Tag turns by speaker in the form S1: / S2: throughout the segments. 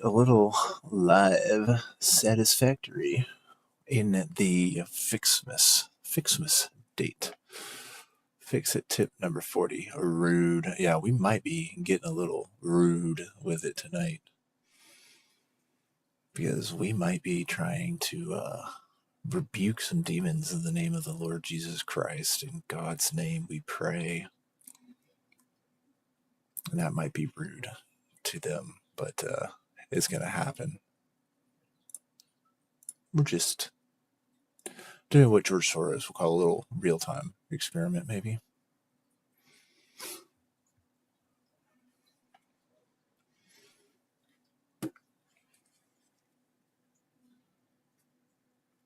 S1: a little live Satisfactory in the Ficsmas date. Fix it tip number 40. Rude. Yeah, we might be getting a little rude with it tonight. Because we might be trying to rebuke some demons in the name of the Lord Jesus Christ. In God's name we pray. And that might be rude to them, but it's going to happen. We're just doing what George Soros will call a little real-time experiment, maybe.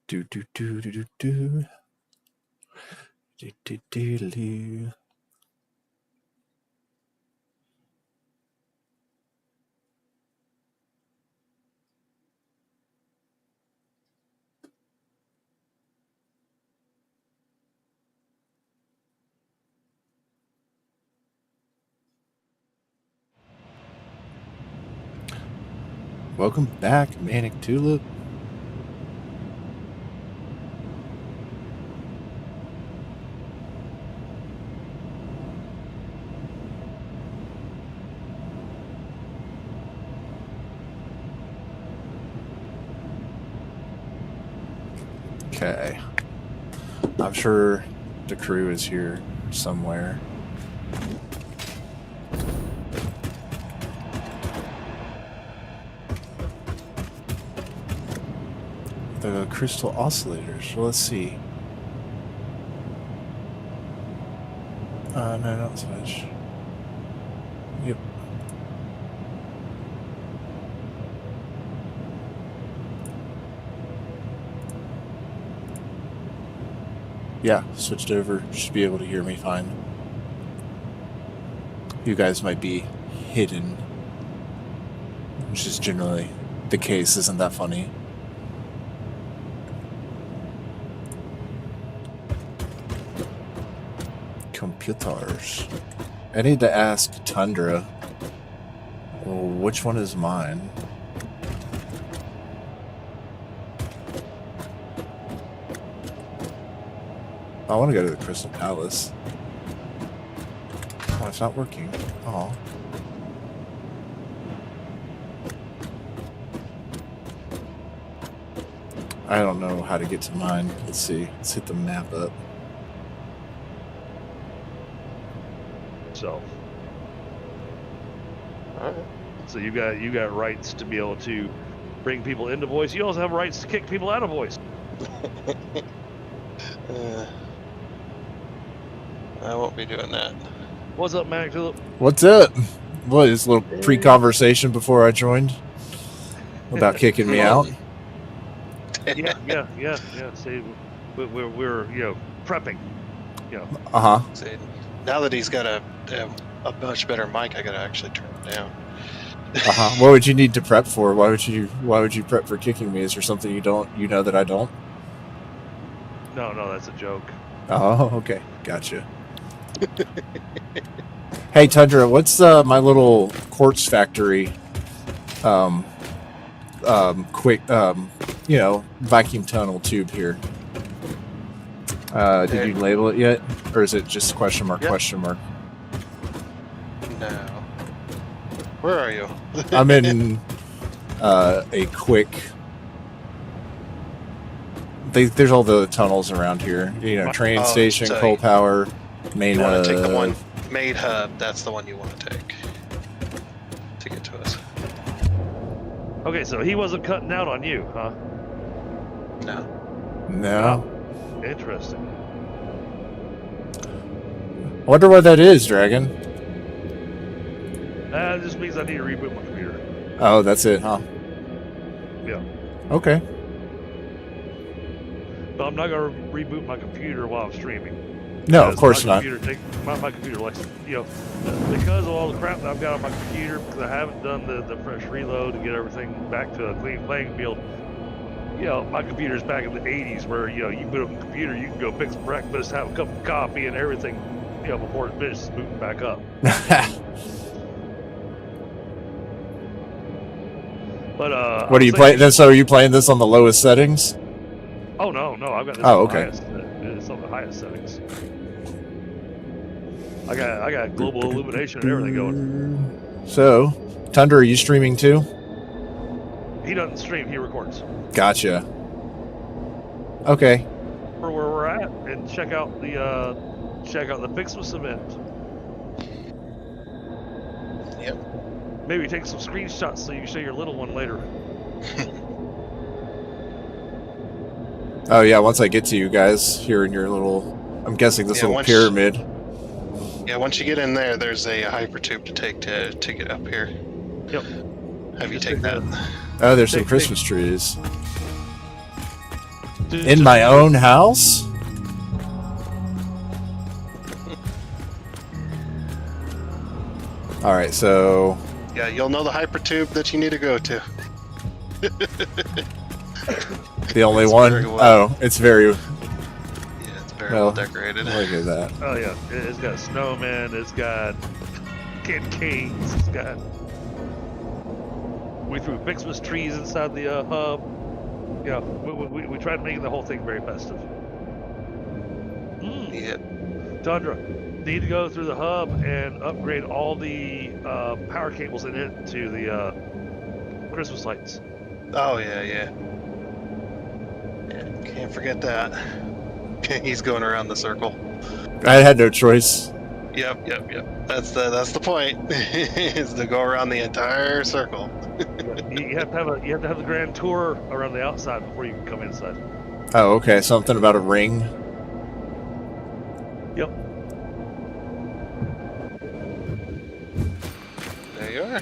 S1: Do do do do do do do do do do. Welcome back, Manic Tulip. Okay. I'm sure the crew is here somewhere. The crystal oscillators. Well, let's see. No, not switch. Yep. Yeah, switched over. Should be able to hear me fine. You guys might be hidden, which is generally the case. Isn't that funny? Computers. I need to ask Tundra, which one is mine? I want to go to the Crystal Palace. Oh, it's not working. Oh. I don't know how to get to mine. Let's see. Let's hit the map up.
S2: So you got rights to be able to bring people into voice. You also have rights to kick people out of voice.
S3: I won't be doing that.
S2: What's up, Manic Tulip?
S1: What's up? What is a little pre-conversation before I joined about kicking me out?
S2: Yeah. See, we're prepping.
S3: See, now that he's got a much better mic, I gotta actually turn it down.
S1: What would you need to prep for? Why would you prep for kicking me? Is there something you know that I don't?
S2: No, that's a joke.
S1: Oh, okay, gotcha. Hey Tundra, what's my little quartz factory? Quick, vacuum tunnel tube here. Did you label it yet, or is it just question mark?
S3: Yep.
S1: Question mark?
S3: No. Where are you?
S1: I'm in a quick. There's all the tunnels around here. Train station,
S3: so
S1: coal power, main
S3: you want
S1: hub.
S3: to take the one main hub? That's the one you want to take to get to us.
S2: Okay, so he wasn't cutting out on you, huh?
S3: No.
S2: Interesting.
S1: I wonder what that is, Dragon.
S2: It just means I need to reboot my computer.
S1: Oh, that's it, huh?
S2: Yeah.
S1: Okay.
S2: But I'm not going to reboot my computer while I'm streaming.
S1: No, of course not.
S2: My computer likes, because of all the crap that I've got on my computer, because I haven't done the fresh reload to get everything back to a clean playing field. My computer's back in the 80s where, you boot up the computer, you can go pick some breakfast, have a cup of coffee and everything, before it finishes booting back up. But
S1: What are you playing? Then, so are you playing this on the lowest settings?
S2: Oh no, I've got this.
S1: Oh,
S2: on
S1: okay.
S2: the highest, it's on the highest settings. I got global illumination and everything going.
S1: So, Tundra, are you streaming too?
S2: He doesn't stream; he records.
S1: Gotcha. Okay.
S2: For where we're at, and check out the Ficsmas event.
S3: Yep.
S2: Maybe take some screenshots so you can show your little one later.
S1: Oh yeah, once I get to you guys here in your little, I'm guessing this little pyramid.
S3: Yeah, once you get in there, there's a hyper tube to take to get up here.
S2: Yep.
S3: Have you take that?
S1: Oh, there's some Christmas trees. In my own house? Alright, so...
S3: Yeah, you'll know the hyper tube that you need to go to.
S1: The only one? Oh, it's very...
S3: Yeah, it's very well decorated.
S1: Look at that.
S2: Oh yeah, it's got snowmen, it's got kid canes, it's got... We threw Ficsmas trees inside the hub. Yeah, we tried making the whole thing very festive.
S3: Yeah.
S2: Tundra, need to go through the hub and upgrade all the power cables in it to the Christmas lights.
S3: Oh yeah. Can't forget that. He's going around the circle.
S1: I had no choice.
S3: Yep. That's the point. Is to go around the entire circle.
S2: You have to have the grand tour around the outside before you can come inside.
S1: Oh, okay. Something about a ring.
S2: Yep.
S3: There you are.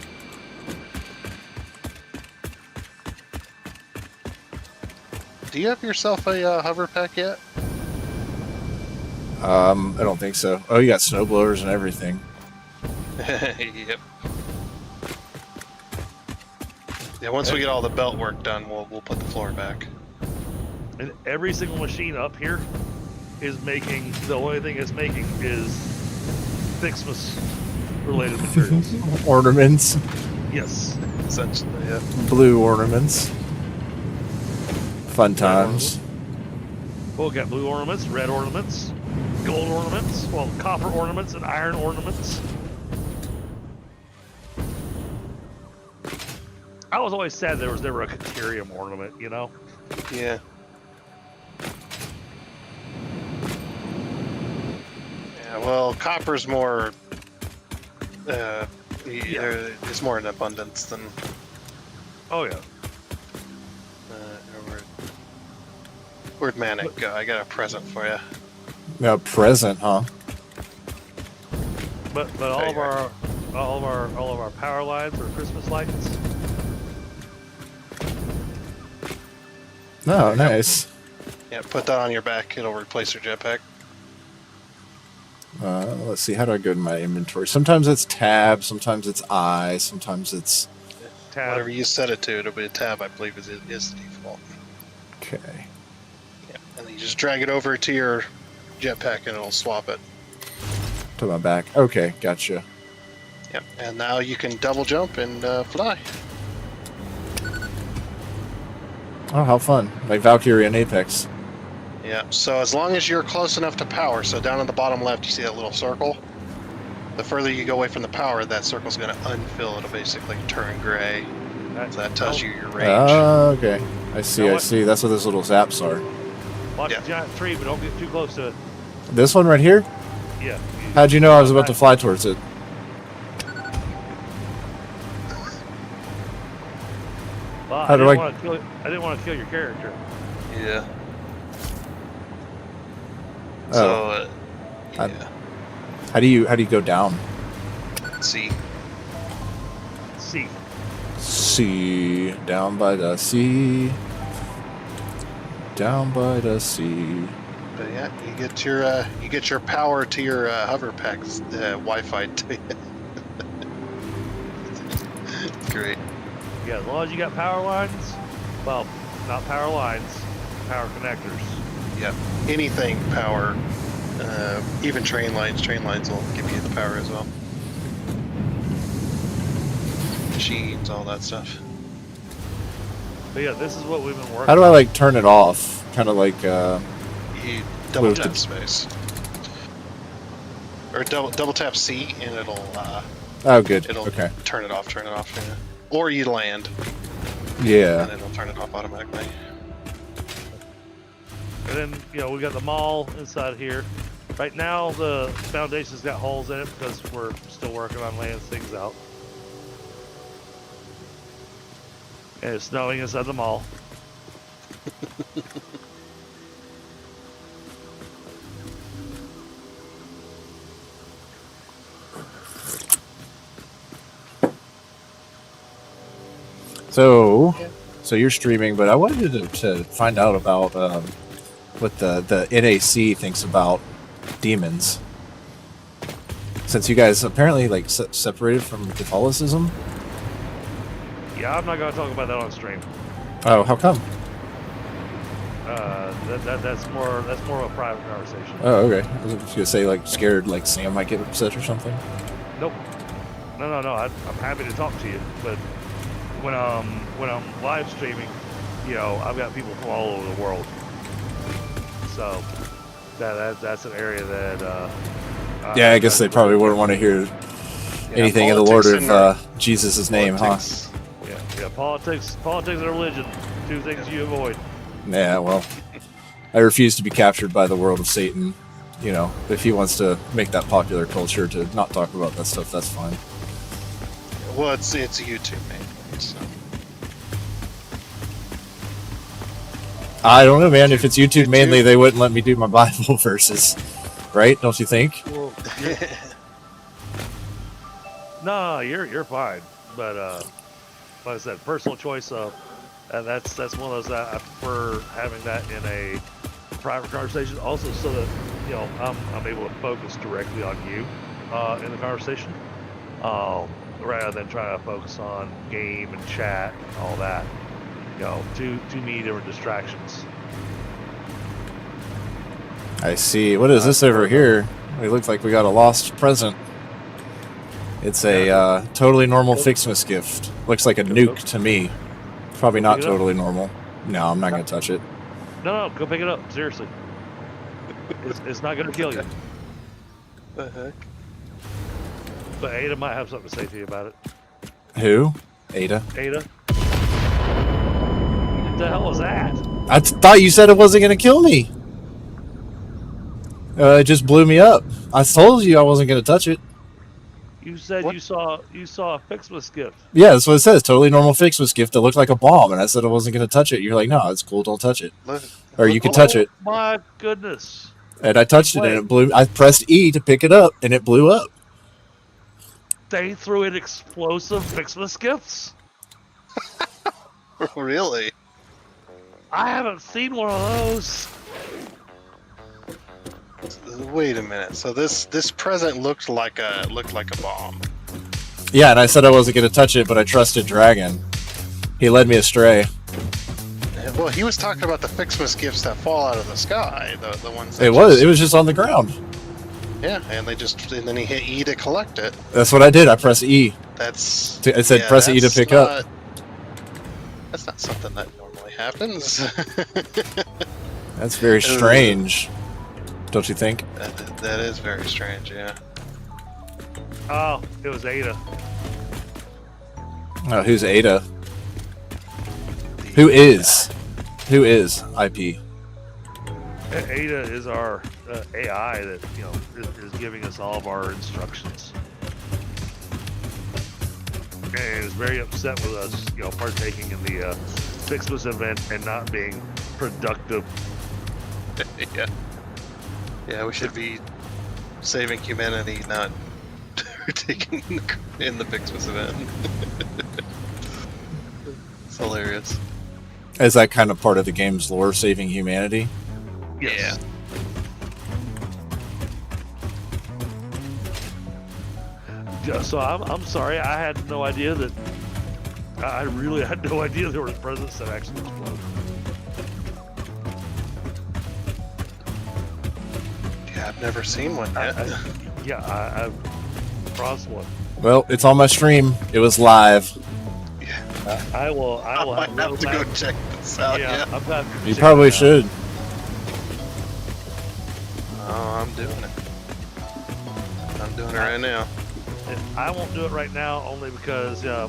S3: Do you have yourself a hover pack yet?
S1: I don't think so. Oh, you got snow blowers and everything.
S3: Yep. Yeah, once we get all the belt work done, we'll put the floor back.
S2: And every single machine up here is making, the only thing it's making is Ficsmas related materials.
S1: Ornaments.
S2: Yes.
S3: Essentially, yeah.
S1: Blue ornaments. Fun times.
S2: Well, we got blue ornaments, red ornaments, gold ornaments, well, copper ornaments and iron ornaments. I was always sad there was never a Caterium ornament, you know?
S3: Yeah. Yeah, well, copper's more... it's more in abundance than...
S2: Oh, yeah.
S3: Where'd Manic go? I got a present for you.
S1: No present, huh?
S2: But all of our power lines are Christmas lights.
S1: Oh, nice.
S3: Yeah, put that on your back. It'll replace your jetpack.
S1: Let's see. How do I go to my inventory? Sometimes it's tab. Sometimes it's I. Sometimes it's
S2: Tab.
S3: Whatever you set it to, it'll be a tab. I believe is the default.
S1: okay.
S3: Yeah, and then you just drag it over to your jetpack, and it'll swap it.
S1: To my back. Okay, gotcha.
S3: Yep. And now you can double jump and fly.
S1: Oh, how fun! Like Valkyrie and Apex.
S3: Yeah. So as long as you're close enough to power, so down on the bottom left, you see that little circle. The further you go away from the power, that circle's going to unfill. It'll basically turn gray. So that tells you your range.
S1: Oh, okay. I see. I see. That's what those little zaps are.
S2: Watch the giant tree, but don't get too close to it.
S1: This one right here?
S2: Yeah.
S1: How'd you know I was about to fly towards it?
S2: Well,
S1: How do I?
S2: I didn't want to kill your character.
S3: Yeah.
S1: Oh.
S3: So, yeah.
S1: How do you go down?
S3: See.
S1: Sea, down by the sea, down by the sea.
S3: But yeah, you get your power to your hover packs, Wi-Fi to you. Great.
S2: Yeah, as long as you got power lines, well, not power lines, power connectors.
S3: Yeah, anything power, even train lines. Train lines will give you the power as well. Machines, all that stuff.
S2: But yeah, this is what we've been working.
S1: How do I like turn it off? Kind of like
S3: You double
S1: Move
S3: tap
S1: to-
S3: space, or double tap C, and it'll
S1: oh, good.
S3: it'll
S1: Okay.
S3: turn it off. Yeah. Or you land,
S1: Yeah.
S3: and it'll turn it off automatically.
S2: And then, you know, we got the mall inside here. Right now, the foundation's got holes in it because we're still working on laying things out. And it's snowing inside the mall.
S1: So you're streaming, but I wanted to find out about what the NAC thinks about demons. Since you guys apparently like separated from Catholicism.
S2: Yeah, I'm not going to talk about that on stream.
S1: Oh, how come?
S2: That's more of a private conversation.
S1: Oh, okay. I was just gonna say like scared like Sam might get upset or something.
S2: Nope. No. I'm happy to talk to you, but when I'm live streaming, you know, I've got people from all over the world. So that's an area that.
S1: Yeah, I guess they probably wouldn't want to hear anything in the Lord of Jesus' name, huh?
S2: Yeah. Politics and religion, two things you avoid.
S1: Yeah, well, I refuse to be captured by the world of Satan. You know, if he wants to make that popular culture to not talk about that stuff, that's fine.
S3: Well, it's YouTube mainly. So.
S1: I don't know, man. If it's YouTube mainly, they wouldn't let me do my Bible verses, right? Don't you think?
S2: Well, no, you're fine. But like I said, personal choice. And that's one of those that I prefer having that in a private conversation. Also, so that you know I'm able to focus directly on you in the conversation, rather than trying to focus on game and chat and all that. You know, two many different distractions.
S1: I see. What is this over here? It looks like we got a lost present. It's a totally normal Ficsmas gift. Looks like a nuke to me. Probably not totally normal. No, I'm not going to touch it.
S2: No, go pick it up. Seriously. It's not going to kill you.
S3: The heck?
S2: But Ada might have something to say to you about it.
S1: Who? Ada?
S2: Ada? What the hell was that?
S1: I thought you said it wasn't going to kill me. It just blew me up. I told you I wasn't going to touch it.
S2: You said
S3: What?
S2: you saw a Ficsmas gift.
S1: Yeah, that's what it says. Totally normal Ficsmas gift that looked like a bomb. And I said I wasn't going to touch it. You're like, no, it's cool. Don't touch it. Or you can touch it.
S2: My goodness.
S1: And I touched it and it blew. I pressed E to pick it up and it blew up.
S2: They threw in explosive Ficsmas gifts?
S3: Really?
S2: I haven't seen one of those.
S3: Wait a minute. So this present looked like a bomb.
S1: Yeah, and I said I wasn't going to touch it, but I trusted Dragon. He led me astray.
S3: Well, he was talking about the Ficsmas gifts that fall out of the sky, the ones. That
S1: It was just on the ground.
S3: Yeah, and then he hit E to collect it.
S1: That's what I did. I pressed E.
S3: That's.
S1: It said press E to pick up.
S3: That's not something that normally happens.
S1: That's very strange. Don't you think?
S3: That is very strange, yeah.
S2: Oh, it was Ada.
S1: Oh, who's Ada? Who is IP?
S2: Ada is our AI that is giving us all of our instructions, and is very upset with us, partaking in the Ficsmas event and not being productive.
S3: Yeah. Yeah, we should be saving humanity, not taking in the Ficsmas event. It's hilarious.
S1: Is that kind of part of the game's lore, saving humanity?
S2: Yes. Yeah. So I'm sorry, I had no idea that. I really had no idea there were presents that actually exploded.
S3: Yeah, I've never seen one yet.
S2: I've crossed one.
S1: Well, it's on my stream. It was live.
S3: Yeah.
S2: I will
S3: I might
S2: have
S3: have to go check this out.
S2: Yeah,
S3: Yeah.
S2: I'm glad
S1: You
S2: check
S1: probably
S2: it out.
S1: should.
S3: Oh, I'm doing it. I'm doing it right now.
S2: I won't do it right now only because my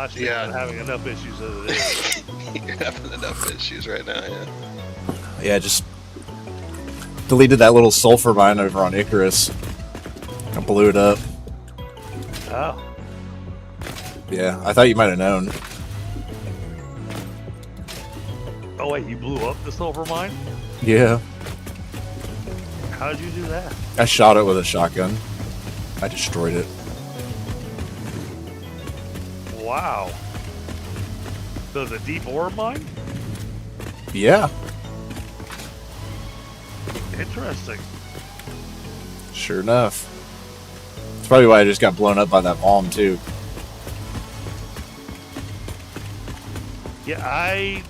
S2: stream's
S3: Yeah.
S2: been having enough issues as it is.
S3: You're having enough issues right now, yeah.
S1: Yeah, just deleted that little sulfur mine over on Icarus. I blew it up.
S2: Oh,
S1: Yeah, I thought you might have known.
S2: oh wait, you blew up the silver mine?
S1: Yeah,
S2: How did you do that?
S1: I shot it with a shotgun. I destroyed it.
S2: Wow. So the deep ore mine?
S1: Yeah,
S2: Interesting.
S1: sure enough. That's probably why I just got blown up by that bomb too.
S2: Yeah, I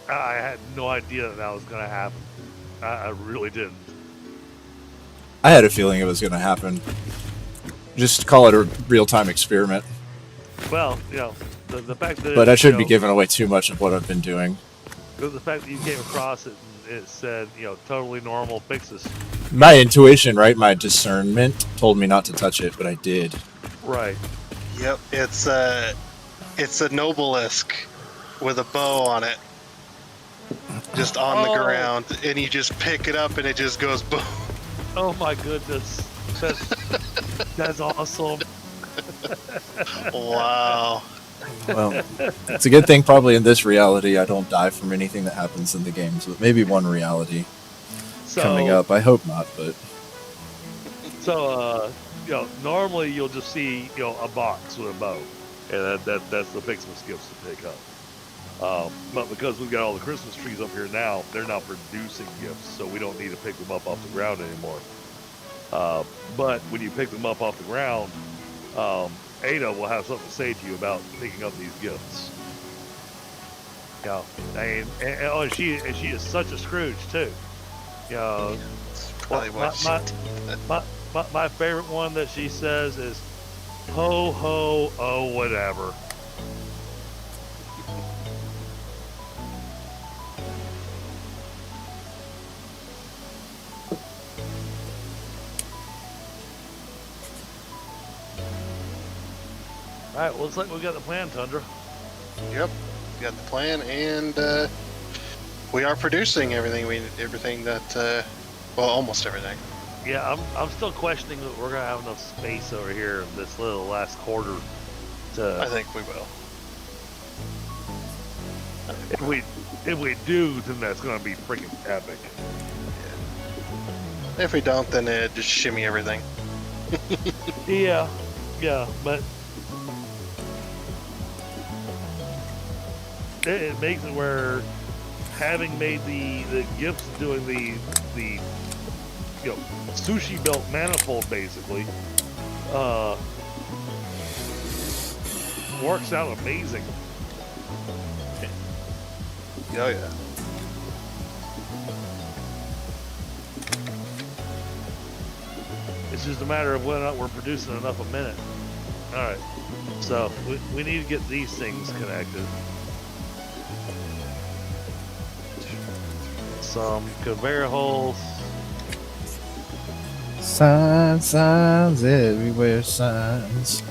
S2: had no idea that was going to happen. I really didn't.
S1: I had a feeling it was going to happen. Just call it a real-time experiment.
S2: Well, the fact that
S1: But I shouldn't be giving away too much of what I've been doing.
S2: the fact that you came across it and it said, totally normal fixes.
S1: My intuition, right? My discernment told me not to touch it, but I did.
S2: Right.
S3: Yep, it's a Nobelisk with a bow on it. Just on the ground, and you just pick it up and it just goes boom.
S2: Oh my goodness. That's awesome.
S3: Wow.
S1: Well, it's a good thing probably in this reality I don't die from anything that happens in the games, but maybe one reality coming up. I hope not, but
S2: So, normally you'll just see, a box with a bow, and that's the Ficsmas gifts to pick up. But because we've got all the Christmas trees up here now, they're not producing gifts, so we don't need to pick them up off the ground anymore. But when you pick them up off the ground, Ada will have something to say to you about picking up these gifts. Yeah, and she is such a Scrooge too.
S3: That's probably what she did.
S2: My favorite one that she says is, "Ho ho oh whatever." All right, well, looks like we got the plan, Tundra.
S3: Yep, got the plan, and we are producing everything that, well, almost everything.
S2: Yeah, I'm still questioning that we're gonna have enough space over here in this little last quarter to.
S3: I think we will.
S2: If we do, then that's gonna be freaking epic.
S3: If we don't, then just shimmy everything.
S2: Yeah, but it makes it where having made the gifts doing the sushi belt manifold basically works out amazing.
S3: Oh yeah.
S2: It's just a matter of whether or not we're producing enough a minute. All right, so we need to get these things connected. Some conveyor holes.
S1: signs everywhere, signs.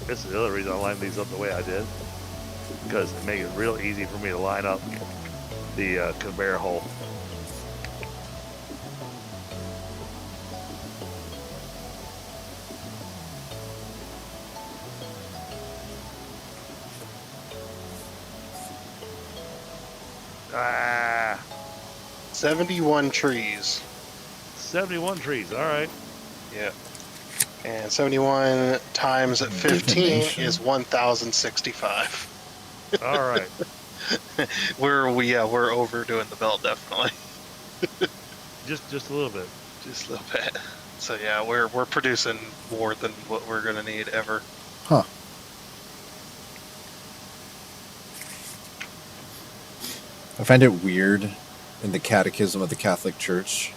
S2: This is the other reason I lined these up the way I did, because it makes it real easy for me to line up the conveyor hole. Ah,
S3: 71 trees.
S2: 71 trees. All right.
S3: Yeah. And 71 times 15 is 1,065.
S2: All right.
S3: We're overdoing the belt, definitely.
S2: Just a little bit.
S3: Just a little bit. So yeah, we're producing more than what we're gonna need ever.
S1: Huh. I find it weird in the Catechism of the Catholic Church,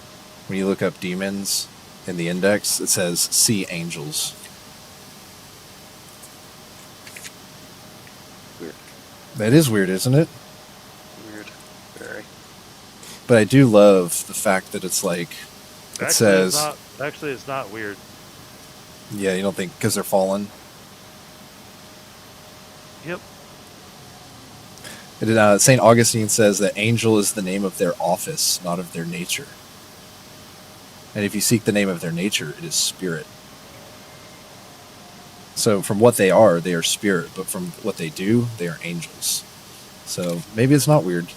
S1: when you look up demons in the index, it says, see angels.
S3: Weird.
S1: That is weird, isn't it?
S3: Weird. Very.
S1: But I do love the fact that it's like, it says...
S2: Actually, it's not weird.
S1: Yeah, you don't think because they're fallen?
S2: Yep.
S1: St. Augustine says that angel is the name of their office, not of their nature. And if you seek the name of their nature, it is spirit. So from what they are spirit. But from what they do, they are angels. So maybe it's not weird.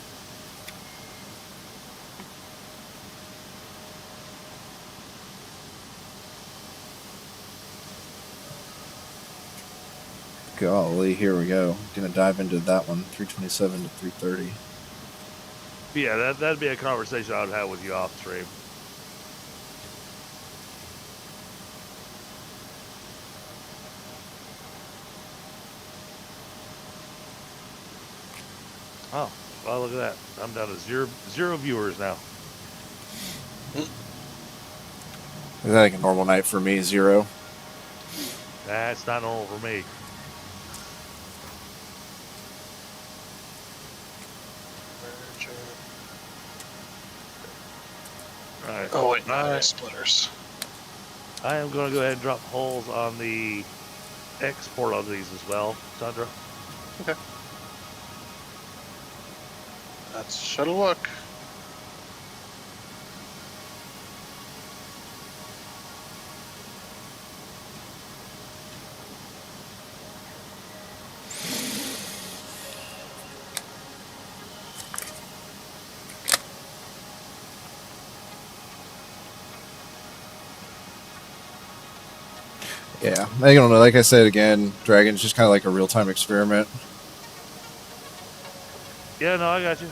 S1: Golly, here we go. Gonna dive into that one, 327 to 330.
S2: Yeah, that'd be a conversation I would have with you off stream. Oh, well, look at that. I'm down to zero viewers now.
S1: Is that like a normal night for me, 0?
S2: That's not normal for me. Alright.
S3: Oh, wait, no, splitters.
S2: I am going to go ahead and drop holes on the export on these as well, Sandra.
S3: Okay. That's shuttle look.
S1: Yeah, I don't know. Like I said again, Dragon's just kind of like a real-time experiment.
S2: Yeah, no, I got you.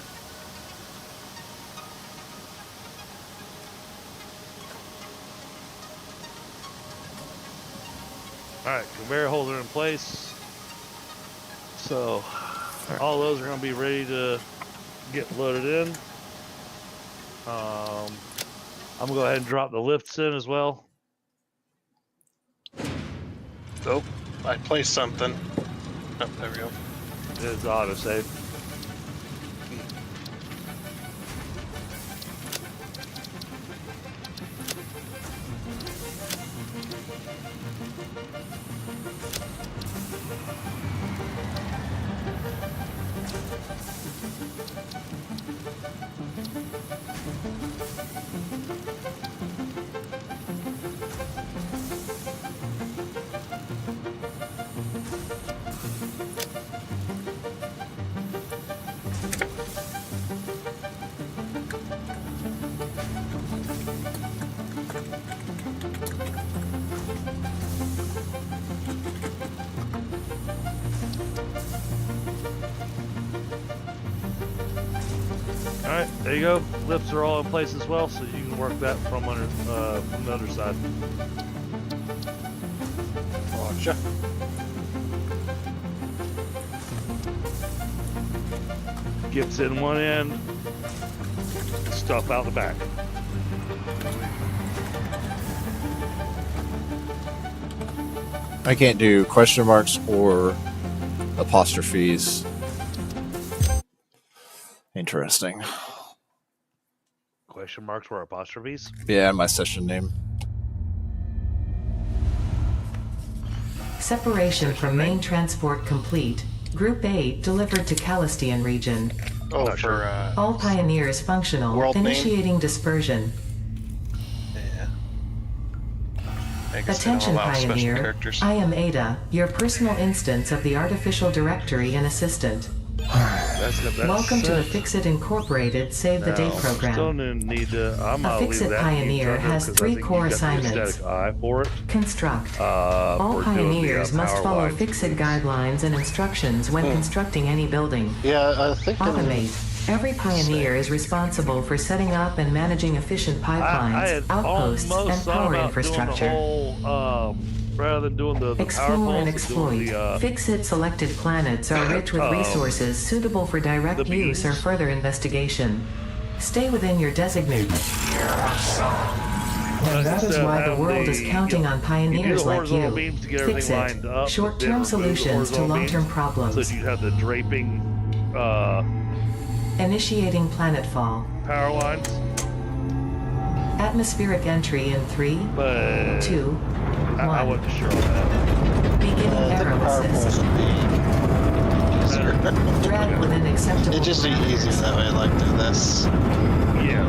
S2: Alright, conveyor holder in place. So, all those are going to be ready to get loaded in. I'm going to go ahead and drop the lifts in as well.
S3: Oh, I placed something. Oh, there we go.
S2: It's autosave. Alright, there you go. Lifts are all in place as well, so you can work that from under from the other side.
S3: Gotcha.
S2: Gets in one end, stuff out the back.
S1: I can't do question marks or apostrophes. Interesting.
S2: Question marks or apostrophes?
S1: Yeah, my session name.
S4: Separation from main transport complete. Group 8 delivered to Calistian region.
S3: Oh,
S2: Not
S3: for
S4: All pioneers functional.
S3: World name?
S4: Initiating dispersion.
S3: yeah. I guess they don't
S4: Attention
S3: allow special
S4: pioneer.
S3: characters.
S4: I am Ada, your personal instance of the artificial directory and assistant.
S2: That's
S4: Welcome to the Fixit Incorporated Save the Day
S2: Still
S4: program.
S2: need to. I'm
S4: A
S2: gonna leave
S4: Fixit
S2: that
S4: pioneer has 3 core assignments.
S2: Eye for it.
S4: Construct. All
S2: for doing the,
S4: pioneers must
S2: power
S4: follow
S2: lines.
S4: Fixit guidelines and instructions when constructing any building.
S3: Yeah, I think
S4: Automate. Every pioneer is responsible for setting up and managing efficient
S2: I
S4: pipelines,
S2: had
S4: outposts,
S2: almost
S4: and
S2: thought
S4: power
S2: about
S4: infrastructure.
S2: doing the whole rather than doing the power
S4: Explore and
S2: pulse and
S4: exploit.
S2: doing the
S4: Fix-It selected planets are rich with resources suitable for direct
S2: the
S4: use or
S2: beams.
S4: further investigation. Stay within your designated. And that is why the world is counting on pioneers like you.
S2: Beams to get
S4: Fix
S2: everything lined
S4: it.
S2: up,
S4: Short-term
S2: then remove the
S4: solutions to
S2: horizontal
S4: long-term
S2: beams,
S4: problems.
S2: So that you have the draping
S4: Initiating planetfall.
S2: power lines.
S4: Atmospheric entry in 3,
S2: But
S4: 2, 1.
S2: I wasn't sure on that.
S4: Beginning
S5: The
S4: arrow
S5: power
S4: assist.
S5: pulse would be easier.
S4: Drag within acceptable
S5: It'd just be easier
S4: parameters.
S5: that way, like do this.
S2: Yeah.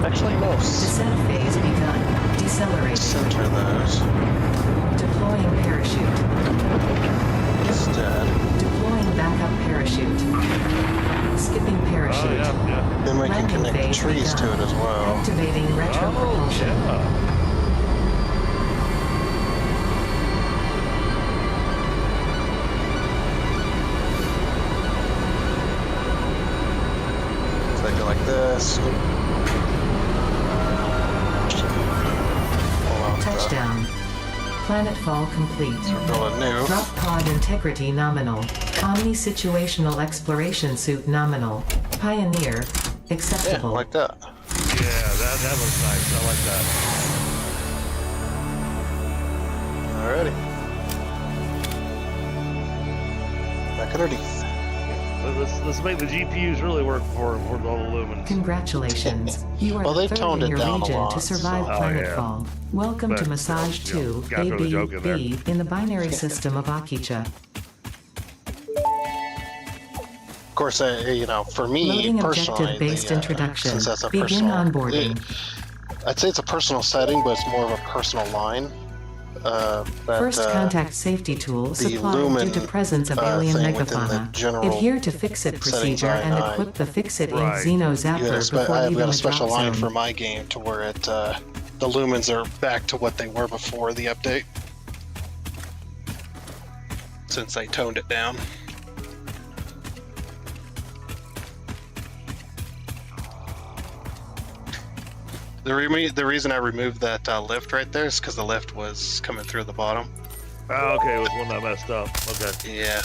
S5: Actually, no.
S4: Descent phase begun. Decelerating.
S5: Center those
S4: Deploying parachute.
S5: instead.
S4: Deploying backup parachute. Skipping
S2: Oh,
S4: parachute.
S2: yeah.
S5: Then we can
S4: Landing
S5: connect the
S4: phase
S5: trees to
S4: begun.
S5: it as well.
S4: Activating retro
S2: Oh,
S4: propulsion.
S2: yeah.
S5: So I go like this.
S4: Touchdown. Planetfall complete.
S5: Build a new.
S4: Drop pod integrity nominal. Omni-situational exploration suit nominal. Pioneer.
S5: Yeah,
S4: Acceptable.
S5: like that.
S2: Yeah, that looks nice. I like that.
S5: Alrighty. Back underneath.
S2: Let's make the GPUs really work for all the lumens.
S4: Congratulations. You are
S5: Well,
S4: the
S5: they've
S4: third
S5: toned
S4: in
S5: it
S4: your
S5: down a
S4: region
S5: lot,
S4: to survive
S5: so-
S2: Oh, yeah.
S4: planetfall. Welcome to
S2: But,
S4: Massage
S2: you know,
S4: 2,
S2: gotta throw the joke in there.
S4: ABB, in the binary system of Akicha.
S5: Of course, you know, for me
S4: Loading
S5: personally,
S4: objective-based introduction.
S5: since that's a
S4: Begin
S5: personal,
S4: onboarding.
S5: I'd say it's a personal setting, but it's more of a personal line. That,
S4: First contact safety tool supplied due
S5: lumen,
S4: to presence of alien
S5: thing within the
S4: megafauna.
S5: general
S4: Adhere to Fix-It
S5: settings
S4: procedure and
S5: I-
S4: equip the Fix-It
S2: Right.
S4: Inc. Xeno Zapper before
S5: I've
S4: leaving
S5: got a
S4: the
S5: special
S4: drop
S5: line
S4: zone.
S5: for my game to where it the lumens are back to what they were before the update, since they toned it down. The reason I removed that lift right there is because the lift was coming through the bottom.
S2: Oh, okay, it was one that messed up. Okay.
S5: Yeah.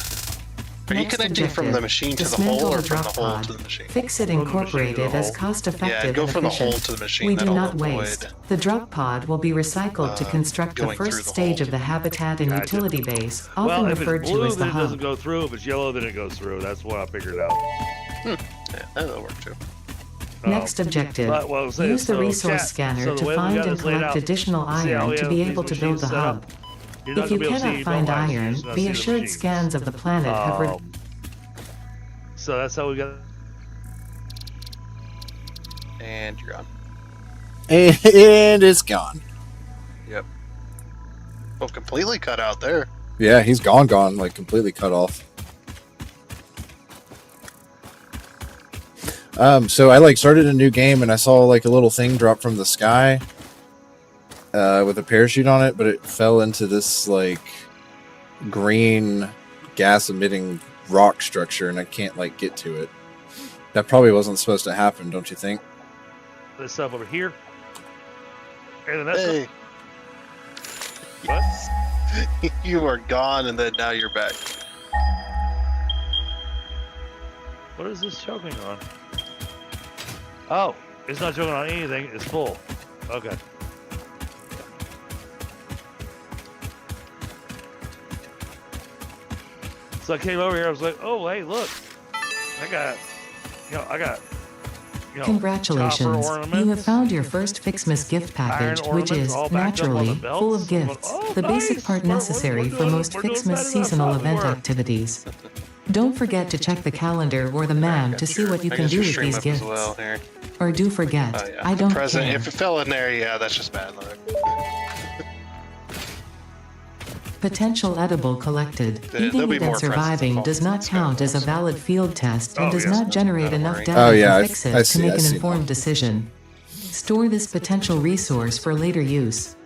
S5: Are you
S4: Next
S5: connecting from the
S4: objective,
S5: machine to the
S4: dismantle
S5: hole or
S4: the
S5: from the
S4: drop
S5: hole
S4: pod.
S5: to the machine?
S4: Fix-It
S2: From the machine to the
S4: Incorporated as
S2: hole.
S4: cost-effective
S5: Yeah, go
S4: and
S5: from the
S4: efficient.
S5: hole to the machine.
S4: We do
S5: That'll
S4: not
S5: avoid
S4: waste. The drop pod will be recycled to construct the
S5: going through
S4: first
S5: the
S4: stage
S5: hole.
S4: of the habitat and
S2: Gotcha.
S4: utility base, often
S2: Well, if
S4: referred
S2: it's
S4: to
S2: blue,
S4: as the
S2: then it doesn't
S4: hub.
S2: go through. If it's yellow, then it goes through. That's what I figured out.
S5: Yeah, that'll work too.
S4: Next objective,
S2: But, well, say-
S4: use the
S2: so,
S4: resource
S2: chat,
S4: scanner
S2: so the
S4: to
S2: way we
S4: find
S2: got
S4: and
S2: this laid
S4: collect
S2: out,
S4: additional
S2: see how
S4: iron
S2: we
S4: to
S2: have
S4: be
S2: these
S4: able to build
S2: machines
S4: the
S2: set
S4: hub.
S2: up? You're not
S4: If you
S2: gonna be able to
S4: cannot
S2: see
S4: find
S2: no lines, you're
S4: iron,
S2: just gonna
S4: be
S2: see the
S4: assured
S2: machines.
S4: scans of the planet have
S2: So that's how we got.
S5: And you're gone.
S1: And it's gone.
S5: Yep. Well, completely cut out there.
S1: Yeah, he's gone, like completely cut off. So I like started a new game and I saw like a little thing drop from the sky with a parachute on it, but it fell into this like green gas emitting rock structure and I can't like get to it. That probably wasn't supposed to happen, don't you think?
S2: This stuff over here. And then that's
S5: Hey,
S2: what?
S5: you are gone, and then now you're back.
S2: What is this choking on? Oh, it's not choking on anything. It's full. Okay. So I came over here. I was like, "Oh, hey, look! I got,
S4: Congratulations,
S2: copper
S4: you have
S2: ornaments,
S4: found your first Ficsmas gift package,
S2: iron
S4: which
S2: ornaments
S4: is,
S2: all backed up on
S4: naturally,
S2: the belts.
S4: full of
S2: I'm going,
S4: gifts,
S2: "Oh,
S4: the basic
S2: nice.
S4: part
S2: We're
S4: necessary for
S2: doing-
S4: most
S2: we're doing
S4: Ficsmas
S2: better than I
S4: seasonal
S2: thought we
S4: event
S2: were."
S4: activities. Don't forget to check the calendar or the man to see what you
S5: I
S4: can
S5: got
S4: do
S5: your
S4: with
S5: stream
S4: these
S5: up
S4: gifts.
S5: as well here.
S4: Or do forget,
S5: Oh, yeah.
S4: I don't
S5: Present.
S4: care.
S5: If it fell in there, yeah, that's just bad luck.
S4: Potential edible collected.
S5: There'll
S4: Eating
S5: be
S4: it
S5: more
S4: and
S5: presents
S4: surviving
S5: involved
S4: does
S5: in
S4: not
S5: this
S4: count
S5: guy,
S4: as a
S5: so.
S4: valid field test and
S2: Oh,
S4: does
S2: yes.
S4: not generate
S5: Don't
S4: enough
S5: worry.
S4: data
S1: Oh, yeah,
S4: for
S1: I
S4: Fix-It
S1: see-
S4: to make
S1: I
S4: an
S1: see
S4: informed decision. Store this potential resource for later use.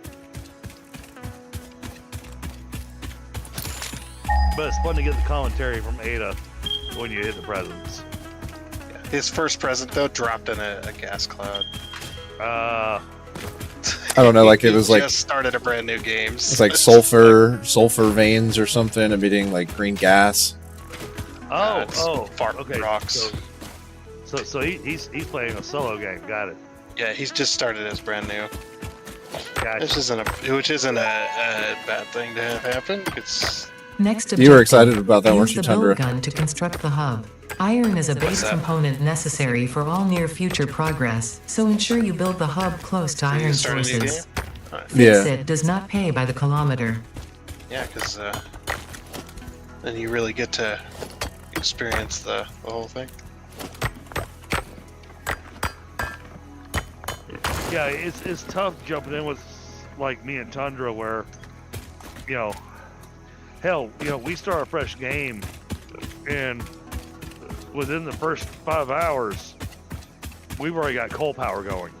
S2: But it's fun to get the commentary from Ada when you hit the presents.
S5: His first present, though, dropped in a gas cloud.
S1: I don't know, like it
S3: He
S1: was like
S3: just started a brand new game.
S1: it's like sulfur veins or something emitting like green gas.
S3: It's fart
S2: okay.
S3: rocks.
S2: So he's playing a solo game. Got it.
S3: Yeah, he's just started his brand new.
S2: Gotcha.
S3: Which isn't a bad thing to have happen. It's
S4: Next objective.
S1: You were excited about that, weren't
S4: Use
S1: you,
S4: the
S1: Tundra?
S4: build gun to construct the hub. Iron is a base
S3: that?
S4: component necessary for all near future progress, so ensure you build the hub close to iron
S3: start a new
S4: sources.
S3: game?
S1: Yeah.
S4: Fix it does not pay by the kilometer.
S3: Yeah, because then you really get to experience the whole thing.
S2: Yeah, it's tough jumping in with like me and Tundra, where hell, we start a fresh game, and within the first 5 hours, we've already got coal power going.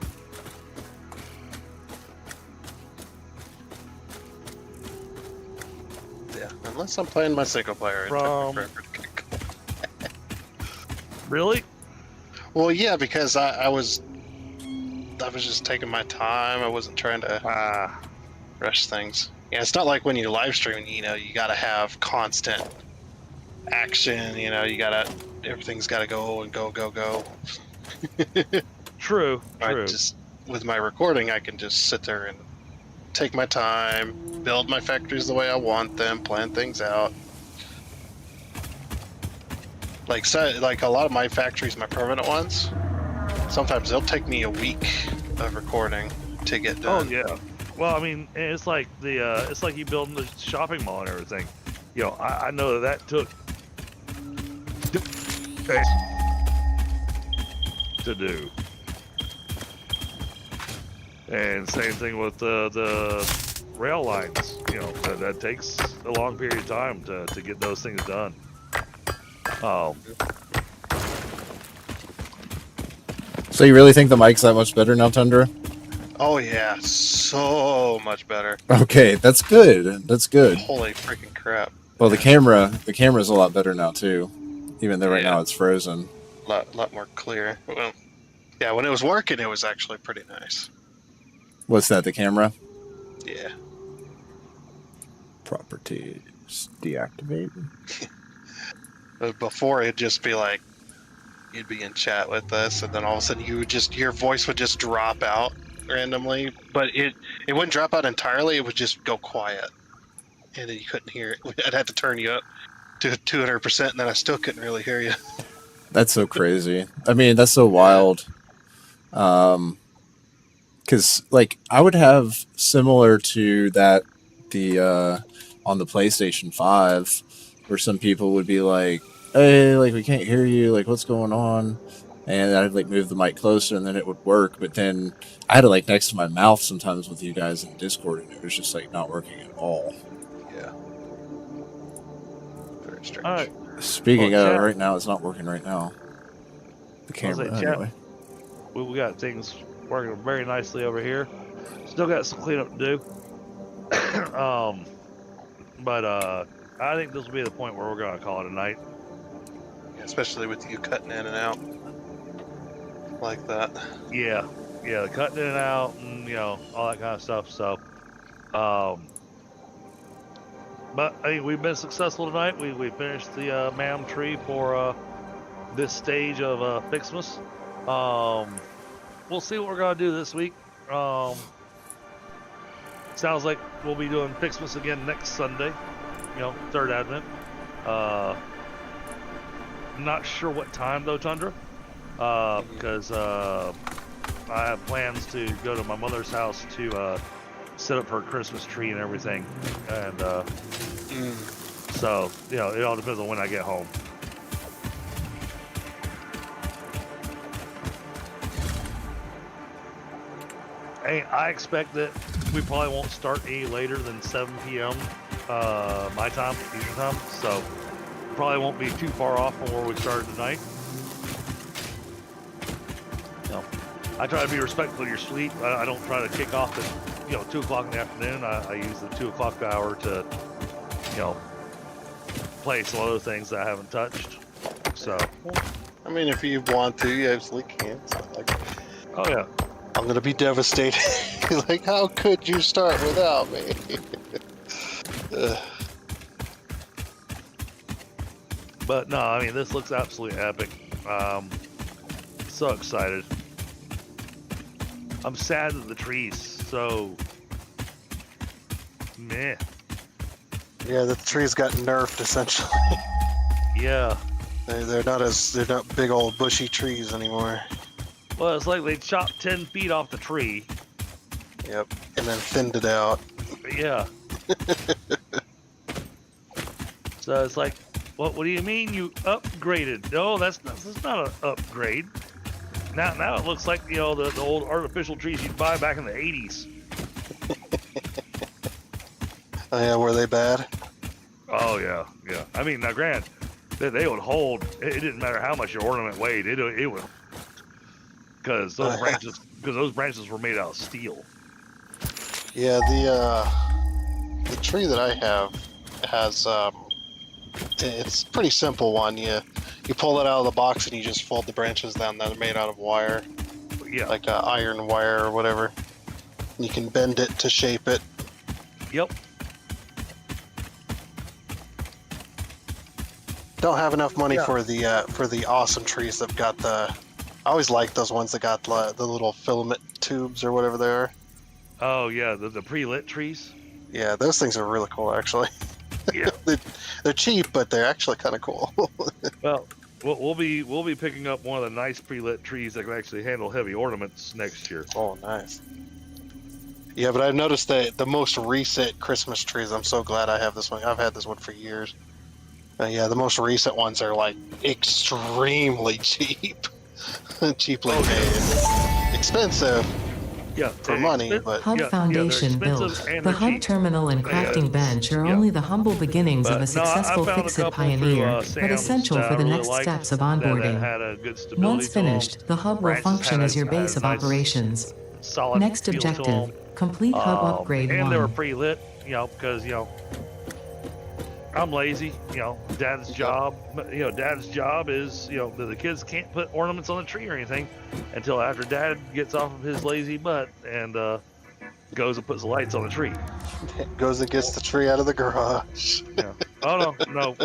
S3: Yeah, unless I'm playing my single player. It took me forever to get going.
S2: Really?
S3: Well, yeah, because I was just taking my time. I wasn't trying to rush things. Yeah, it's not like when you're live streaming. You gotta have constant action. Everything's gotta go and go.
S2: True.
S3: With my recording, I can just sit there and take my time, build my factories the way I want them, plan things out. Like a lot of my factories, my permanent ones, sometimes they'll take me a week of recording to get done.
S2: Oh yeah. Well, I mean, it's like it's like you building the shopping mall and everything. I know that took to do. And same thing with the rail lines. That takes a long period of time to get those things done.
S1: So you really think the mic's that much better now, Tundra?
S3: Oh yeah, so much better.
S1: Okay, that's good. That's good.
S3: Holy freaking crap!
S1: Well, the camera's a lot better now too, even though right now it's frozen.
S3: Lot more clear. Well, yeah, when it was working, it was actually pretty nice.
S1: What's that? The camera?
S3: Yeah.
S1: Properties deactivate.
S3: But before it'd just be like, you'd be in chat with us, and then all of a sudden your voice would just drop out randomly. But it wouldn't drop out entirely. It would just go quiet, and then you couldn't hear it. I'd have to turn you up to 200%, and then I still couldn't really hear you.
S1: That's so crazy. I mean, that's so wild. Because like I would have similar to that on the PlayStation 5, where some people would be like, "Hey, like we can't hear you. Like what's going on?" And I'd like move the mic closer, and then it would work. But then I had it like next to my mouth sometimes with you guys in Discord, and it was just like not working at all.
S3: Yeah. Very strange.
S2: All right.
S1: Speaking of, right now it's not working right now. The camera, anyway.
S2: We got things working very nicely over here. Still got some cleanup to do. But I think this will be the point where we're going to call it a night.
S3: Yeah, especially with you cutting in and out like that.
S2: Yeah, cutting in and out, and all that kind of stuff. So, but I think we've been successful tonight. We finished the mam tree for this stage of Ficsmas. We'll see what we're gonna do this week. Sounds like we'll be doing Ficsmas again next Sunday. Third Advent. Not sure what time though, Tundra, because I have plans to go to my mother's house to set up her Christmas tree and everything, and so it all depends on when I get home. I expect that we probably won't start any later than 7 p.m. My time, Eastern time, so probably won't be too far off from where we started tonight. I try to be respectful of your sleep. I don't try to kick off at 2 o'clock in the afternoon. I use the 2 o'clock hour to play some other things that I haven't touched. So
S3: I mean, if you want to, you absolutely can. It's not like...
S2: Oh yeah.
S3: I'm gonna be devastated. He's like, how could you start without me?
S2: But no, I mean, this looks absolutely epic. So excited. I'm sad that the tree's so meh.
S3: Yeah, the trees got nerfed essentially.
S2: Yeah.
S3: They're not big old bushy trees anymore.
S2: Well, it's like they chopped 10 feet off the tree.
S3: Yep, and then thinned it out.
S2: Yeah. So it's like, what do you mean you upgraded? No, that's not an upgrade. Now it looks like, the old artificial trees you'd buy back in the 80s.
S3: Oh yeah, were they bad?
S2: Oh yeah. I mean, now granted, they would hold. It didn't matter how much your ornament weighed. It would, because those branches were made out of steel.
S3: Yeah, the tree that I have has it's a pretty simple one. You pull it out of the box and you just fold the branches down. They're made out of wire,
S2: Yeah.
S3: like iron wire or whatever. And you can bend it to shape it.
S2: Yep.
S3: Don't have enough money
S2: Yeah.
S3: for the awesome trees that've got the. I always like those ones that got the little filament tubes or whatever they are.
S2: Oh yeah, the pre-lit trees.
S3: Yeah, those things are really cool actually.
S2: Yeah.
S3: They're cheap, but they're actually kind of cool.
S2: Well, we'll be picking up one of the nice pre-lit trees that can actually handle heavy ornaments next year.
S3: Oh, nice. Yeah, but I noticed that the most recent Christmas trees. I'm so glad I have this one. I've had this one for years. Yeah, the most recent ones are like extremely cheap, cheaply made, expensive.
S2: Yeah,
S3: For money, but
S4: Hub
S2: they're
S4: Foundation
S2: expensive
S4: built.
S2: and
S4: The
S2: they're
S4: Hub
S2: cheap.
S4: Terminal and crafting bench are
S2: yeah.
S4: only the humble beginnings of a
S2: But, no, I
S4: successful
S2: found a
S4: Fix-It
S2: couple through,
S4: pioneer, but
S2: Sam's
S4: essential
S2: that
S4: for
S2: I
S4: the
S2: really
S4: next
S2: liked
S4: steps of
S2: that
S4: onboarding.
S2: had a good stability
S4: Once
S2: to 'em.
S4: finished, the hub will
S2: Branches
S4: function
S2: had
S4: as your
S2: had a
S4: base of
S2: nice
S4: operations.
S2: solid
S4: Next
S2: feel to 'em.
S4: objective, complete hub upgrade
S2: And
S4: 1.
S2: they were pre-lit, because I'm lazy. Dad's job. Dad's job is the kids can't put ornaments on the tree or anything until after Dad gets off of his lazy butt and goes and puts the lights on the tree.
S3: goes and gets the tree out of the garage.
S2: Yeah. Oh no.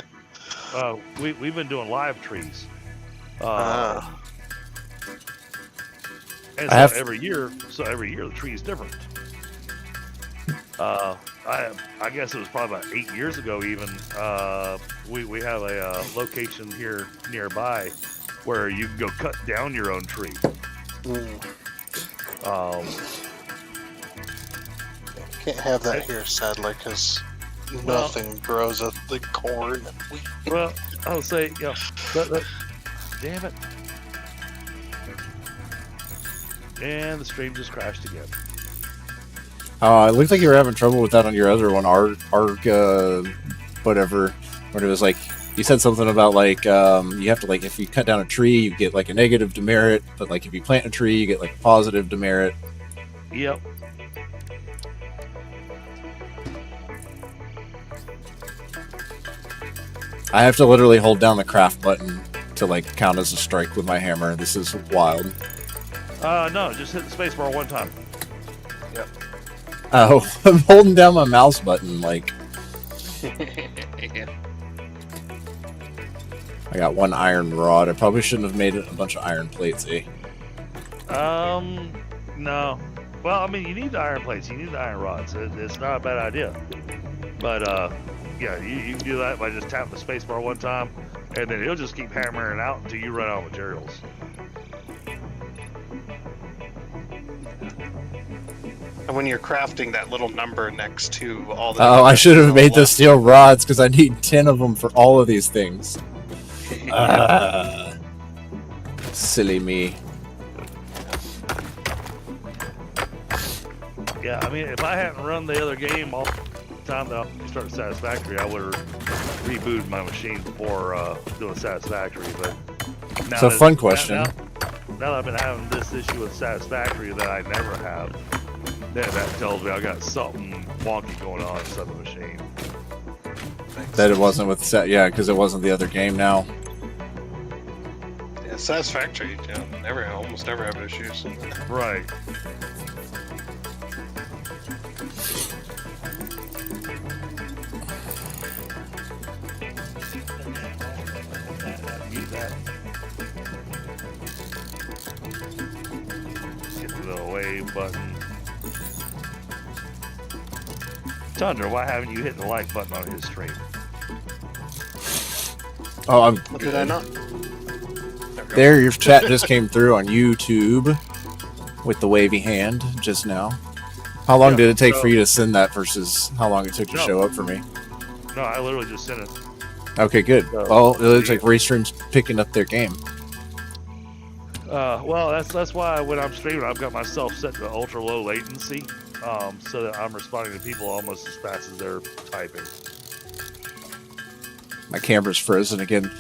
S2: We've been doing live trees. And so every year the tree is different. I guess it was probably about 8 years ago even. We have a location here nearby where you can go cut down your own tree.
S3: Can't have that here, sadly, because nothing grows up the corn.
S2: Well, I'll say, damn it. And the stream just crashed again.
S1: It looked like you were having trouble with that on your other one, whatever. When it was like, you said something about like, you have to like, if you cut down a tree, you get like a negative demerit, but like if you plant a tree, you get like a positive demerit.
S2: Yep.
S1: I have to literally hold down the craft button to like count as a strike with my hammer. This is wild.
S2: No, just hit the spacebar one time.
S3: Yep.
S1: Oh, I'm holding down my mouse button like. I got one iron rod. I probably shouldn't have made a bunch of iron plates, eh?
S2: No. Well, I mean, you need the iron plates. You need the iron rods. It's not a bad idea. But, yeah, you can do that by just tapping the spacebar one time, and then it'll just keep hammering out until you run out of materials.
S3: And when you're crafting that little number next to all the...
S1: Oh, I should have made the steel rods because I need 10 of them for all of these things. Silly me.
S2: Yeah, I mean, if I hadn't run the other game all the time that I started Satisfactory, I would have rebooted my machine before doing Satisfactory. But now
S1: So, fun question.
S2: Now that I've been having this issue with Satisfactory that I never have, that tells me I got something wonky going on inside the machine.
S1: That it wasn't with yeah, because it wasn't the other game now.
S3: Yeah, Yeah, Satisfactory, you know, almost never have issues.
S2: Right. Use that. Get the little wave button. Tundra, why haven't you hit the like button on his stream?
S1: Oh, I'm
S3: What did I not?
S1: there. Your chat just came through on YouTube with the wavy hand just now. How long
S2: Yeah,
S1: did it take
S2: so-
S1: for you to send that versus how long it took to
S2: No.
S1: show up for me?
S2: No, I literally just sent it.
S1: Okay, good.
S2: So-
S1: Well, it looks like Restream's picking up their game.
S2: Well, that's why when I'm streaming, I've got myself set to ultra low latency, so that I'm responding to people almost as fast as they're typing.
S1: My camera's frozen again.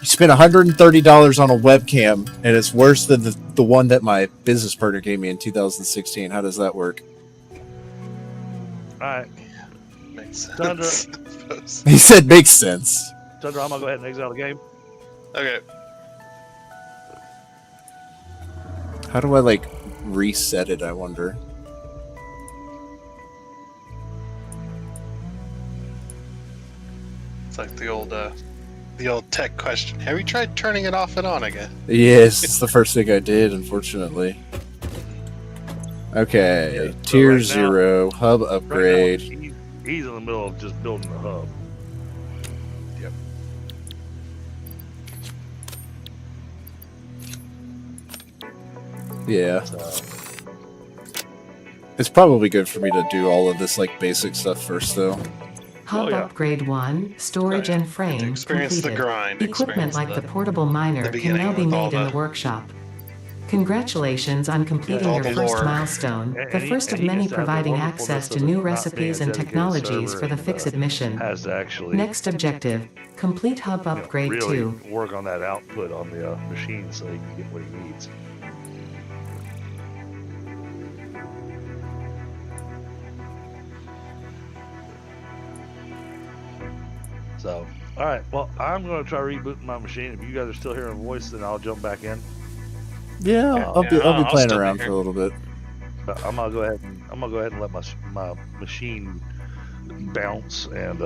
S1: You spent $130 on a webcam, and it's worse than the one that my business partner gave me in 2016. How does that work?
S2: All right,
S3: Makes sense.
S2: Thunder.
S3: I suppose.
S1: He said, makes sense.
S2: Tundra, I'm gonna go ahead and exit the game.
S3: Okay.
S1: How do I, like, reset it, I wonder?
S3: It's like the old tech question. Have you tried turning it off and on again?
S1: Yes, it's the first thing I did, unfortunately. Okay,
S2: Yeah, so
S1: tier
S2: right now-
S1: 0, hub
S2: Right now,
S1: upgrade.
S2: he's in the middle of just building the hub.
S3: Yep.
S1: Yeah,
S2: So,
S1: it's probably good for me to do all of this, like, basic stuff first, though.
S4: Hub
S2: yeah.
S4: upgrade 1, storage and frame
S3: Experience the
S4: completed.
S3: grind.
S4: Equipment
S3: experience
S4: like the portable miner
S3: the
S4: can
S3: beginning
S4: now be
S3: with all
S4: made in
S3: the-
S4: the workshop. Congratulations on completing
S3: all
S4: your
S3: the
S4: first
S3: lore.
S4: milestone,
S2: And-
S4: the
S2: and he-
S4: first
S2: and
S4: of
S2: he
S4: many
S2: gets to have the
S4: providing
S2: wonderfulness
S4: access to
S2: of
S4: new
S2: not being a
S4: recipes and
S2: dedicated
S4: technologies
S2: server
S4: for the
S2: and,
S4: Fix-It mission.
S2: has to actually
S4: Next objective, complete hub
S2: you know,
S4: upgrade
S2: really
S4: 2.
S2: work on that output on the machine so he can get what he needs. So, all right. Well, I'm going to try rebooting my machine. If you guys are still hearing a voice, then I'll jump back in.
S1: Yeah, I'll be
S3: I'll
S1: playing
S3: still be
S1: around
S3: here.
S1: for a little bit.
S2: But I'm gonna go ahead and let my machine bounce and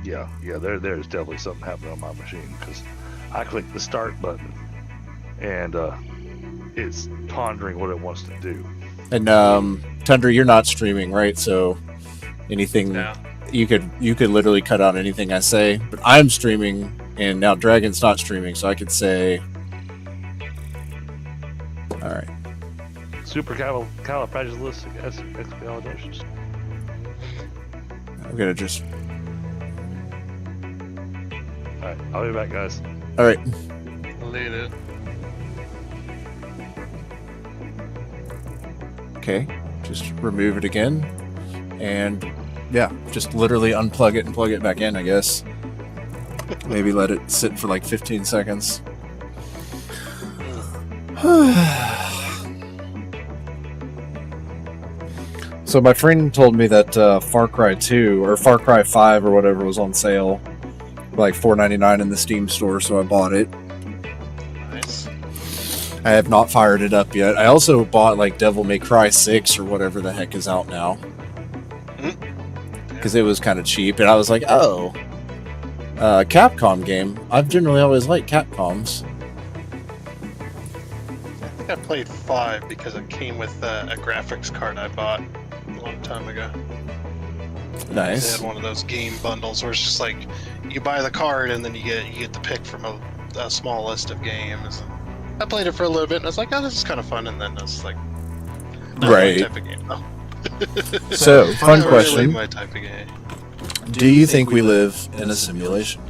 S2: yeah, there's definitely something happening on my machine because I clicked the start button and it's pondering what it wants to do.
S1: And Tundra, you're not streaming, right? So anything
S3: No.
S1: you could literally cut out anything I say. But I'm streaming, and now Dragon's not streaming, so I could say, all right.
S2: Supercalifragilisticexpialidocious.
S1: I'm gonna just
S2: All right, I'll be back, guys.
S1: all right.
S3: Lead it.
S1: Okay, just remove it again, and yeah, just literally unplug it and plug it back in, I guess. Maybe let it sit for like 15 seconds. So my friend told me that Far Cry 2 or Far Cry 5 or whatever was on sale, like $4.99 in the Steam store, so I bought it.
S3: Nice.
S1: I have not fired it up yet. I also bought like Devil May Cry 6 or whatever the heck is out now. Because it was kind of cheap, and I was like, oh, Capcom game. I've generally always liked Capcoms.
S3: I think I played 5 because it came with a graphics card I bought a long time ago. They
S1: Nice.
S3: had one of those game bundles where it's just like you buy the card and then you get the pick from a small list of games. I played it for a little bit and I was like, oh, this is kind of fun. And then it's like, not
S1: Right.
S3: my type of game. Oh,
S1: So, fun
S3: not really
S1: question.
S3: my type of game.
S1: Do you think we live in a simulation?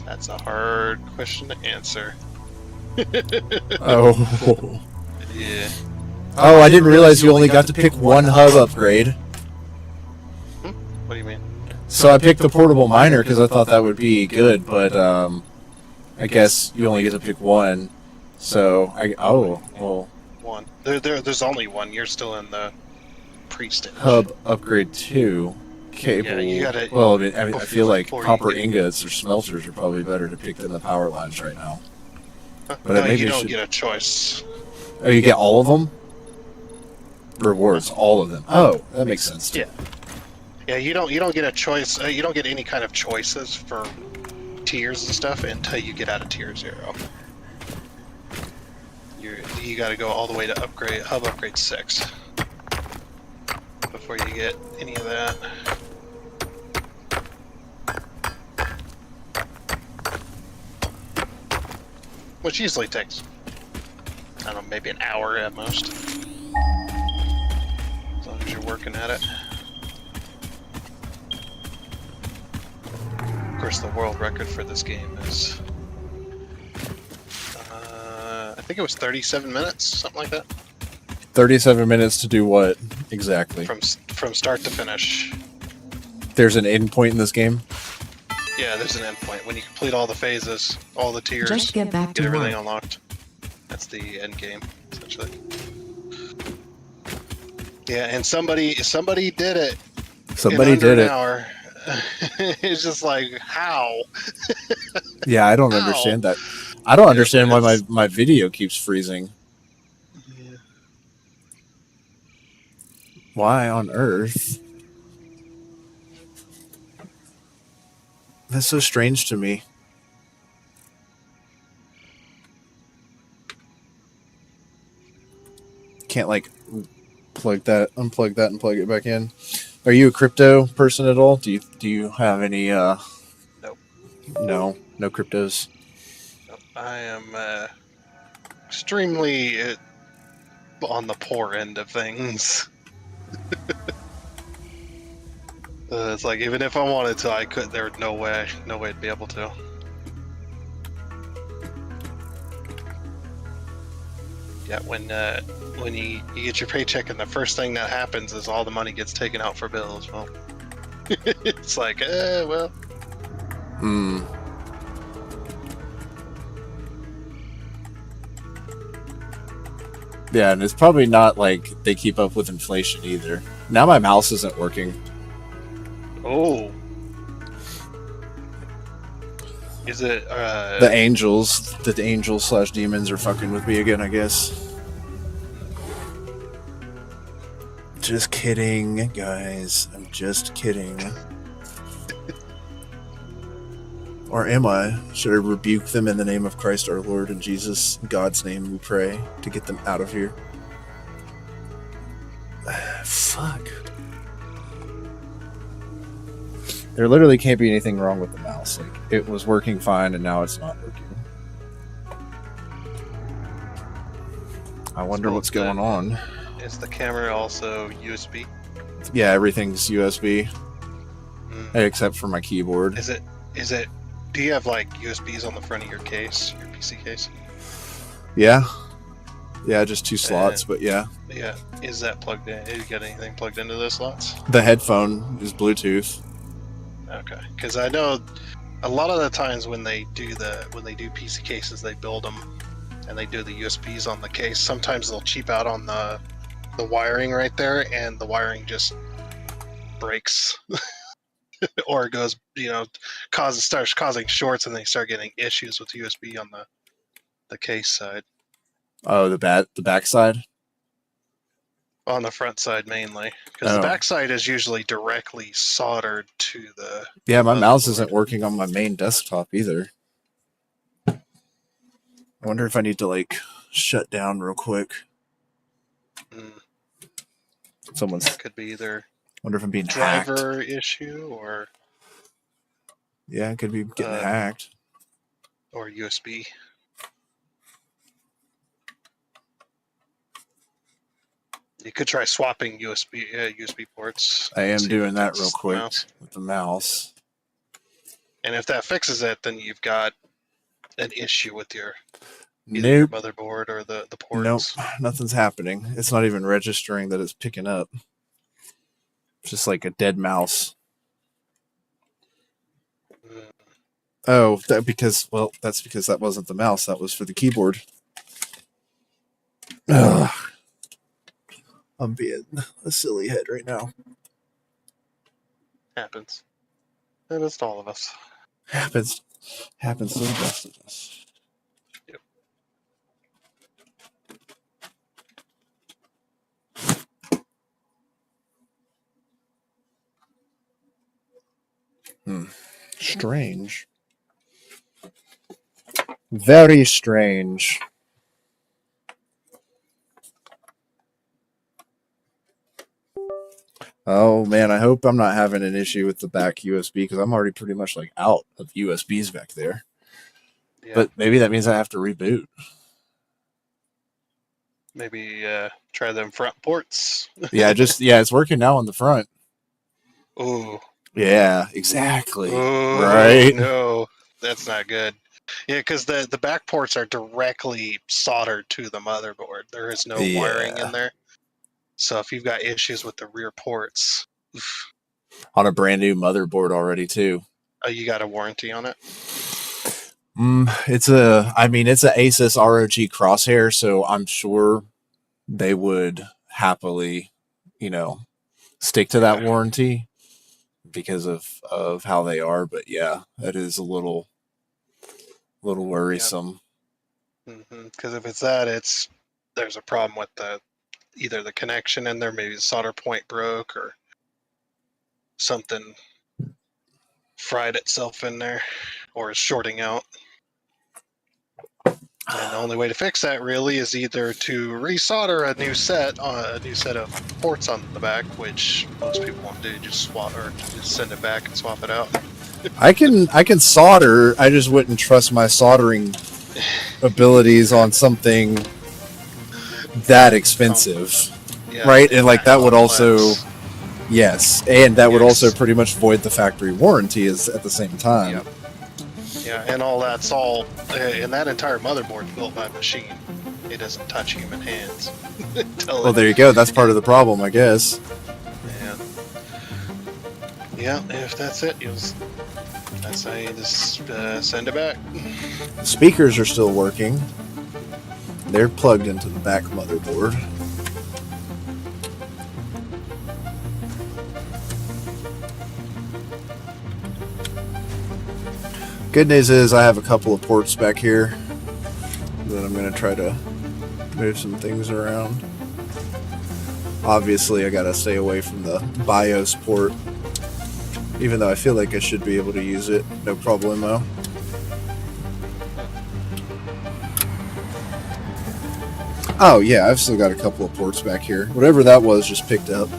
S3: That's a hard question to answer.
S1: Oh.
S3: Yeah.
S1: Oh, I didn't realize you only got to pick one hub upgrade.
S3: What do you mean?
S1: So I picked the portable miner because I thought that would be good, but I guess you only get to pick one. So well,
S3: One. There's only one. You're still in the pre-stage.
S1: hub upgrade 2. cable.
S3: Yeah, you gotta-
S1: Well, I feel like
S3: before you
S1: copper
S3: get-
S1: ingots or smelters are probably better to pick than the power lines right now. But
S3: no,
S1: maybe
S3: you
S1: it
S3: don't
S1: should-
S3: get a choice.
S1: Oh, you get all of them? Rewards, all of them. Oh, that makes sense too.
S3: Yeah, you don't get a choice. You don't get any kind of choices for tiers and stuff until you get out of tier 0. You got to go all the way to hub upgrade 6 before you get any of that. Which usually takes, I don't know, maybe an hour at most. As long as you're working at it. Of course, the world record for this game is, I think it was 37 minutes, something like that.
S1: 37 minutes to do what exactly?
S3: From start to finish.
S1: There's an end point in this game?
S3: Yeah, there's an end point. When you complete all the phases, all the tiers,
S4: Just get back
S3: get
S4: to
S3: everything
S4: work.
S3: unlocked. That's the end game, essentially. Yeah, and somebody did it.
S1: Somebody
S3: in under
S1: did
S3: an
S1: it.
S3: hour. It's just like, how?
S1: Yeah, I don't
S3: Ow.
S1: understand that. I don't understand why
S3: it's-
S1: my video keeps freezing.
S3: Yeah.
S1: Why on earth? That's so strange to me. Can't like unplug that and plug it back in. Are you a crypto person at all? Do you have any
S3: Nope.
S1: No cryptos.
S3: I am extremely on the poor end of things. It's like, even if I wanted to, I could. There was no way to be able to. Yeah, when you get your paycheck and the first thing that happens is all the money gets taken out for bills. Well, it's like, well.
S1: Hmm. Yeah, and it's probably not like they keep up with inflation either. Now my mouse isn't working.
S3: Oh. Is it,
S1: The angels / demons are fucking with me again, I guess. Just kidding, guys. I'm just kidding. Or am I? Should I rebuke them in the name of Christ our Lord and Jesus, in God's name we pray, to get them out of here? Fuck. There literally can't be anything wrong with the mouse. Like, it was working fine and now it's not working. I wonder what's going on.
S3: Is the camera also USB?
S1: Yeah, everything's USB,
S3: Mm.
S1: except for my keyboard.
S3: Is it, do you have like USBs on the front of your case, your PC case?
S1: Yeah. Yeah, just 2 slots, but yeah.
S3: Yeah. Is that plugged in? You got anything plugged into those slots?
S1: The headphone is Bluetooth.
S3: Okay. Because I know a lot of the times when they do PC cases, they build them and they do the USBs on the case. Sometimes they'll cheap out on the wiring right there, and the wiring just breaks. Or it goes, starts causing shorts, and they start getting issues with USB on the case side.
S1: Oh, the back side?
S3: On the front side mainly, because the back side is usually directly soldered to the.
S1: Yeah, my
S3: motherboard.
S1: mouse isn't working on my main desktop either. I wonder if I need to like shut down real quick. Someone's
S3: Could be either
S1: wonder if I'm being hacked.
S3: driver issue or
S1: Yeah, it could be getting hacked.
S3: or USB. You could try swapping USB ports.
S1: I am
S3: See if
S1: doing that
S3: that's
S1: real
S3: the
S1: quick
S3: mouse.
S1: with the mouse.
S3: And if that fixes it, then you've got an issue with your either your
S1: Nope.
S3: motherboard or the ports.
S1: Nope. Nothing's happening. It's not even registering that it's picking up. It's just like a dead mouse. Oh, that's because that wasn't the mouse. That was for the keyboard. Ugh. I'm being a silly head right now.
S3: Happens. Happens to all of us.
S1: Happens to the best of us.
S3: Yep.
S1: Strange. Very strange. Oh man, I hope I'm not having an issue with the back USB because I'm already pretty much like out of USBs back there.
S3: Yeah.
S1: But maybe that means I have to reboot.
S3: Maybe try them front ports.
S1: Yeah, it's working now on the front.
S3: Ooh.
S1: Yeah, exactly.
S3: Ooh,
S1: Right?
S3: No, that's not good. Yeah, because the back ports are directly soldered to the motherboard. There is no wiring in there. So if you've got issues with the rear ports,
S1: On a brand new motherboard already too.
S3: you got a warranty on it?
S1: It's a Asus ROG Crosshair, so I'm sure they would happily, stick to that warranty because of how they are. But yeah, that is a little worrisome.
S3: Because if it's that, there's a problem with either the connection in there, maybe the solder point broke or something fried itself in there or is shorting out. And the only way to fix that really is either to resolder a new set of ports on the back, which most people won't do. Just send it back and swap it out.
S1: I can solder. I just wouldn't trust my soldering abilities on something that expensive, right? And like that would also, yes, and that would also pretty much void the factory warranty at the same time.
S3: Yep. Yeah, and all that's all, and that entire motherboard is built by machine. It doesn't touch human hands.
S1: Well, there you go. That's part of the problem, I guess.
S3: Yeah, if that's it, I'd say just send it back.
S1: The speakers are still working. They're plugged into the back motherboard. Good news is I have a couple of ports back here that I'm going to try to move some things around. Obviously, I got to stay away from the BIOS port, even though I feel like I should be able to use it, no problemo. Oh yeah, I've still got a couple of ports back here. Whatever that was just picked up.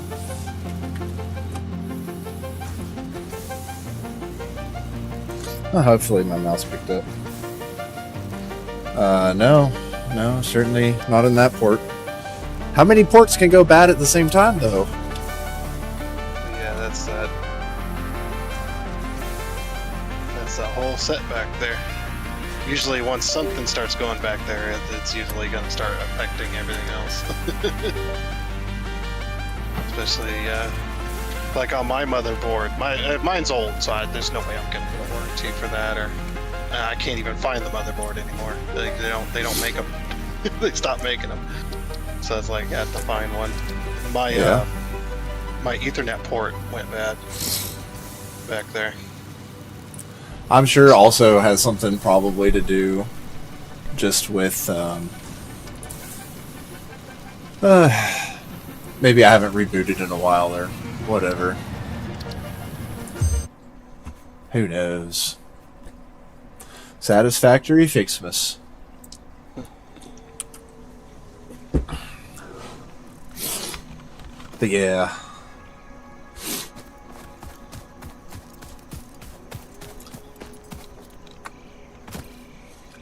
S1: Oh, hopefully my mouse picked up. No, certainly not in that port. How many ports can go bad at the same time, though?
S3: Yeah, that's that whole set back there. Usually once something starts going back there, it's usually going to start affecting everything else. Especially, like on my motherboard. Mine's old, so there's no way I'm getting a warranty for that, or I can't even find the motherboard anymore. Like, they don't make them. They stopped making them. So it's like, I have to find one. My Ethernet port went bad back there.
S1: I'm sure also has something probably to do just with maybe I haven't rebooted in a while or whatever. Who knows? Satisfactory Ficsmas. But yeah.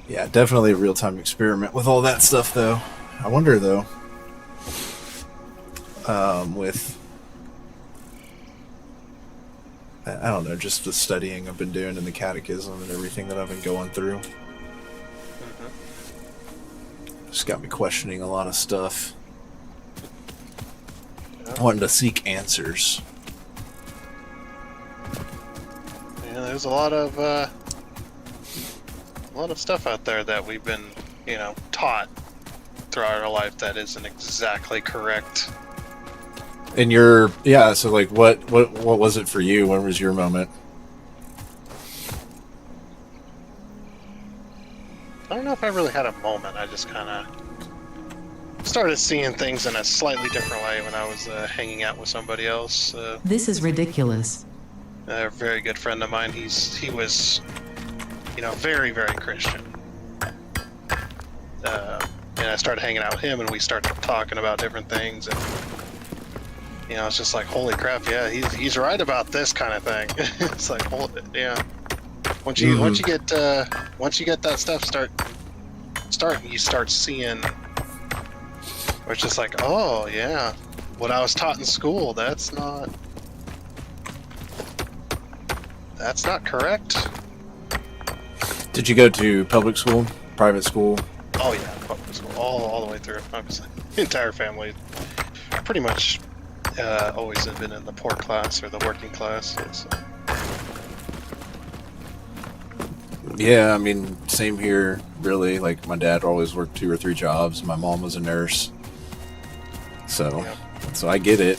S1: Yeah, definitely a real-time experiment with all that stuff, though. I wonder, though, with, I don't know, just the studying I've been doing in the catechism and everything that I've been going through. Just got me questioning a lot of stuff. Wanting to seek answers.
S3: Yeah, there's a lot of stuff out there that we've been, taught throughout our life that isn't exactly correct.
S1: And your yeah, so like what was it for you? When was your moment?
S3: I don't know if I really had a moment. I just kind of started seeing things in a slightly different way when I was hanging out with somebody else.
S4: This is ridiculous.
S3: A very good friend of mine. He was, very, very Christian. And I started hanging out with him, and we started talking about different things, and it's just like, holy crap, yeah, he's right about this kind of thing. It's like, yeah. Once you get that stuff you start seeing, where it's just like, oh yeah, what I was taught in school, that's not correct.
S1: Did you go to public school, private school?
S3: Oh yeah, public school, all the way through. Obviously, the entire family, pretty much, always have been in the poor class or the working class. So.
S1: Yeah, I mean, same here, really. Like, my dad always worked 2 or 3 jobs. My mom was a nurse. So I get it.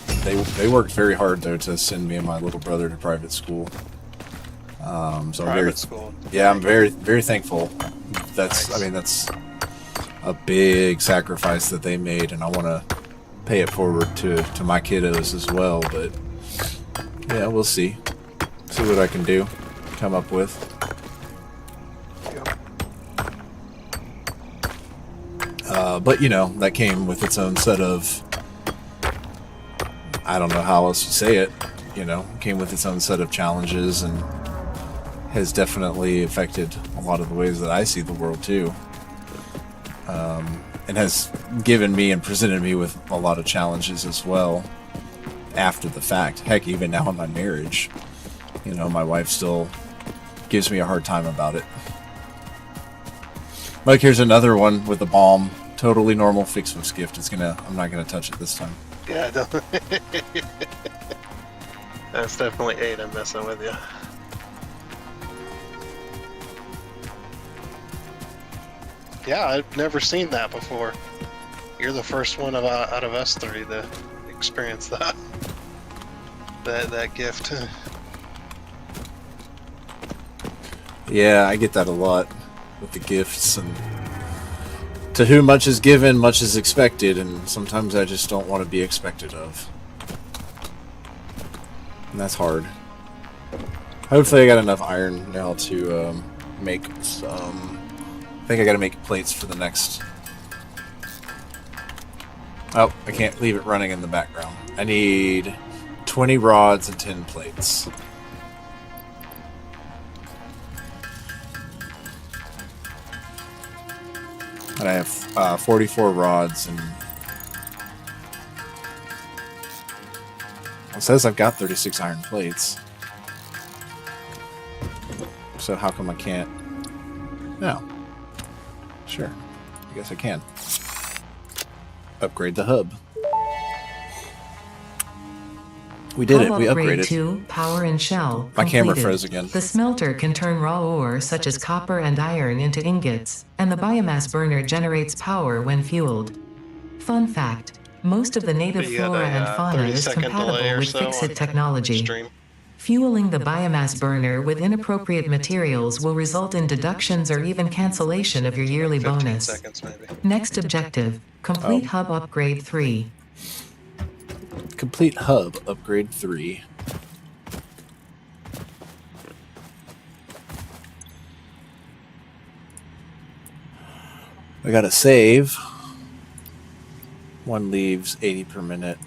S1: They worked very hard, though, to send me and my little brother to private school. So
S3: Private school.
S1: Yeah, I'm very, very thankful. That's,
S3: Nice.
S1: I mean, that's a big sacrifice that they made, and I want to pay it forward to my kiddos as well. But, yeah, we'll see. See what I can do, come up with. But, that came with its own set of, I don't know how else to say it, came with its own set of challenges and has definitely affected a lot of the ways that I see the world, too. And has given me and presented me with a lot of challenges as well after the fact. Heck, even now in my marriage, my wife still gives me a hard time about it. Like, here's another one with a bomb. Totally normal Ficsmas gift. I'm not gonna touch it this time.
S3: Yeah, that's definitely Aiden messing with you. Yeah, I've never seen that before. You're the first one out of us 3 to experience that gift.
S1: Yeah, I get that a lot with the gifts, and to whom much is given, much is expected, and sometimes I just don't want to be expected of. And that's hard. Hopefully I got enough iron now to make some... I think I gotta make plates for the next... Oh, I can't leave it running in the background. I need 20 rods and 10 plates. And I have 44 rods, and it says I've got 36 iron plates. So how come I can't? No. Sure. I guess I can. Upgrade the hub. We did it. We
S4: Upgrade
S1: upgraded.
S4: to power and shell.
S1: My camera
S4: completed.
S1: froze again.
S4: The smelter can turn raw ore such as copper and iron into ingots, and the biomass burner generates power when fueled. Fun fact: most of the native
S3: You got
S4: flora
S3: a,
S4: and fauna
S3: 30
S4: is
S3: second
S4: compatible
S3: delay or
S4: with
S3: so
S4: Fixit
S3: on
S4: technology.
S3: stream.
S4: Fueling the biomass burner with inappropriate materials will result in deductions or even cancellation of your yearly
S3: 15
S4: bonus.
S3: seconds maybe.
S4: Next objective: complete hub upgrade 3.
S1: Complete hub upgrade 3. I gotta save. One leaves 80 per minute.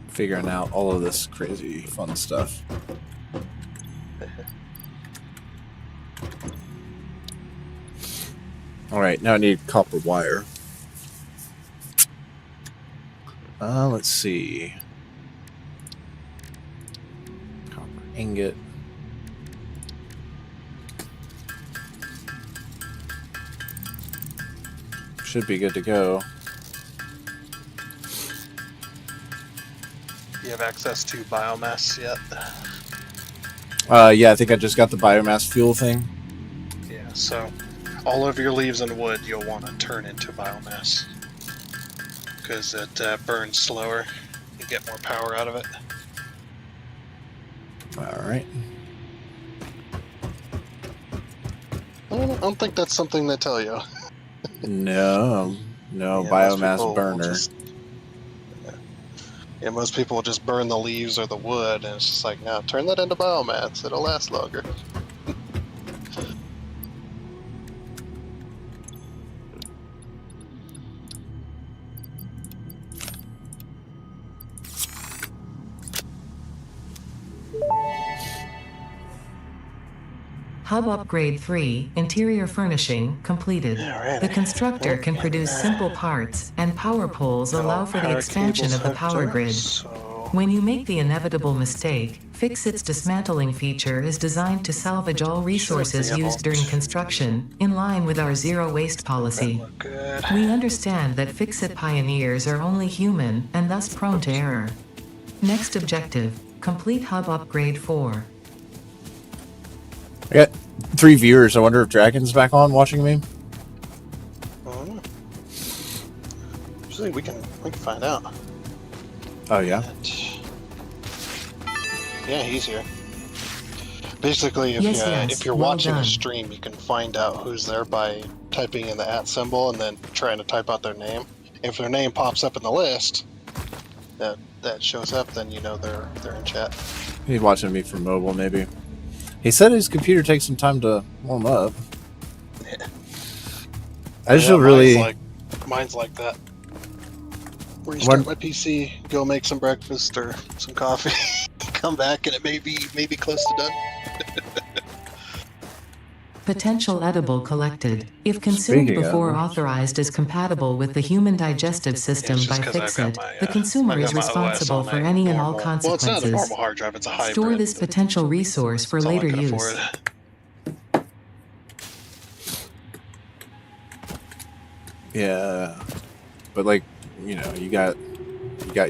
S1: Figuring out all of this crazy fun stuff. Alright, now I need copper wire. Let's see. Copper ingot. Should be good to go.
S3: Do you have access to biomass yet?
S1: Yeah, I think I just got the biomass fuel thing.
S3: Yeah. So all of your leaves and wood you'll want to turn into biomass because it burns slower. You get more power out of it.
S1: All right.
S3: I don't think that's something they tell you.
S1: No,
S3: Yeah, most
S1: biomass
S3: people will
S1: burner.
S3: Yeah, most people will just burn the leaves or the wood, and it's just like, no, turn that into biomass. It'll last longer.
S4: Hub Upgrade 3, Interior Furnishing, completed.
S3: Alrighty.
S4: The constructor can
S3: And,
S4: produce simple parts, and power poles
S3: got all
S4: allow for the
S3: power
S4: expansion
S3: cables
S4: of the
S3: hooked
S4: power
S3: up,
S4: grid.
S3: So
S4: When you make the inevitable mistake, Fixit's dismantling feature is designed to salvage all resources used during construction, in line with our zero waste policy.
S3: that look good.
S4: We understand that Fixit pioneers are only human, and thus prone to error. Next objective, complete Hub Upgrade 4.
S1: I got 3 viewers. I wonder if Dragon's back on watching me.
S3: Usually we can find out.
S1: Oh yeah.
S3: Yeah, he's here. Basically, if you're
S4: well
S3: watching
S4: done.
S3: a stream, you can find out who's there by typing in the @ symbol and then trying to type out their name. If their name pops up in the list, that shows up, then you know they're in chat.
S1: He's watching me from mobile, maybe. He said his computer takes some time to warm up.
S3: Yeah.
S1: I just feel really.
S3: Mine's like that. Restart my PC, go make some breakfast or some coffee, come back, and it may be close to done.
S4: Potential edible collected. If consumed
S1: Speaking of
S4: before
S1: which.
S4: authorized is compatible with the human digestive system
S3: It's
S4: by
S3: just 'cause I've
S4: Fixit,
S3: got my,
S4: the consumer
S3: I've
S4: is
S3: got my OS
S4: responsible
S3: on
S4: for
S3: my
S4: any and all
S3: normal- Well, it's not a
S4: consequences.
S3: normal hard drive, it's a hybrid.
S4: Store this potential resource for
S3: That's all I
S4: later
S3: can
S4: use.
S3: afford.
S1: Yeah, but like, you know, you got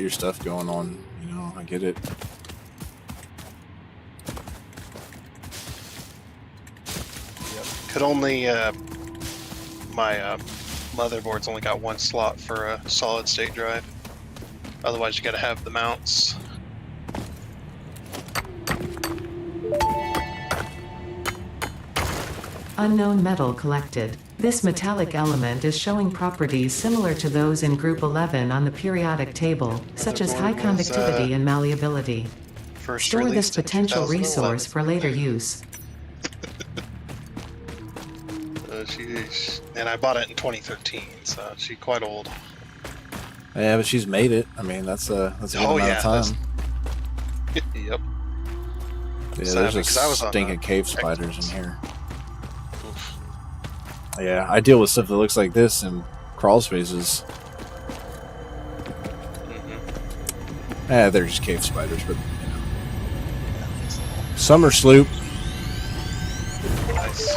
S1: your stuff going on. You know, I get it.
S3: Could only my motherboard's only got 1 slot for a solid state drive. Otherwise, you got to have the mounts.
S4: Unknown metal collected. This metallic element is showing properties similar to those in Group 11 on the periodic table, such as high
S3: Motherboard was,
S4: conductivity and malleability.
S3: First
S4: Store this
S3: released in
S4: potential
S3: 2011.
S4: resource for later use.
S3: And I bought it in 2013, so she's quite old.
S1: Yeah, but she's made it. I mean, that's a good
S3: Oh,
S1: amount
S3: yeah,
S1: of time.
S3: Yep.
S1: Yeah,
S3: So,
S1: there's
S3: because I was
S1: just
S3: on
S1: stinking
S3: the
S1: cave spiders in
S3: Xbox.
S1: here.
S3: Oof.
S1: Yeah, I deal with stuff that looks like this in crawl spaces.
S3: Mm-hmm.
S1: Yeah, they're just cave spiders, but you know. Summer sloop.
S3: Nice.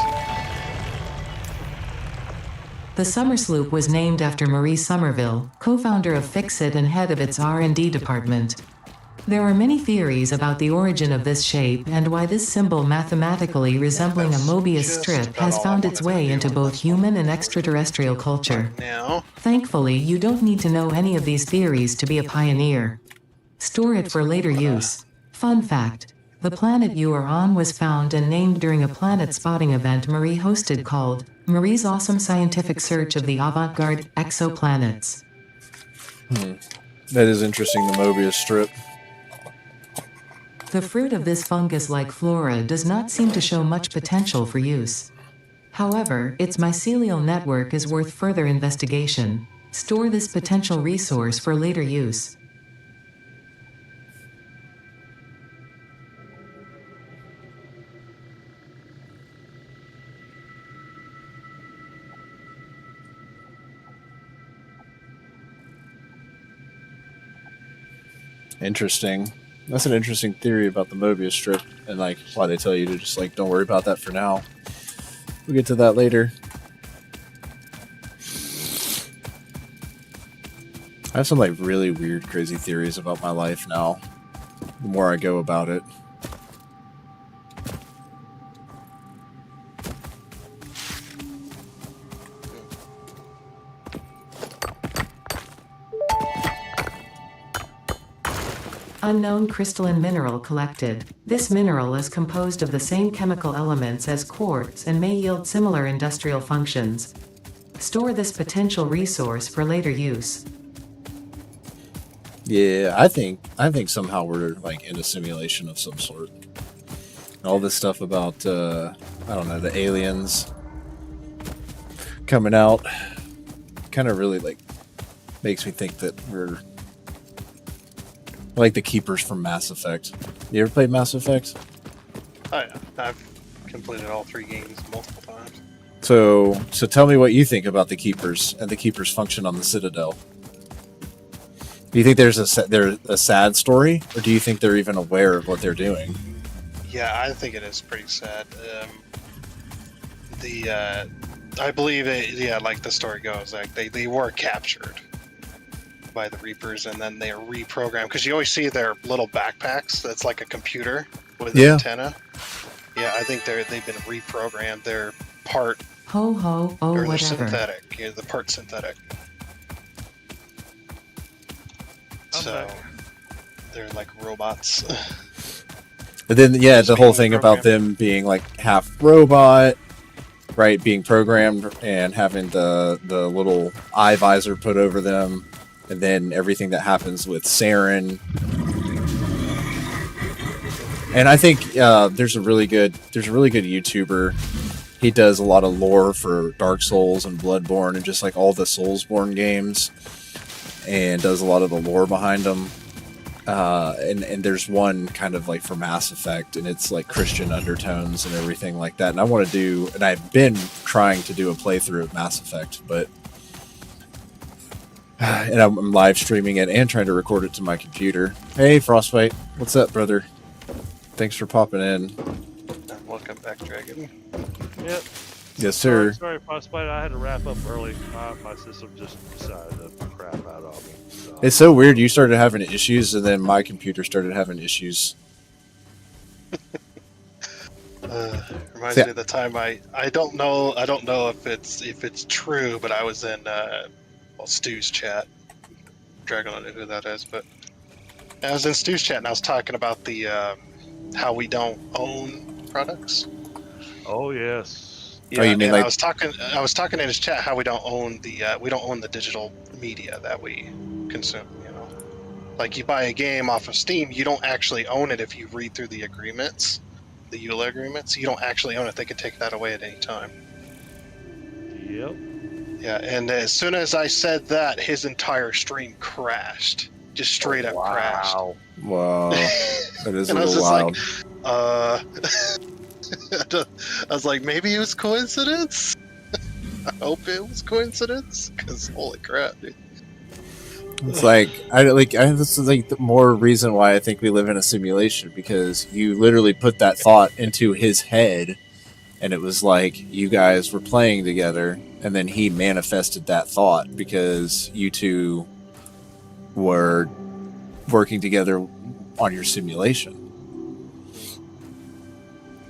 S4: The Summer Sloop was named after Marie Somerville, co-founder of Fixit and head of its R&D department. There are many theories about the origin of this shape and why this symbol mathematically resembling a
S3: That's
S4: Mobius
S3: just
S4: strip
S3: about
S4: has
S3: all I
S4: found
S3: wanted
S4: its
S3: to
S4: way
S3: do
S4: into
S3: on
S4: both
S3: this one.
S4: human and extraterrestrial culture.
S3: Now,
S4: Thankfully, you don't need to know any of these theories to be a pioneer. Store it for later use. Fun fact: the planet you are on was found and named during a planet spotting event Marie hosted called Marie's Awesome Scientific Search of the Avant-Garde Exoplanets.
S1: That is interesting, the Mobius strip.
S4: The fruit of this fungus-like flora does not seem to show much potential for use. However, its mycelial network is worth further investigation. Store this potential resource for later use.
S1: Interesting. That's an interesting theory about the Mobius strip, and like why they tell you to just like don't worry about that for now. We'll get to that later. I have some like really weird, crazy theories about my life now. The more I go about it.
S4: Unknown crystalline mineral collected. This mineral is composed of the same chemical elements as quartz and may yield similar industrial functions. Store this potential resource for later use.
S1: Yeah, I think somehow we're like in a simulation of some sort. All this stuff about I don't know, the aliens coming out kind of really like makes me think that we're like the keepers from Mass Effect. You ever played Mass Effect?
S3: Oh yeah, I've completed all 3 games multiple times.
S1: So tell me what you think about the keepers and the keepers' function on the Citadel. Do you think there's a sad story, or do you think they're even aware of what they're doing?
S3: Yeah, I think it is pretty sad. I believe like the story goes, like they were captured by the Reapers, and then they are reprogrammed. Because you always see their little backpacks. That's like a computer with an antenna. Yeah, I think they've been reprogrammed. They're part
S4: Ho ho, oh
S3: or they're
S4: whatever.
S3: synthetic. Yeah, the part synthetic. So they're like robots.
S1: But then, yeah,
S3: Just
S1: the whole
S3: being
S1: thing about them being like half robot, right? Being programmed and having the little eye visor put over them, and then everything that happens with Saren. And I think there's a really good YouTuber. He does a lot of lore for Dark Souls and Bloodborne and just like all the Soulsborne games, and does a lot of the lore behind them. And there's one kind of like for Mass Effect, and it's like Christian undertones and everything like that. And I want to do, and I've been trying to do a playthrough of Mass Effect, but and I'm live streaming it and trying to record it to my computer. Hey, Frostbite, what's up, brother? Thanks for popping in.
S3: Welcome back, Dragon.
S2: Yep.
S1: Yes, sir.
S2: Sorry, Frostbite. I had to wrap up early. My system just decided to crap out on me. So.
S1: It's so weird. You started having issues, and then my computer started having issues.
S3: Reminds me of the time I don't know if it's true, but I was in Stu's chat. Dragon, I don't know who that is, but I was in Stu's chat and I was talking about the how we don't own products.
S2: Oh yes.
S3: Yeah,
S1: oh, you mean
S3: and
S1: like
S3: I was talking in his chat how we don't own the digital media that we consume. You know, like you buy a game off of Steam, you don't actually own it if you read through the agreements, the EULA agreements. You don't actually own it; they can take that away at any time.
S2: Yep.
S3: Yeah, and as soon as I said that, his entire stream crashed, just straight up crashed.
S1: wow, that is a
S3: And I was
S1: little
S3: just
S1: wild.
S3: like, I was like, maybe it was coincidence. I hope it was coincidence, because holy crap, dude.
S1: It's like this is like the more reason why I think we live in a simulation, because you literally put that thought into his head, and it was like you guys were playing together, and then he manifested that thought because you two were working together on your simulation.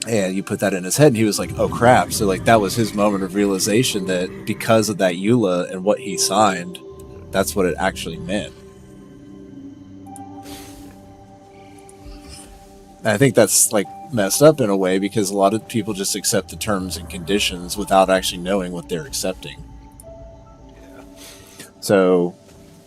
S1: And you put that in his head, and he was like, oh crap. So like that was his moment of realization that because of that EULA and what he signed, that's what it actually meant. And I think that's like messed up in a way, because a lot of people just accept the terms and conditions without actually knowing what they're accepting.
S3: Yeah.
S1: So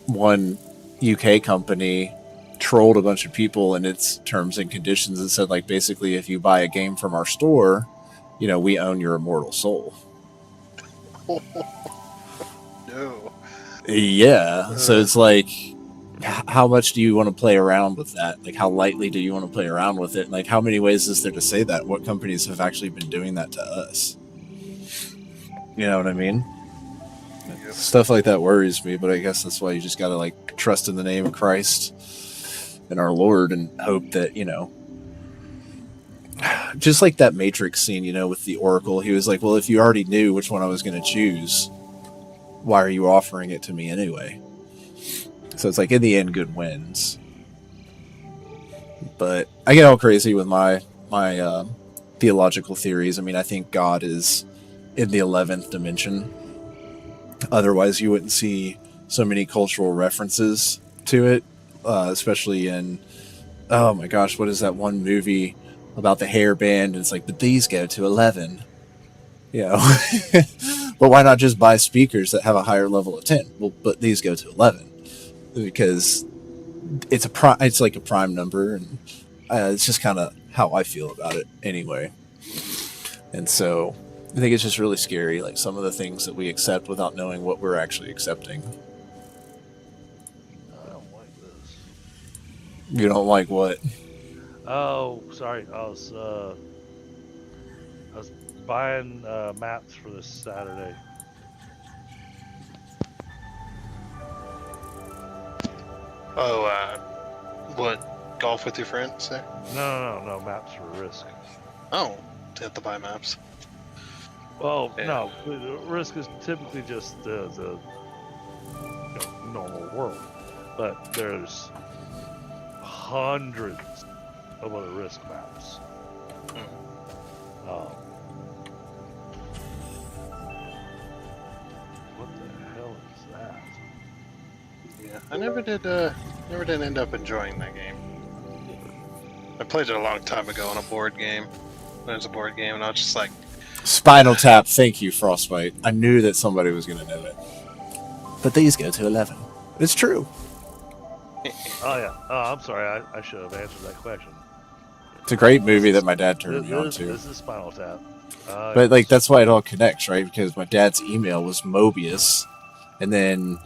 S1: one UK company trolled a bunch of people in its terms and conditions and said, like, basically, if you buy a game from our store, you know, we own your immortal soul.
S3: No.
S1: Yeah. So it's like, how much do you want to play around with that? Like, how lightly do you want to play around with it? Like, how many ways is there to say that? What companies have actually been doing that to us? You know what I mean?
S3: Yep.
S1: Stuff like that worries me, but I guess that's why you just got to, like, trust in the name of Christ and our Lord and hope that, you know, just like that Matrix scene, you know, with the Oracle, he was like, well, if you already knew which one I was going to choose, why are you offering it to me anyway? So it's like, in the end, good wins. But I get all crazy with my theological theories. I mean, I think God is in the 11th dimension. Otherwise, you wouldn't see so many cultural references to it, especially in oh my gosh, what is that one movie about the hairband? And it's like, but these go to 11. You know, but why not just buy speakers that have a higher level of 10? Well, but these go to 11 because it's like a prime number, and it's just kind of how I feel about it anyway. And so I think it's just really scary, like some of the things that we accept without knowing what we're actually accepting.
S2: I don't like this.
S1: You don't like what?
S2: Oh, sorry. I was buying maps for this Saturday.
S3: Oh, what? Golf with your friends? There?
S2: No, maps for Risk.
S3: Oh, to have to buy maps.
S2: Well,
S3: Yeah.
S2: no, Risk is typically just the normal world, but there's hundreds of other Risk maps. What the hell is that?
S3: Yeah, I never did end up enjoying that game. I played it a long time ago on a board game. When it was a board game, and I was just like,
S1: Spinal Tap. Thank you, Frostbite. I knew that somebody was going to know it. But these go to 11. It's true.
S2: Oh yeah. Oh, I'm sorry. I should have answered that question.
S1: It's a great movie that my dad turned me on to.
S2: This is Spinal Tap.
S1: But like that's why it all connects, right? Because my dad's email was Mobius, and then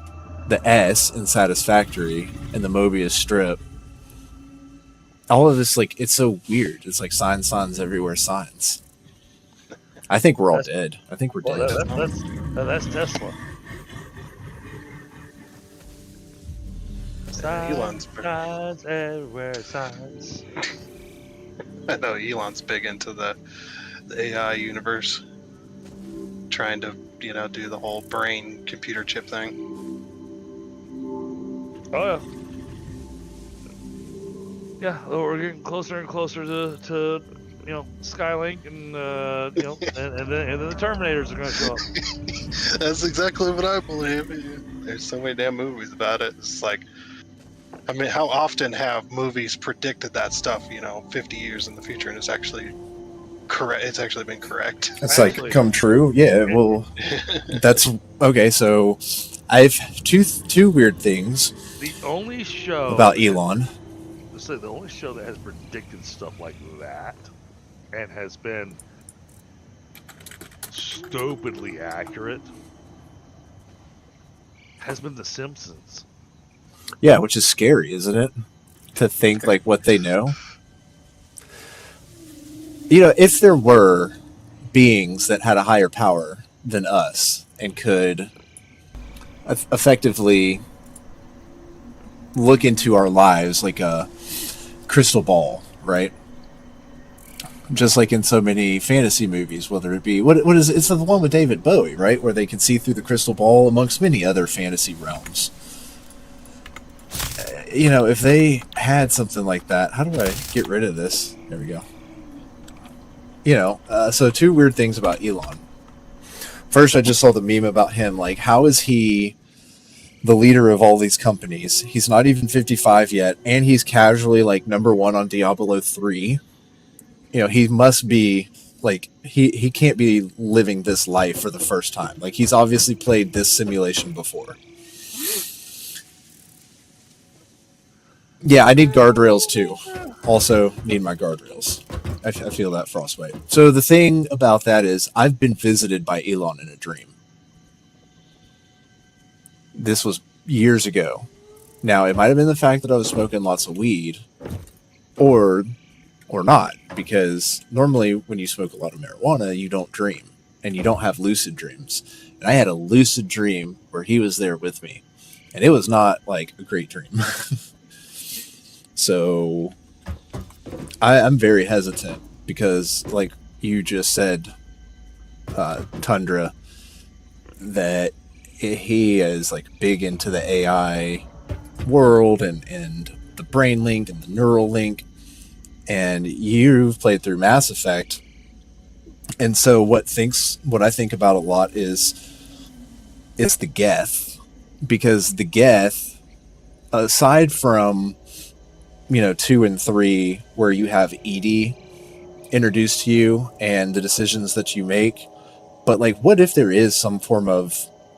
S1: the S in Satisfactory, and the Mobius strip. All of this, like, it's so weird. It's like signs everywhere, signs. I think we're all dead. I think we're dead.
S2: That's Tesla.
S3: Elon's
S2: Signs everywhere, signs.
S3: I know Elon's big into the AI universe, trying to do the whole brain computer chip thing.
S2: Oh yeah. Yeah, we're getting closer and closer to Skylink, and and then the Terminators are going to show up.
S3: That's exactly what I believe. There's so many damn movies about it. It's like, I mean, how often have movies predicted that stuff? 50 years in the future, and it's actually correct. It's actually been correct.
S1: It's like come true. Yeah. Well, that's okay. So I have two weird things.
S2: The only show
S1: about Elon.
S2: So the only show that has predicted stuff like that and has been stupidly accurate has been The Simpsons.
S1: Yeah, which is scary, isn't it? To think like what they know. If there were beings that had a higher power than us and could effectively look into our lives like a crystal ball, right? Just like in so many fantasy movies, whether it be what is it? It's the one with David Bowie, right, where they can see through the crystal ball, amongst many other fantasy realms. If they had something like that, how do I get rid of this? There we go. So two weird things about Elon. First, I just saw the meme about him. Like, how is he the leader of all these companies? He's not even 55 yet, and he's casually like number one on Diablo 3. He must be like he can't be living this life for the first time. Like, he's obviously played this simulation before. Yeah, I need guardrails too. Also need my guardrails. I feel that, Frostbite. So the thing about that is I've been visited by Elon in a dream. This was years ago. Now, it might have been the fact that I was smoking lots of weed or not, because normally when you smoke a lot of marijuana, you don't dream and you don't have lucid dreams. And I had a lucid dream where he was there with me, and it was not like a great dream. So I'm very hesitant because, like you just said, Tundra, that he is like big into the AI world and the brain link and the neural link, and you've played through Mass Effect, and so what I think about a lot is the Geth, because the Geth, aside from 2 and 3, where you have Edie introduced to you and the decisions that you make. But like, what if there is some form of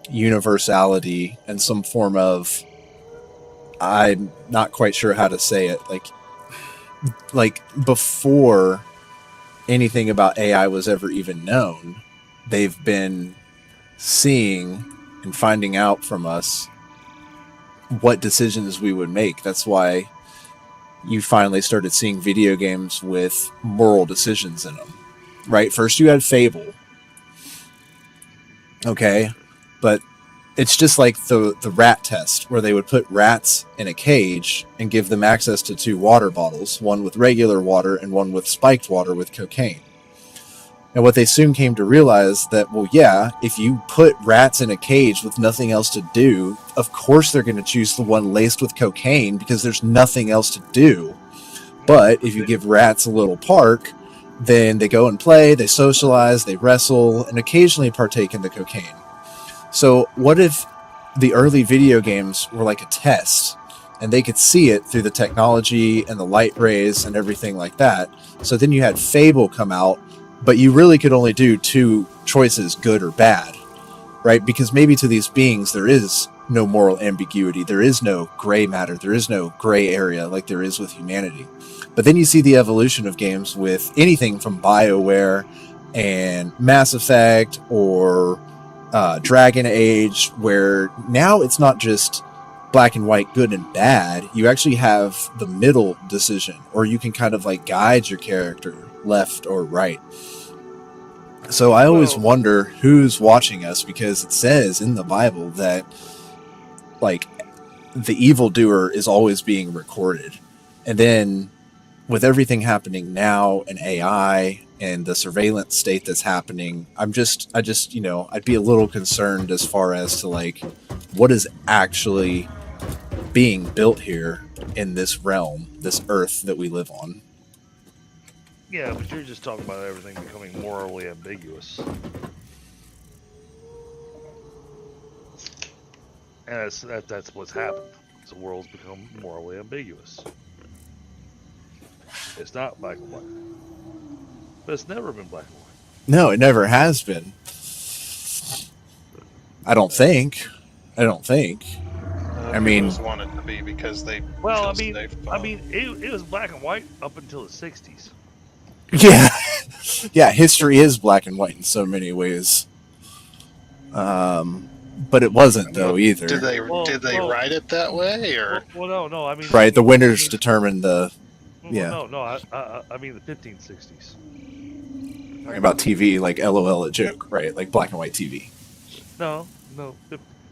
S1: universality and some form of, I'm not quite sure how to say it, like before anything about AI was ever even known, they've been seeing and finding out from us what decisions we would make. That's why you finally started seeing video games with moral decisions in them, right? First you had Fable, okay, but it's just like the rat test, where they would put rats in a cage and give them access to 2 water bottles, one with regular water and one with spiked water with cocaine. And what they soon came to realize that, well, yeah, if you put rats in a cage with nothing else to do, of course they're going to choose the one laced with cocaine because there's nothing else to do. But if you give rats a little park, then they go and play, they socialize, they wrestle, and occasionally partake in the cocaine. So what if the early video games were like a test, and they could see it through the technology and the light rays and everything like that? So then you had Fable come out, but you really could only do 2 choices, good or bad, right? Because maybe to these beings there is no moral ambiguity, there is no gray matter, there is no gray area like there is with humanity. But then you see the evolution of games with anything from BioWare and Mass Effect or Dragon Age, where now it's not just black and white, good and bad. You actually have the middle decision, or you can kind of like guide your character left or right. So I always wonder who's watching us, because it says in the Bible that like the evildoer is always being recorded. And then with everything happening now and AI and the surveillance state that's happening, I just, I'd be a little concerned as far as to like what is actually being built here in this realm, this earth that we live on.
S2: Yeah, but you're just talking about everything becoming morally ambiguous. And that's what's happened. The world's become morally ambiguous. It's not black and white. But it's never been black and white.
S1: No, it never has been. I don't think. I mean,
S3: want it to be because they.
S2: Well, I mean, it was black and white up until the '60s.
S1: Yeah, yeah. History is black and white in so many ways. But it wasn't though either.
S3: Did they write it that way, or?
S2: Well, no. I mean,
S1: right. The winners determine the. Yeah.
S2: No. I mean the 1560s.
S1: Talking about TV, like LOL, a joke, right? Like black and white TV.
S2: No.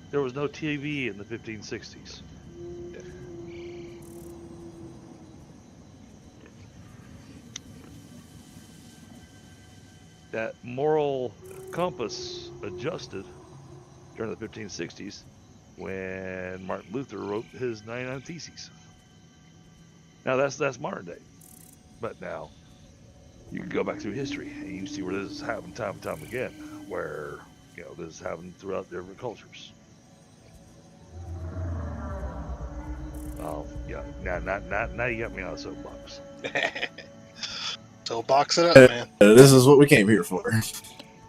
S2: There was no TV in the 1560s. That moral compass adjusted during the 1560s when Martin Luther wrote his 99 Theses. Now that's modern day, but now you can go back through history and you see where this has happened time and time again, where this has happened throughout different cultures. Yeah. Now you got me on a soapbox.
S3: Soapbox it up, man.
S1: This is what we came here for.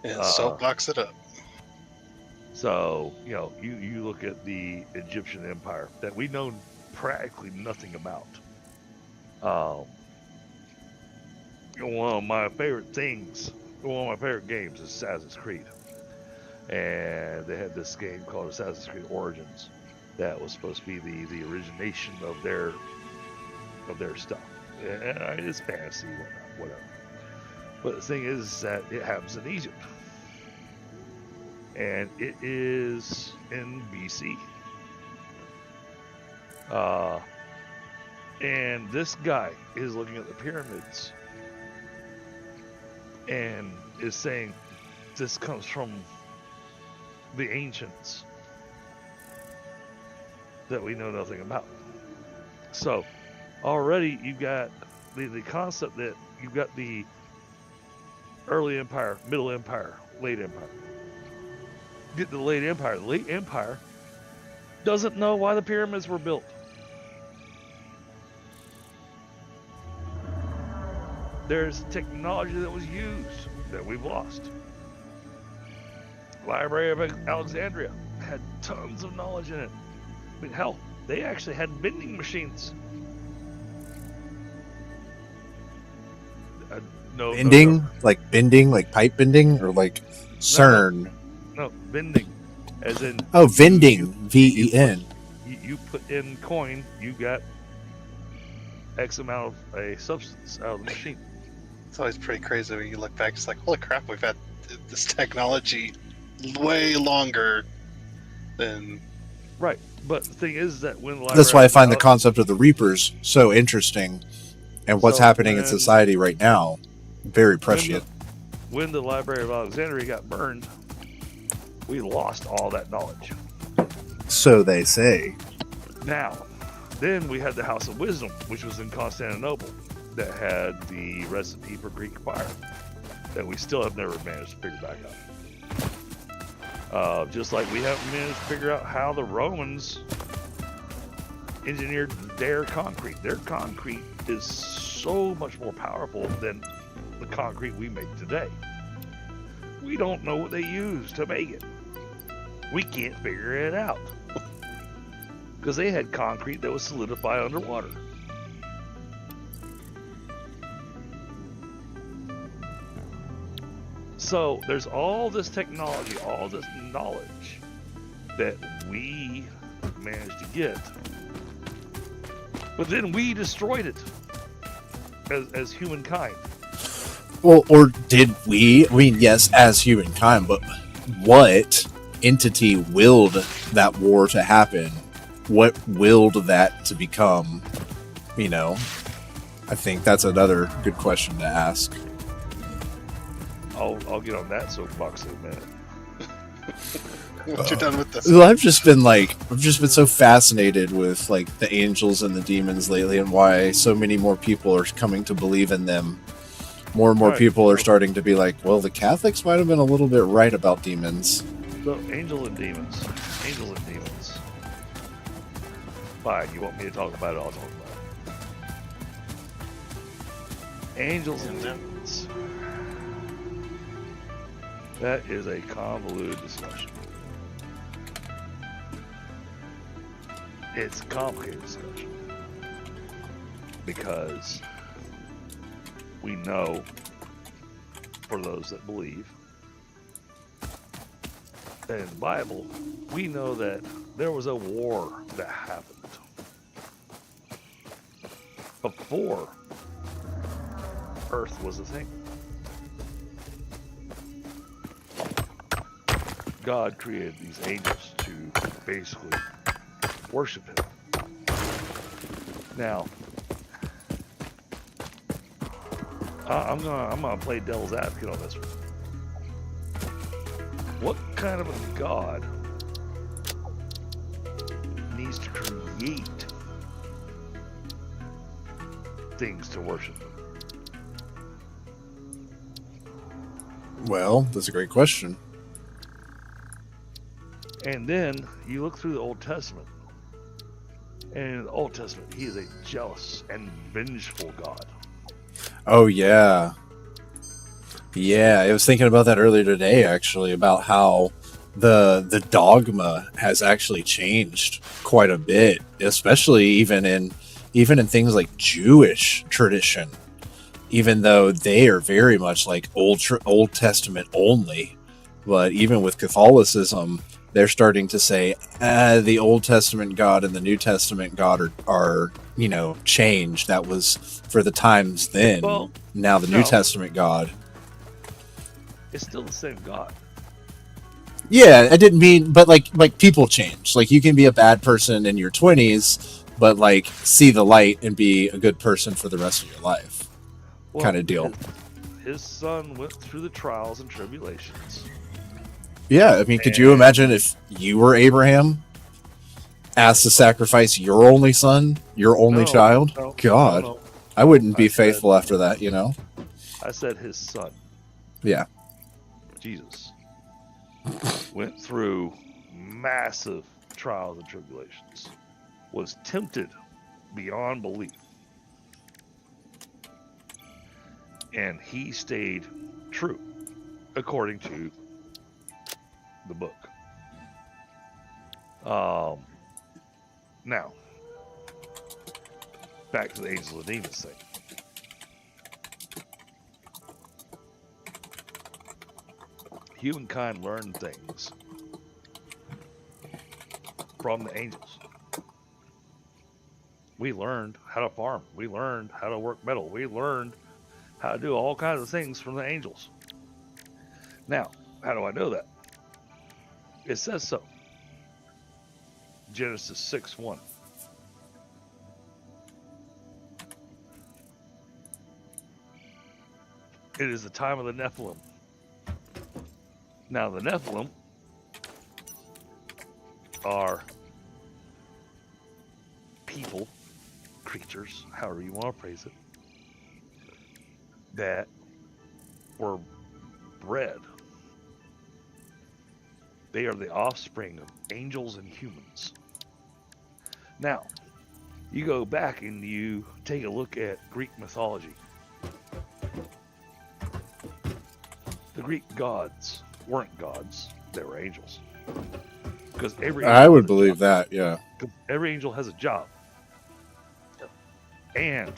S3: Yeah, soapbox it up.
S2: So you look at the Egyptian Empire that we know practically nothing about. One of my favorite games is Assassin's Creed, and they had this game called Assassin's Creed Origins that was supposed to be the origination of their stuff. And it's fantasy, whatever. But the thing is that it happens in Egypt, and it is in BC. And this guy is looking at the pyramids and is saying this comes from the ancients that we know nothing about. So already you've got the concept that you've got the early empire, middle empire, late empire. Get the late empire. The late empire doesn't know why the pyramids were built. there's technology that was used that we've lost. Library of Alexandria had tons of knowledge in it. I mean, hell, they actually had vending machines.
S1: Bending, like pipe bending, or like CERN.
S2: No, vending, as in.
S1: Oh, vending, VEN.
S2: You put in coin, you got X amount of a substance out of the machine.
S5: It's always pretty crazy when you look back. It's like, holy crap, we've had this technology way longer than.
S2: Right, but the thing is that when
S1: That's why I find the concept of the Reapers so interesting, and what's happening in society right now very prescient.
S2: When the Library of Alexandria got burned, we lost all that knowledge.
S1: So they say.
S2: Now, then we had the House of Wisdom, which was in Constantinople, that had the recipe for Greek fire that we still have never managed to figure back out. Just like we haven't managed to figure out how the Romans engineered their concrete. Their concrete is so much more powerful than the concrete we make today. We don't know what they used to make it. We can't figure it out. Because they had concrete that was solidified underwater. So there's all this technology, all this knowledge that we managed to get. But then we destroyed it as humankind.
S1: Well, or did we? I mean, yes, as humankind, but what entity willed that war to happen? What willed that to become? You know, I think that's another good question to ask.
S2: I'll get on that soapbox in a minute.
S5: Once you're done with this.
S1: Well, I've just been so fascinated with like the angels and the demons lately, and why so many more people are coming to believe in them. More and more people are starting to be like, well, the Catholics might have been a little bit right about demons.
S2: So, angels and demons. Angels and demons. Fine, you want me to talk about it, I'll talk about it. Angels and demons. That is a convoluted discussion. It's a complicated discussion. Because we know, for those that believe, that in the Bible, we know that there was a war that happened before Earth was a thing. God created these angels to basically worship him. Now, I'm gonna play devil's advocate on this one. What kind of a God needs to create things to worship him?
S1: Well, that's a great question.
S2: And then you look through the Old Testament, and in the Old Testament, he is a jealous and vengeful God.
S1: Oh, yeah. Yeah, I was thinking about that earlier today, actually, about how the dogma has actually changed quite a bit, especially even in things like Jewish tradition, even though they are very much like Old Testament only. But even with Catholicism, they're starting to say the Old Testament God and the New Testament God are changed. That was for the times then.
S2: Well,
S1: now the New Testament God.
S2: It's still the same God.
S1: Yeah, I didn't mean, but like people change. Like you can be a bad person in your 20s, but like see the light and be a good person for the rest of your life, kind of deal.
S2: His son went through the trials and tribulations.
S1: Yeah, I mean, could you imagine if you were Abraham, asked to sacrifice your only son, your only child? God, no. I wouldn't be faithful after that,
S2: I said his son.
S1: Yeah.
S2: Jesus went through massive trials and tribulations, was tempted beyond belief. And he stayed true, according to the book. Now, back to the angels and demons thing. Humankind learned things from the angels. We learned how to farm. We learned how to work metal. We learned how to do all kinds of things from the angels. Now, how do I know that? It says so. Genesis 6:1. It is the time of the Nephilim. Now, the Nephilim are people, creatures, however you want to phrase it, that were bred. They are the offspring of angels and humans. Now, you go back and you take a look at Greek mythology. The Greek gods weren't gods, they were angels. Because
S1: I would believe that, yeah.
S2: Every angel has a job. And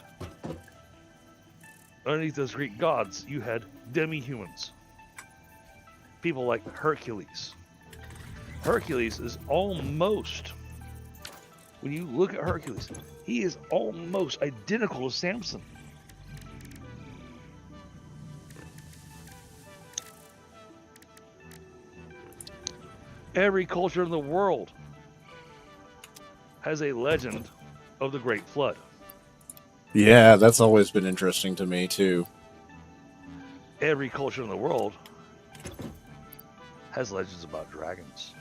S2: underneath those Greek gods, you had demi-humans. People like Hercules. Hercules is almost, when you look at Hercules, he is almost identical to Samson. Every culture in the world has a legend of the Great Flood.
S1: Yeah, that's always been interesting to me, too.
S2: Every culture in the world has legends about dragons.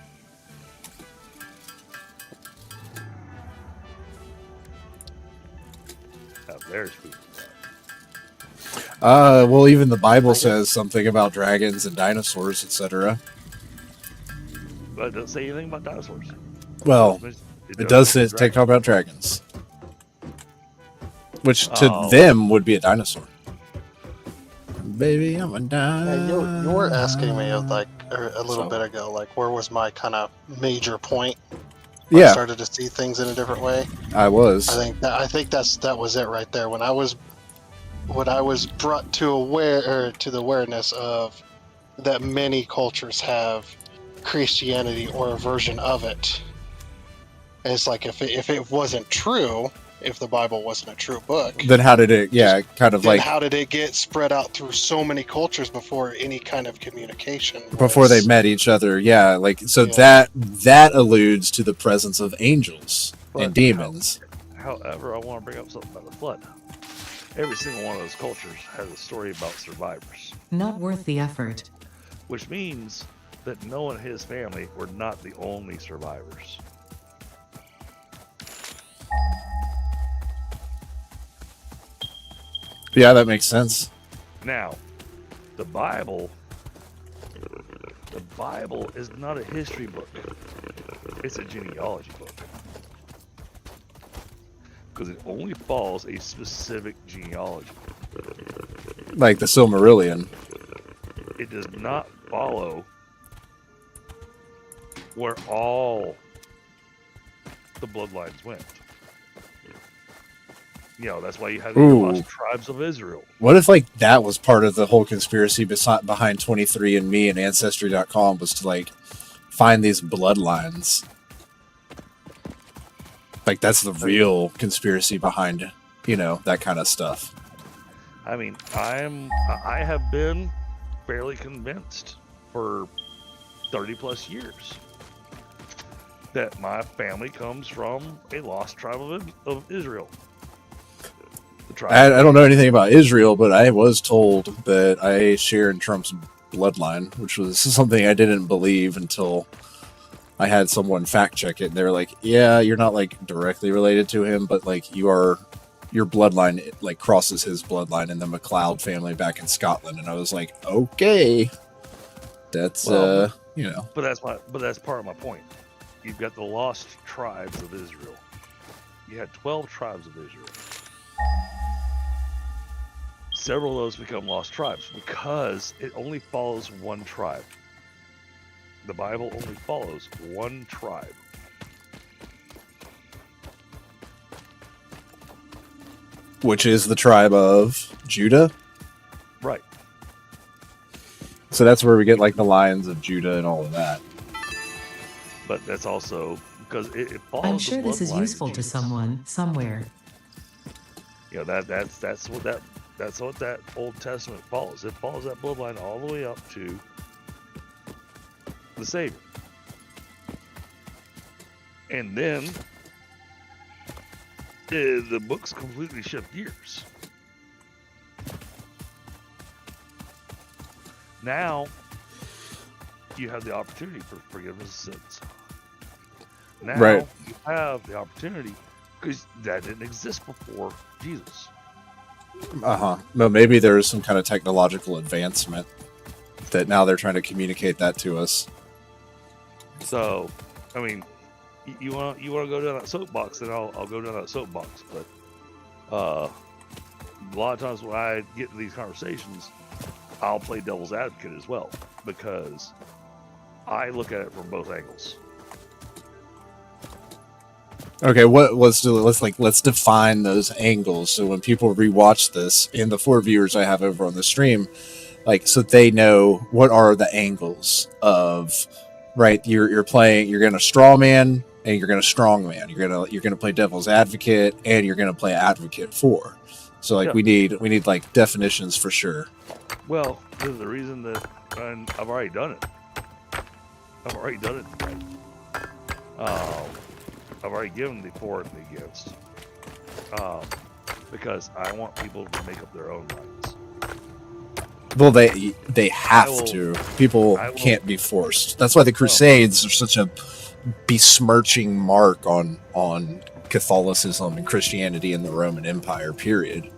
S2: Now, there's food.
S1: Well, even the Bible says something about dragons and dinosaurs, etc.
S2: But it doesn't say anything about dinosaurs.
S1: Well, it does say talk about dragons, which to them would be a dinosaur. Baby, I'm a dinosaur.
S5: Yeah, you were asking me like a little bit ago, like where was my kind of major point? When I started to see things in a different way.
S1: I was.
S5: I think that was it right there. When I was brought to the awareness of that many cultures have Christianity or a version of it. And it's like if it wasn't true, if the Bible wasn't a true book,
S1: then how did it? Yeah, kind of like
S5: how did it get spread out through so many cultures before any kind of communication?
S1: Before they met each other, yeah. Like so that alludes to the presence of angels and demons.
S2: However, I want to bring up something about the flood. Every single one of those cultures has a story about survivors.
S4: Not worth the effort.
S2: Which means that Noah and his family were not the only survivors.
S1: Yeah, that makes sense.
S2: Now, the Bible is not a history book. It's a genealogy book. Because it only follows a specific genealogy.
S1: Like the Silmarillion.
S2: It does not follow where all the bloodlines went. You know, that's why you have the lost tribes of Israel.
S1: What if, like, that was part of the whole conspiracy behind 23andMe and Ancestry.com was to, like, find these bloodlines? Like, that's the real conspiracy behind, you know, that kind of stuff.
S2: I mean, I have been fairly convinced for 30 plus years that my family comes from a lost tribe of Israel.
S1: I don't know anything about Israel, but I was told that I share in Trump's bloodline, which was something I didn't believe until I had someone fact check it. And they were like, yeah, you're not like directly related to him, but like your bloodline like crosses his bloodline in the MacLeod family back in Scotland. And I was like, okay, that's, you know.
S2: But that's part of my point. You've got the lost tribes of Israel. You had 12 tribes of Israel. several of those become lost tribes because it only follows one tribe. The Bible only follows one tribe.
S1: Which is the tribe of Judah.
S2: Right.
S1: So that's where we get like the lions of Judah and all of that.
S2: But that's also because it follows.
S4: I'm sure
S2: the
S4: this is
S2: bloodline of
S4: useful to
S2: Jesus.
S4: someone, somewhere.
S2: You know, that's what that Old Testament follows. It follows that bloodline all the way up to the Savior. And then the books completely shift gears. Now you have the opportunity for forgiveness of sins. Now
S1: Right.
S2: you have the opportunity because that didn't exist before Jesus.
S1: Well, maybe there is some kind of technological advancement that now they're trying to communicate that to us.
S2: So, I mean, you want to go down that soapbox, then I'll go down that soapbox. But a lot of times when I get into these conversations, I'll play devil's advocate as well because I look at it from both angles.
S1: Okay, let's define those angles so when people rewatch this and the 4 viewers I have over on the stream, like so they know what are the angles of right. You're gonna straw man and you're gonna strong man. You're gonna play devil's advocate and you're gonna play advocate for. So like
S2: Yeah.
S1: we need like definitions for sure.
S2: Well, this is the reason that and I've already done it. I've already done it today. I've already given the for and the against. Because I want people to make up their own minds.
S1: Well, they have
S2: will-
S1: to. People
S2: I will-
S1: can't be forced. That's why the Crusades are such a besmirching mark on Catholicism and Christianity in the Roman Empire. Period.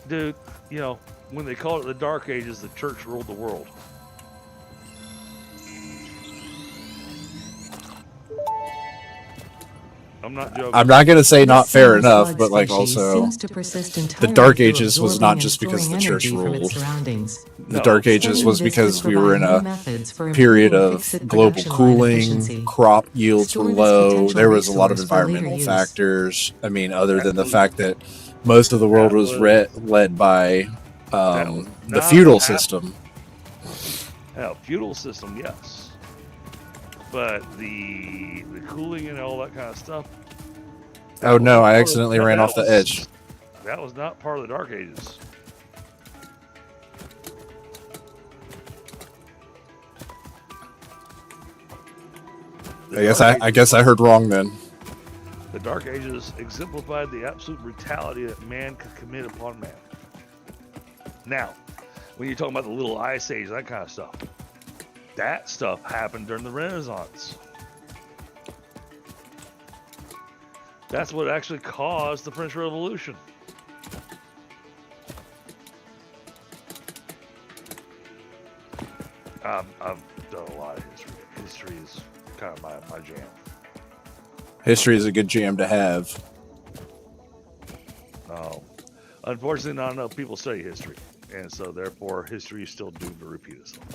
S2: Dude, you know, when they called it the Dark Ages, the church ruled the world. I'm not joking.
S1: I'm not gonna say not
S4: This
S1: fair
S4: same
S1: enough,
S4: slug
S1: but like
S4: species
S1: also
S4: seems to persist
S1: the
S4: entirely
S1: Dark
S4: through
S1: Ages was
S4: absorbing
S1: not
S4: and
S1: just because the
S4: storing
S1: church
S4: energy from its
S1: ruled.
S4: surroundings.
S1: The
S2: No.
S1: Dark Ages
S4: Studying
S1: was
S4: this
S1: because
S4: could
S1: we were in
S4: provide new
S1: a
S4: methods for
S1: period
S4: improving
S1: of
S4: fixed
S1: global
S4: production line
S1: cooling,
S4: efficiency.
S1: crop yields were
S4: Store this
S1: low.
S4: potential
S1: There was a lot of
S4: resource for later
S1: environmental
S4: use.
S1: factors. I mean, other than the
S2: Absolutely.
S1: fact that most of the world
S2: That
S1: was
S2: was-
S1: led by
S2: that was
S1: the
S2: not
S1: feudal
S2: what happened.
S1: system.
S2: Hell, feudal system, yes. But the cooling and all that kind of stuff.
S1: Oh no, I
S2: that
S1: accidentally
S2: was-
S1: ran
S2: that
S1: off the
S2: was-
S1: edge.
S2: That was not part of the Dark Ages.
S1: I guess I heard wrong then.
S2: The Dark Ages exemplified the absolute brutality that man could commit upon man. Now, when you're talking about the little ice age, that kind of stuff, that stuff happened during the Renaissance. That's what actually caused the French Revolution. I've done a lot of history. History is kind of my jam.
S1: History is a good jam to have.
S2: Unfortunately, not enough people study history, and so therefore history is still doomed to repeat itself.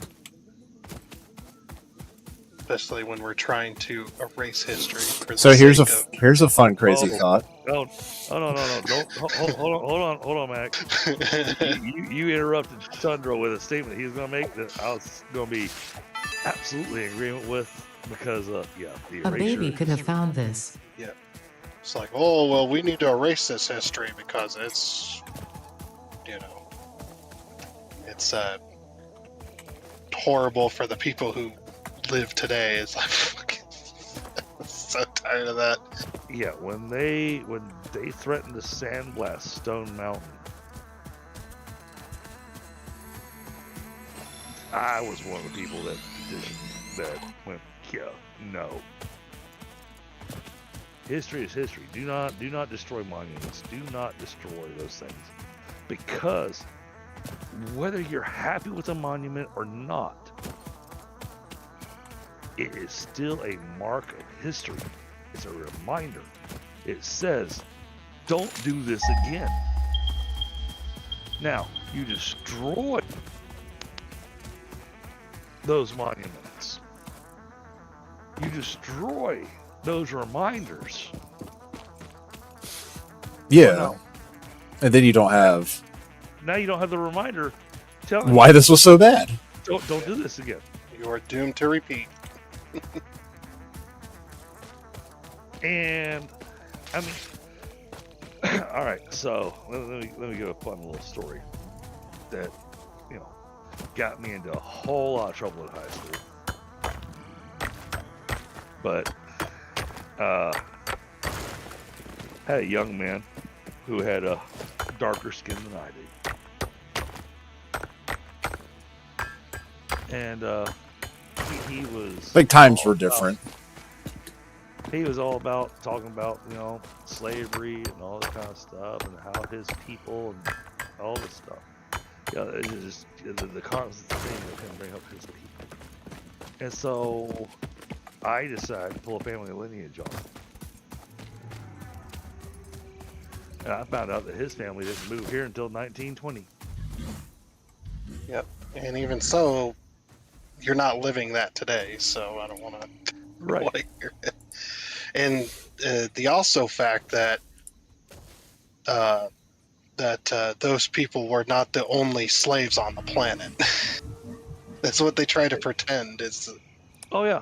S5: Especially when we're trying to erase history. For the
S1: So here's
S5: sake
S1: a fun crazy
S2: Oh.
S1: thought.
S2: Oh no! Don't hold on, Mac. You interrupted Tundra with a statement he was going to make that I was going to be absolutely in agreement with because the
S4: A
S2: erasure.
S4: baby could have found this.
S5: It's like, oh, well, we need to erase this history because it's, it's horrible for the people who live today. It's like, fucking, I'm so tired of that.
S2: Yeah, when they threatened to sandblast Stone Mountain, I was one of the people that petitioned that went, yeah, no. History is history. Do not destroy monuments. Do not destroy those things. Because whether you're happy with a monument or not, it is still a mark of history. It's a reminder. It says, don't do this again. Now, you destroy those monuments. You destroy those reminders.
S1: Yeah.
S2: Well,
S1: And then you don't have
S2: now you don't have the reminder telling
S1: why
S2: you,
S1: this was so bad.
S2: don't do this again.
S5: You are doomed to repeat.
S2: And I mean, all right. So let me give a fun little story that got me into a whole lot of trouble in high school. But had a young man who had a darker skin than I did, and he was
S1: Like times
S2: all
S1: were different.
S2: He was all about talking about slavery and all this kind of stuff, and how his people and all this stuff. Yeah, it's just the constant thing that can bring up his people. And so I decided to pull a family lineage on him. And I found out that his family didn't move here until 1920.
S5: Yep. And even so, you're not living that today, so I don't want to
S2: Right.
S5: hear it. And the also fact that those people were not the only slaves on the planet. That's what they try to pretend.
S2: Oh yeah.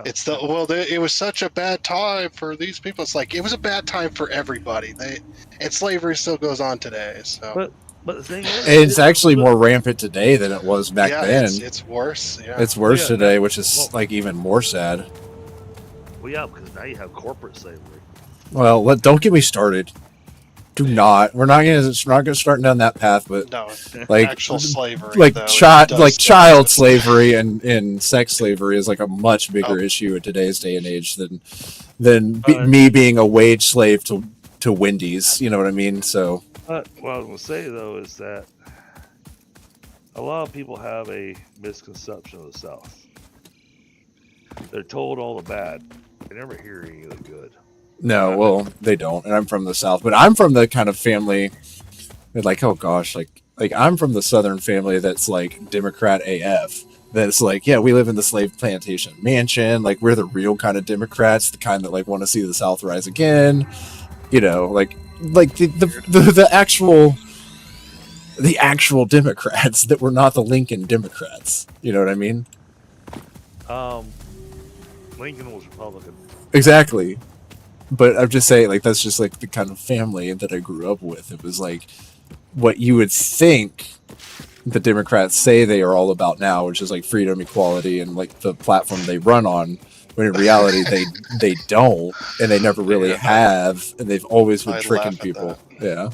S5: It's it was such a bad time for these people. It's like it was a bad time for everybody. And slavery still goes on today. So,
S2: but the thing is,
S1: It's actually more rampant today than it was back then.
S5: It's worse. Yeah,
S1: It's worse today, which is like even more sad.
S2: Well, yeah, because now you have corporate slavery.
S1: Well, don't get me started. Do not. We're not gonna start down that path. But
S5: no,
S1: like
S5: actual slavery,
S1: like
S5: though,
S1: child slavery and sex slavery is like a much bigger issue in today's day and age than me being a wage slave to Wendy's. You know what I mean? So.
S2: What I was gonna say though is that a lot of people have a misconception of the South. They're told all the bad. They never hear any of the good.
S1: No, well, they don't, and I'm from the South, but I'm from the kind of family that, like, oh gosh, like I'm from the Southern family that's like Democrat AF. That's like, yeah, we live in the slave plantation mansion. Like, we're the real kind of Democrats, the kind that like want to see the South rise again. Like the actual Democrats that were not the Lincoln Democrats. You know what I mean?
S2: Lincoln was Republican.
S1: Exactly. But I'm just saying, like, that's just like the kind of family that I grew up with. It was like what you would think the Democrats say they are all about now, which is like freedom, equality, and like the platform they run on. When in reality, they don't, and they never really have, and they've always been tricking people. Yeah.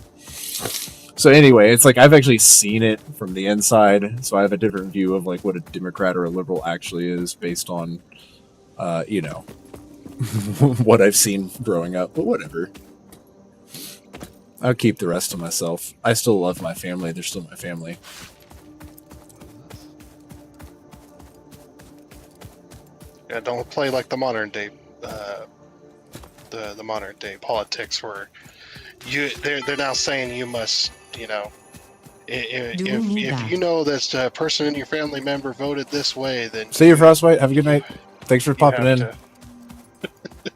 S1: So anyway, it's like I've actually seen it from the inside, so I have a different view of like what a Democrat or a liberal actually is based on, what I've seen growing up. But whatever. I'll keep the rest to myself. I still love my family. They're still my family.
S5: Yeah, don't play like the modern day, the modern day politics where they're now saying you must, if you know that a person in your family member voted this way, then
S1: see you, Frostbite. Have a good night. Thanks for popping in.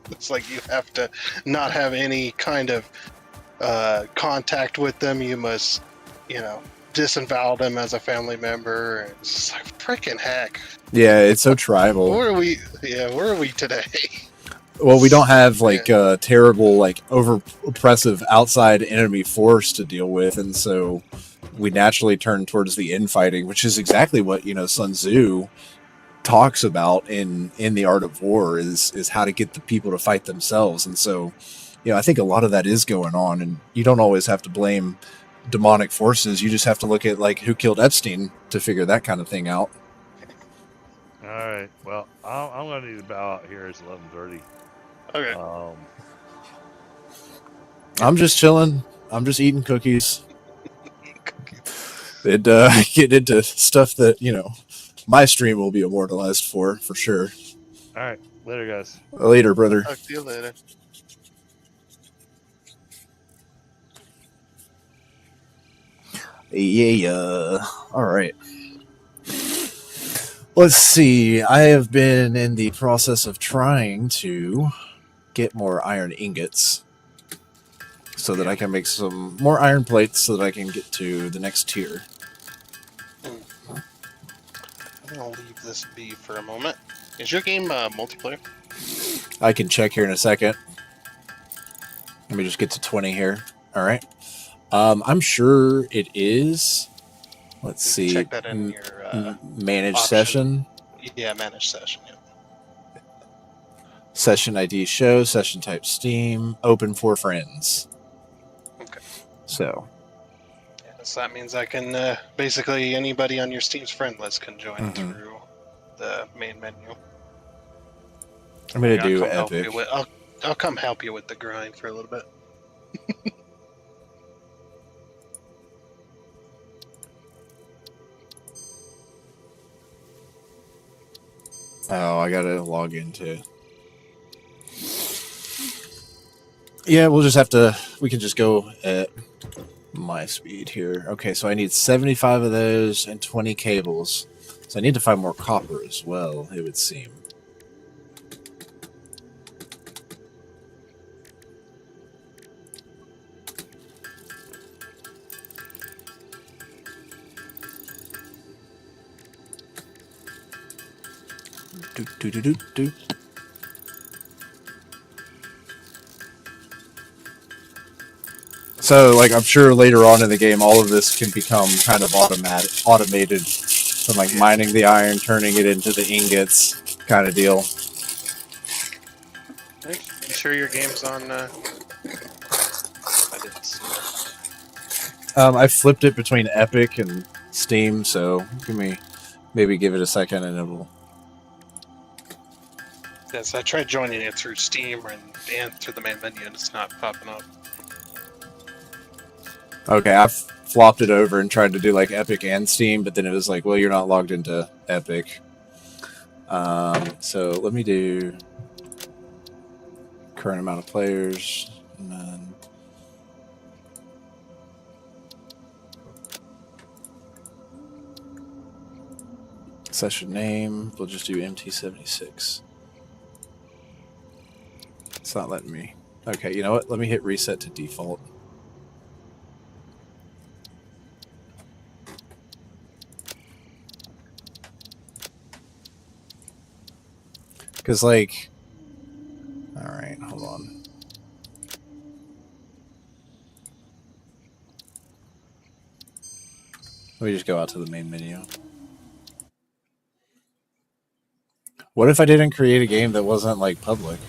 S5: It's like you have to not have any kind of contact with them. You must, disavow them as a family member. It's like freaking heck.
S1: Yeah, it's so tribal.
S5: Where are we today?
S1: Well, we don't have like a terrible, like over oppressive outside enemy force to deal with, and so we naturally turn towards the infighting, which is exactly what Sun Tzu talks about in the Art of War is how to get the people to fight themselves. And so I think a lot of that is going on, and you don't always have to blame demonic forces. You just have to look at like who killed Epstein to figure that kind of thing out.
S2: All right, well, I'm gonna need to bow out here. It's 11:30.
S5: Okay.
S1: I'm just chilling. I'm just eating cookies and getting into stuff that my stream will be immortalized for sure.
S2: All right, later, guys.
S1: Later, brother.
S5: Talk to you later.
S1: Yeah. All right. Let's see. I have been in the process of trying to get more iron ingots so that I can make some more iron plates so that I can get to the next tier.
S3: I'll leave this be for a moment. Is your game multiplayer?
S1: I can check here in a second. Let me just get to 20 here. All right. I'm sure it is. Let's see.
S3: Check that in your
S1: manage
S3: option.
S1: session.
S3: Yeah, manage session. Yeah.
S1: Session ID show, session type Steam, open for friends.
S3: Okay.
S1: So.
S3: Yeah, so that means I can basically anybody on your Steam's friend list can join through the main menu.
S1: I'm gonna do epic.
S3: I'll come help you with the grind for a little bit.
S1: Oh, I gotta log into. Yeah, we'll just have to. We can just go at my speed here. Okay, so I need 75 of those and 20 cables. So I need to find more copper as well, it would seem. Do. So, like, I'm sure later on in the game, all of this can become kind of automated. From, like, mining the iron, turning it into the ingots kind of deal.
S3: You sure your game's on... I didn't see that.
S1: I flipped it between Epic and Steam, so maybe give it a second and it'll...
S3: Yes, I tried joining it through Steam and through the main menu, and it's not popping up.
S1: Okay, I flopped it over and tried to do like Epic and Steam, but then it was like, well, you're not logged into Epic. So let me do current amount of players, and then session name. We'll just do MT76. It's not letting me. Okay, you know what? Let me hit reset to default. Because, like... Alright, hold on. Let me just go out to the main menu. What if I didn't create a game that wasn't, like, public?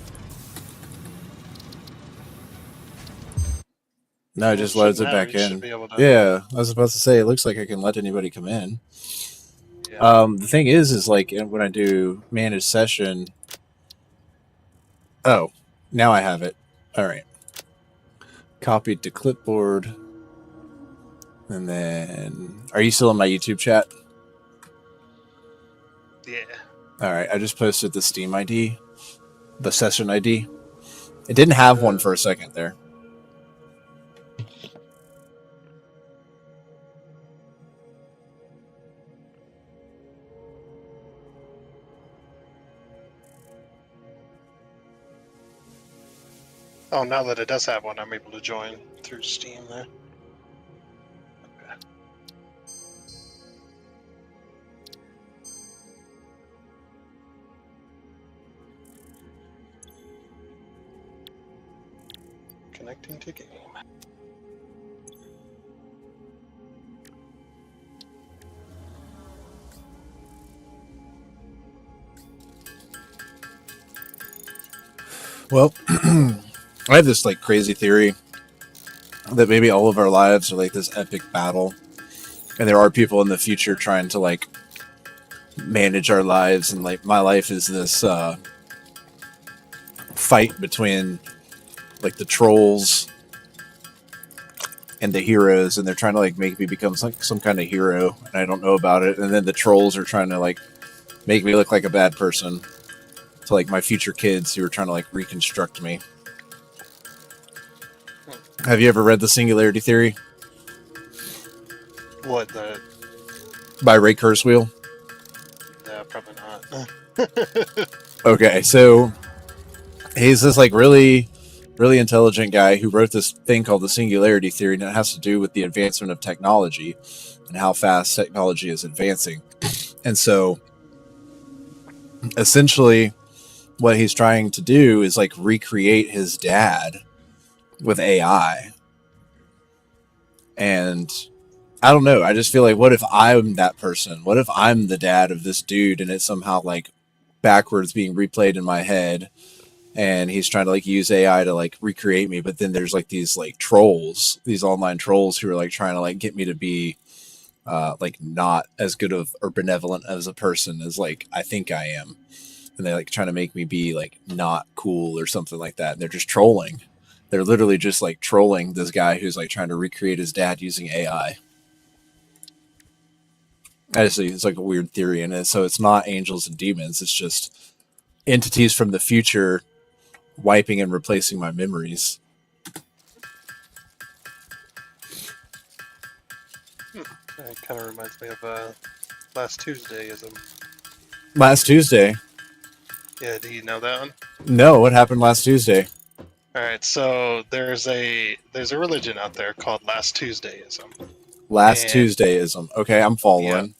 S1: No, it just loads it back in. Yeah, I was about to say, it looks like I can let anybody come in. Yeah. The thing is like, when I do manage session... Oh, now I have it. All right. Copied to clipboard. And then... Are you still in my YouTube chat?
S3: Yeah.
S1: All right, I just posted the Steam ID. The session ID. It didn't have one for a second there.
S3: Oh, now that it does have one, I'm able to join through Steam there. Okay. Connecting to game.
S1: Well, I have this like crazy theory that maybe all of our lives are like this epic battle, and there are people in the future trying to like manage our lives, and like my life is this fight between like the trolls and the heroes, and they're trying to like make me become some kind of hero, and I don't know about it, and then the trolls are trying to like make me look like a bad person to like my future kids who are trying to like reconstruct me. Have you ever read The Singularity Theory?
S3: What the?
S1: by Ray Kurzweil?
S3: Probably not.
S1: Okay, so he's this like really intelligent guy who wrote this thing called the singularity theory, and it has to do with the advancement of technology and how fast technology is advancing. And so essentially what he's trying to do is like recreate his dad with AI. And I don't know, I just feel like, what if I'm that person? What if I'm the dad of this dude and it's somehow like backwards being replayed in my head, and he's trying to like use AI to like recreate me, but then there's like these like trolls, these online trolls who are like trying to like get me to be like not as good of or benevolent as a person as like I think I am, and they're like trying to make me be like not cool or something like that, and they're just trolling. They're literally just like trolling this guy who's like trying to recreate his dad using AI. I just think it's like a weird theory, and so it's not angels and demons, it's just entities from the future wiping and replacing my memories.
S3: It kind of reminds me of last Tuesdayism.
S1: Last Tuesday?
S3: Yeah, do you know that one?
S1: No, what happened last Tuesday?
S3: All right, so there's a religion out there called Last Tuesdayism.
S1: Last Tuesdayism. Okay, I'm following.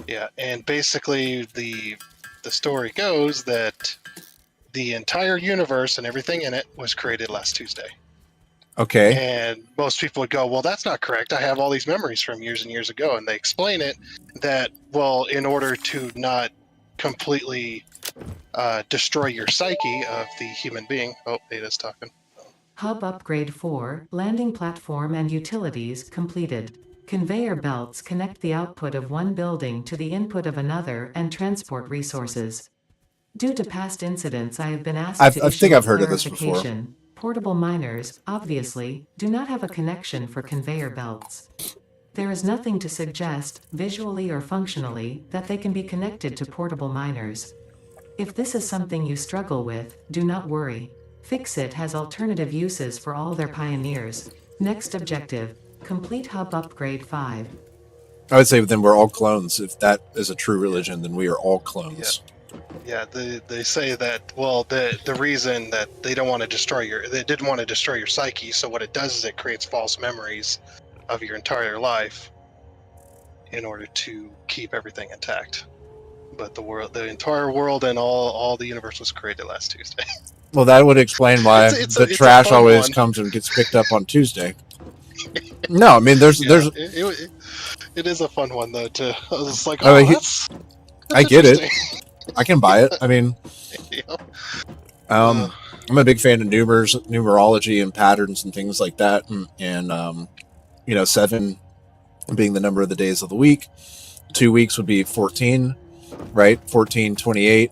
S3: Yeah, and basically the story goes that the entire universe and everything in it was created last Tuesday.
S1: Okay.
S3: And most people would go, well, that's not correct. I have all these memories from years and years ago. And they explain it that, well, in order to not completely destroy your psyche of the human being. Oh, Ada's talking.
S4: Hub upgrade 4, landing platform and utilities completed. Conveyor belts connect the output of one building to the input of another and transport resources. Due to past incidents, I have been asked to
S1: I
S4: issue
S1: think
S4: a
S1: I've heard of this before.
S4: clarification. Portable miners, obviously, do not have a connection for conveyor belts. There is nothing to suggest, visually or functionally, that they can be connected to portable miners. If this is something you struggle with, do not worry. Fixit has alternative uses for all their pioneers. Next objective, complete hub upgrade 5.
S1: I would say then we're all clones. If that is a true religion, then we are all clones.
S3: Yeah, they say that, well, the reason that they didn't want to destroy your psyche, so what it does is it creates false memories of your entire life in order to keep everything intact. But the entire world and all the universe was created last Tuesday.
S1: Well, that would explain why the trash always comes and gets picked up on Tuesday. No, I mean
S3: it is a fun one though. It's like, that's
S1: I get it. I can buy it. I mean,
S3: yeah.
S1: I'm a big fan of numerology and patterns and things like that, and 7 being the number of the days of the week. 2 weeks would be 14, right? 14, 28.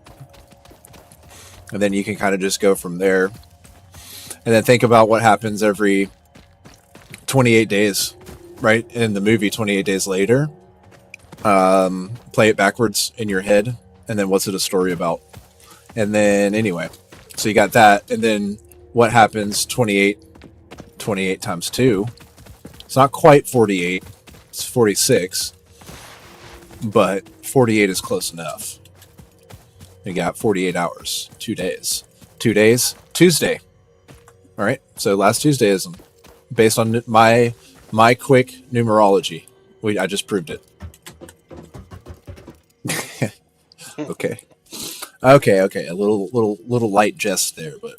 S1: And then you can kind of just go from there. And then think about what happens every 28 days, right? In the movie 28 Days Later. Play it backwards in your head. And then what's it a story about? And then anyway, so you got that. And then what happens 28 times 2? It's not quite 48. It's 46. But 48 is close enough. You got 48 hours, 2 days. 2 days, Tuesday. All right. So last Tuesdayism, based on my quick numerology. I just proved it. Okay. A little light jest there, but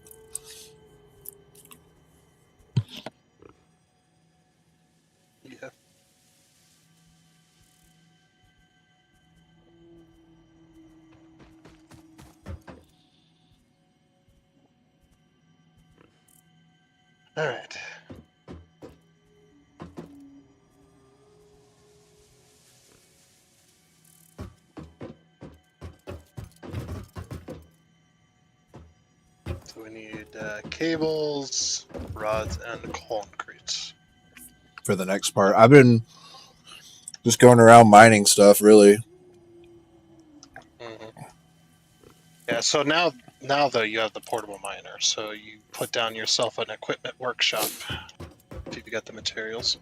S3: yeah. All right. So we need cables, rods, and concrete.
S1: For the next part, I've been just going around mining stuff, really.
S3: Mm-hmm. Yeah, so now though you have the portable miner, so you put down yourself an equipment workshop if you've got the materials.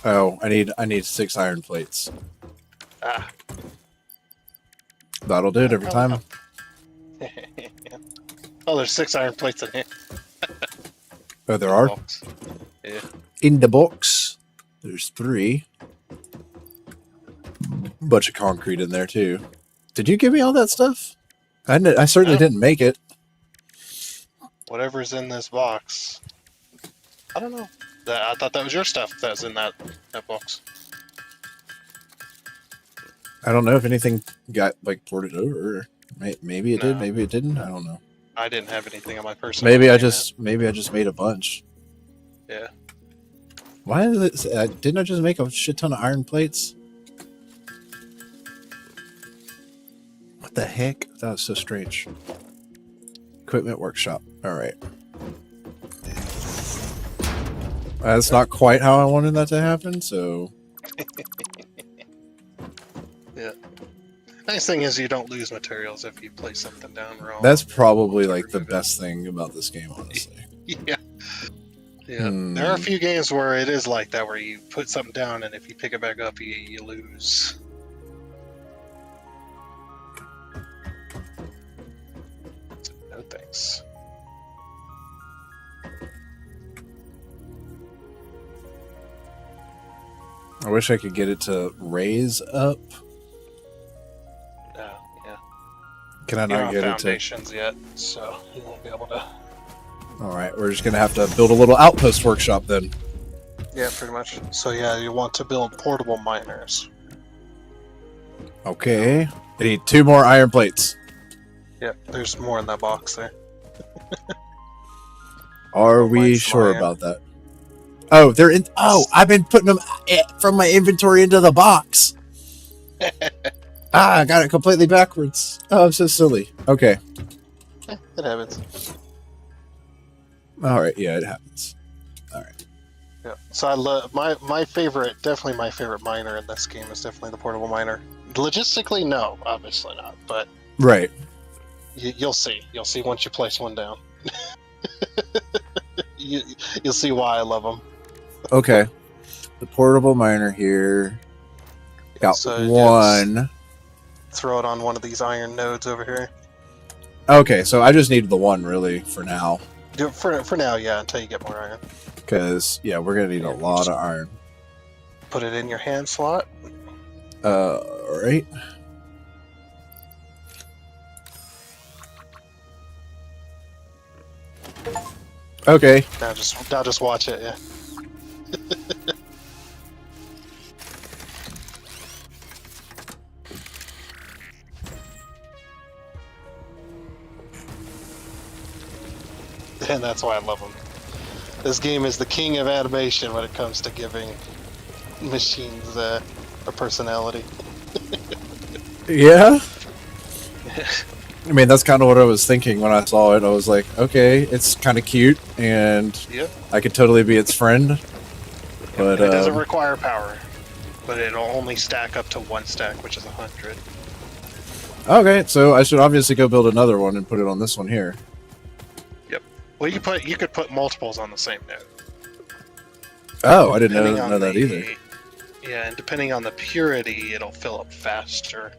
S1: Oh, I need 6 iron plates.
S3: Ah.
S1: That'll do it every time.
S3: Oh, there's 6 iron plates in here.
S1: Oh, there are?
S3: Box. Yeah.
S1: In the box, there's 3. Bunch of concrete in there, too. Did you give me all that stuff? I certainly didn't make it.
S3: Whatever's in this box. I don't know. I thought that was your stuff that was in that box.
S1: I don't know if anything got, like, ported over. Maybe it did,
S3: No.
S1: maybe it didn't. I don't know.
S3: I didn't have anything on my personal.
S1: Maybe I
S3: internet.
S1: just made a bunch.
S3: Yeah.
S1: Why is it? Didn't I just make a shit ton of iron plates? What the heck? That was so strange. Equipment workshop. All right. That's not quite how I wanted that to happen. So.
S3: Yeah. Nice thing is you don't lose materials if you place something down wrong.
S1: That's probably like the best thing about this game, honestly.
S3: Yeah. Yeah. There are a few games where it is like that, where you put something down and if you pick it back up, you lose. No thanks.
S1: I wish I could get it to raise up.
S3: No, yeah.
S1: Can I
S3: You
S1: not
S3: don't
S1: get
S3: have
S1: it to?
S3: foundations yet, so you won't be able to.
S1: All right, we're just gonna have to build a little outpost workshop then.
S3: Yeah, pretty much. So yeah, you want to build portable miners.
S1: Okay. I need 2 more iron plates.
S3: Yeah, there's more in that box there.
S1: Are we
S3: mine's
S1: sure
S3: lying.
S1: about that? Oh, they're in. Oh, I've been putting them from my inventory into the box. I got it completely backwards. Oh, I'm so silly. Okay.
S3: It happens.
S1: All right. Yeah, it happens. All right.
S3: Yeah. So I love my favorite, definitely my favorite miner in this game is definitely the portable miner. Logistically, no, obviously not, but
S1: Right.
S3: you'll see. You'll see once you place one down. You'll see why I love them.
S1: Okay. The portable miner here. Got
S3: So just
S1: one.
S3: throw it on one of these iron nodes over here.
S1: Okay, so I just need the one really for now.
S3: Do it for now, yeah, until you get more iron.
S1: Because, yeah, we're going to need a lot of iron.
S3: Put it in your hand slot.
S1: Alright. Okay.
S3: Now just watch it, yeah. And that's why I love them. This game is the king of animation when it comes to giving machines a personality.
S1: Yeah? I mean, that's kind of what I was thinking when I saw it. I was like, okay, it's kind of cute, and
S3: Yep.
S1: I could totally be its friend. But
S3: It doesn't require power, but it'll only stack up to 1 stack, which is 100.
S1: okay, so I should obviously go build another one and put it on this one here.
S3: Well, you could put multiples on the same node.
S1: Oh, I didn't
S3: Depending on
S1: know that
S3: the-
S1: either.
S3: Yeah, and depending on the purity, it'll fill up faster.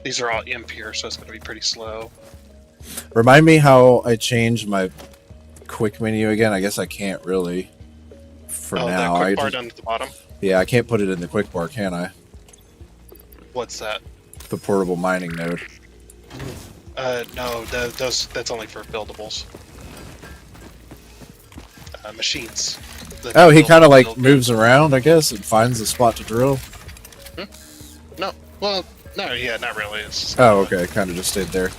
S3: These are all impure, so it's going to be pretty slow.
S1: Remind me how I changed my quick menu again. I guess I can't really for now.
S3: That quick
S1: I
S3: bar
S1: just,
S3: down at the bottom.
S1: yeah, I can't put it in the quick bar, can I?
S3: What's that?
S1: The portable mining node.
S3: No, that's only for buildables. Machines.
S1: Oh, he kind of like moves around, I guess, and finds a spot to drill.
S3: No, well, no, yeah, not really. It's just
S1: Oh, okay, kind of just stayed there.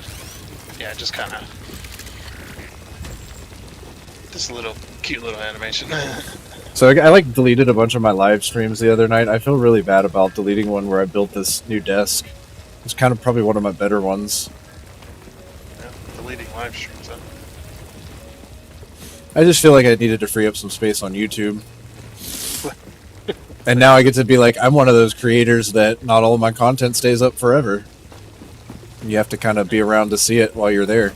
S3: yeah, just kind of this little cute little animation.
S1: So I like deleted a bunch of my live streams the other night. I feel really bad about deleting one where I built this new desk. It's kind of probably one of my better ones.
S3: Yeah, deleting live streams. Huh?
S1: I just feel like I needed to free up some space on YouTube. And now I get to be like, I'm one of those creators that not all of my content stays up forever. You have to kind of be around to see it while you're there.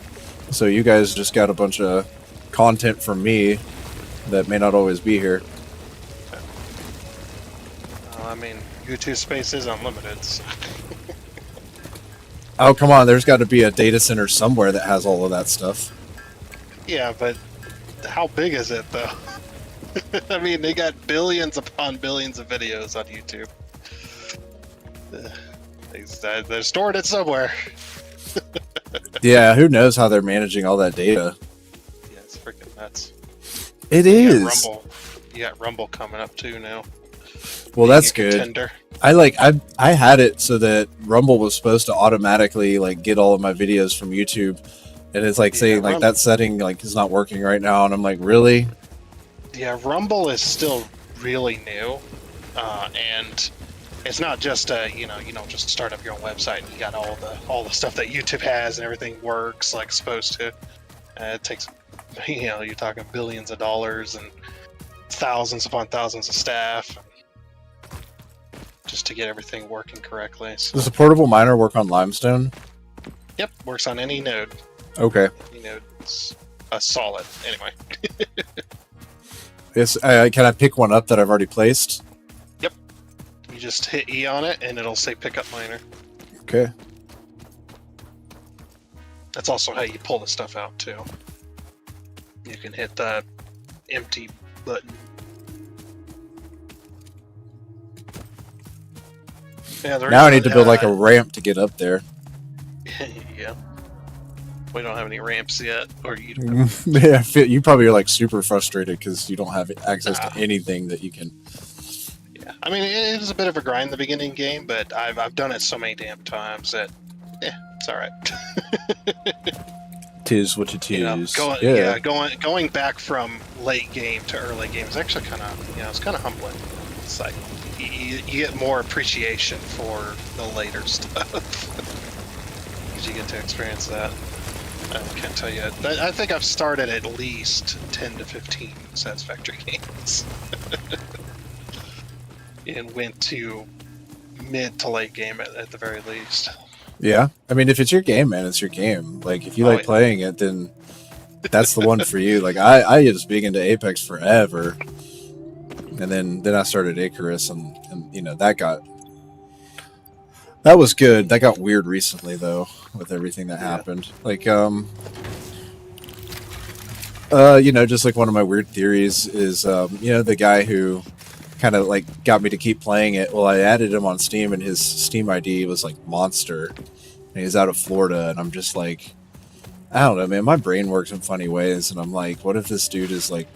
S1: So you guys just got a bunch of content from me that may not always be here.
S3: I mean, YouTube space is unlimited. So.
S1: Oh, come on. There's got to be a data center somewhere that has all of that stuff.
S3: Yeah, but how big is it, though? I mean, they got billions upon billions of videos on YouTube. They're stored it somewhere.
S1: Yeah, who knows how they're managing all that data?
S3: Yeah, it's freaking nuts.
S1: It
S3: You
S1: is.
S3: got Rumble. You got Rumble coming up too now.
S1: Well,
S3: Being
S1: that's
S3: a
S1: good.
S3: contender.
S1: I had it so that Rumble was supposed to automatically like get all of my videos from YouTube, and it's like saying like that setting like is not working right now, and I'm like, really?
S3: Yeah, Rumble is still really new, and it's not just you don't just start up your own website and you got all the stuff that YouTube has and everything works like it's supposed to. It takes you're talking billions of dollars and thousands upon thousands of staff just to get everything working correctly. So.
S1: Does the portable miner work on Limestone?
S3: Yep, works on any node.
S1: Okay.
S3: Any node, it's a solid anyway.
S1: Can I pick one up that I've already placed?
S3: Yep. You just hit E on it and it'll say pick up miner.
S1: Okay.
S3: That's also how you pull the stuff out too. You can hit the empty button. Yeah,
S1: Now I need to build like a ramp to get up there.
S3: Yeah. We don't have any ramps yet, or you.
S1: Yeah, you probably are like super frustrated because you don't have access to anything that you can.
S3: Yeah, I mean it is a bit of a grind in the beginning game, but I've done it so many damn times that it's all right.
S1: Tis what it is.
S3: Going back from late game to early game is actually kind of it's kind of humbling. It's like you get more appreciation for the later stuff because you get to experience that. I can't tell you. I think I've started at least 10 to 15 Satisfactory games. And went to mid to late game at the very least.
S1: Yeah. I mean, if it's your game, man, it's your game. Like, if you like playing it, then that's the one for you. Like, I was big into Apex forever. And then I started Icarus, and that was good. That got weird recently, though, with everything that happened. Like, just like one of my weird theories is, the guy who kind of like got me to keep playing it. Well, I added him on Steam, and his Steam ID was like Monster, and he's out of Florida, and I'm just like, I don't know, man. My brain works in funny ways, and I'm like, what if this dude is like,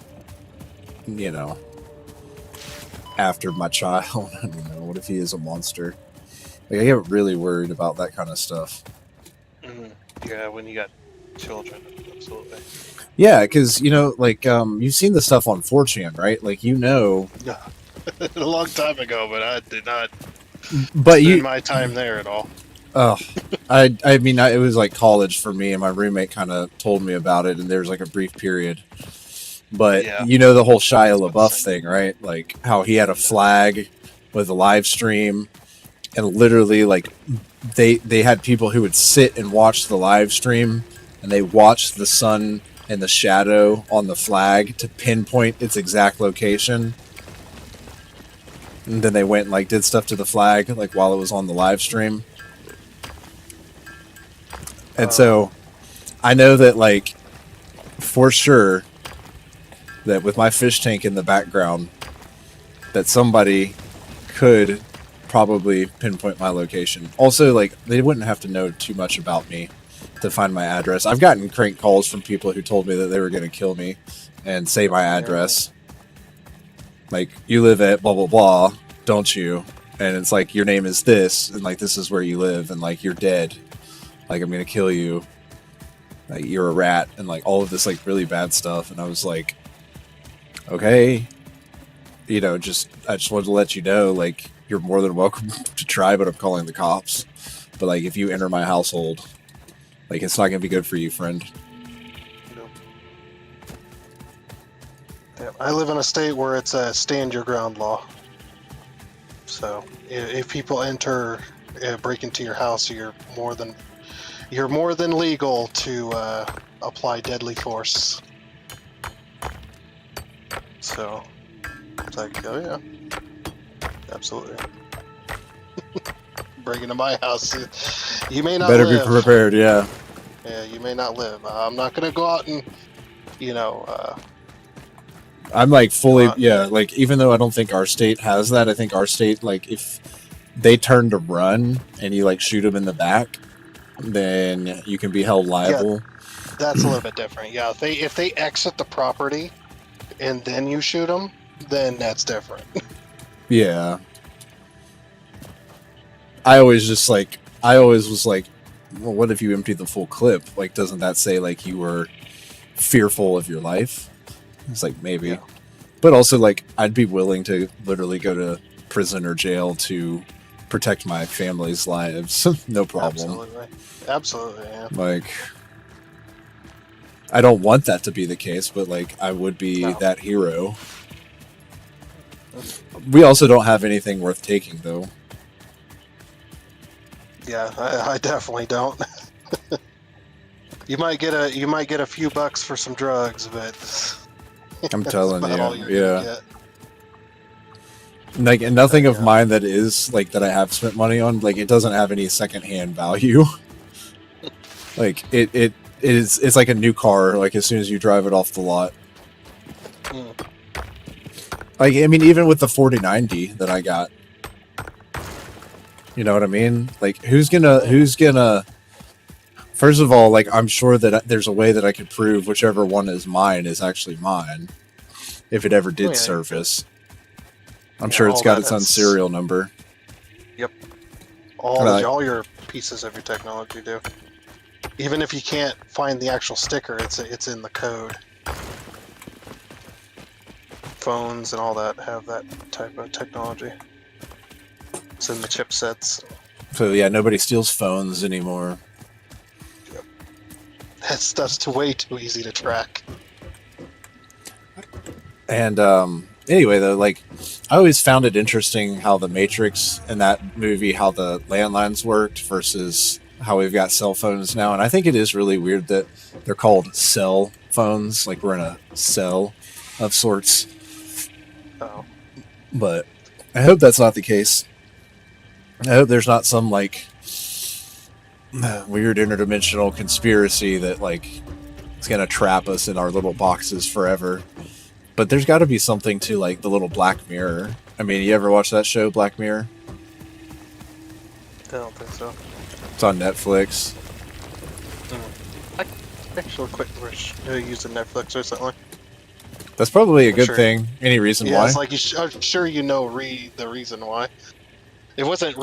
S1: after my child? I don't know. What if he is a monster? Like, I get really worried about that kind of stuff.
S3: Yeah, when you got children, absolutely.
S1: Yeah, because, you've seen the stuff on 4chan, right? Like,
S3: a long time ago, but I did not
S1: spend
S3: my time there at all.
S1: Oh, I mean, it was like college for me, and my roommate kind of told me about it, and there was like a brief period. But, the whole Shia LaBeouf thing, right? Like, how he had a flag with a live stream, and literally, like, they had people who would sit and watch the live stream, and they watched the sun and the shadow on the flag to pinpoint its exact location. And then they went and, like, did stuff to the flag, like, while it was on the live stream. And so, I know that, like, for sure, that with my fish tank in the background, that somebody could probably pinpoint my location. Also, like, they wouldn't have to know too much about me to find my address. I've gotten crank calls from people who told me that they were going to kill me and say my address. Like, you live at blah, blah, blah, don't you? And it's like, your name is this, and, like, this is where you live, and, like, you're dead. Like, I'm going to kill you. Like, you're a rat, and, like, all of this, like, really bad stuff. And I was like, okay. I just wanted to let you know, like, you're more than welcome to try, but I'm calling the cops. But, like, if you enter my household, like, it's not going to be good for you, friend.
S5: Yeah, I live in a state where it's a stand your ground law. So if people break into your house, you're more than legal to apply deadly force. So it's like, oh yeah, Absolutely. Bring it to my house. You may not
S1: Better
S5: live.
S1: be prepared, yeah.
S5: Yeah, you may not live. I'm not gonna go out and,
S1: I'm like fully,
S5: Well,
S1: yeah, like even though I don't think our state has that, I think our state, like if they turn to run and you like shoot them in the back, then you can be held liable.
S5: that's a little bit different. Yeah, if they exit the property and then you shoot them, then that's different.
S1: Yeah. I always was like, well, what if you emptied the full clip? Like, doesn't that say like you were fearful of your life? It's like maybe.
S5: Yeah.
S1: But also like I'd be willing to literally go to prison or jail to protect my family's lives. No problem.
S5: Absolutely, yeah.
S1: Like I don't want that to be the case, but like I would be that hero. We also don't have anything worth taking though.
S5: Yeah, I definitely don't. You might get a few bucks for some drugs, but
S1: I'm telling
S5: that's about all
S1: you,
S5: you're gonna
S1: yeah.
S5: get.
S1: Like, and nothing of mine that is like that I have spent money on, like it doesn't have any secondhand value. Like it's like a new car. Like as soon as you drive it off the lot. Like I mean, even with the 4090 that I got, you know what I mean? Like who's gonna? First of all, like I'm sure that there's a way that I could prove whichever one is mine is actually mine, if it ever did surface. I'm sure it's got its own serial number.
S5: Yep. All your pieces of your technology do. Even if you can't find the actual sticker, it's in the code. Phones and all that have that type of technology. It's in the chipsets.
S1: So yeah, nobody steals phones anymore.
S5: Yep. That stuff's way too easy to track.
S1: And anyway, though, like I always found it interesting how the Matrix in that movie, how the landlines worked versus how we've got cell phones now. And I think it is really weird that they're called cell phones, like we're in a cell of sorts.
S5: Oh.
S1: But I hope that's not the case. I hope there's not some like weird interdimensional conspiracy that like is gonna trap us in our little boxes forever. But there's got to be something to like the little Black Mirror. I mean, you ever watch that show, Black Mirror?
S5: I don't think so.
S1: It's on Netflix.
S5: I actually quit using Netflix recently.
S1: That's probably a good thing. Any reason why?
S5: It's like I'm sure you know the reason why. It wasn't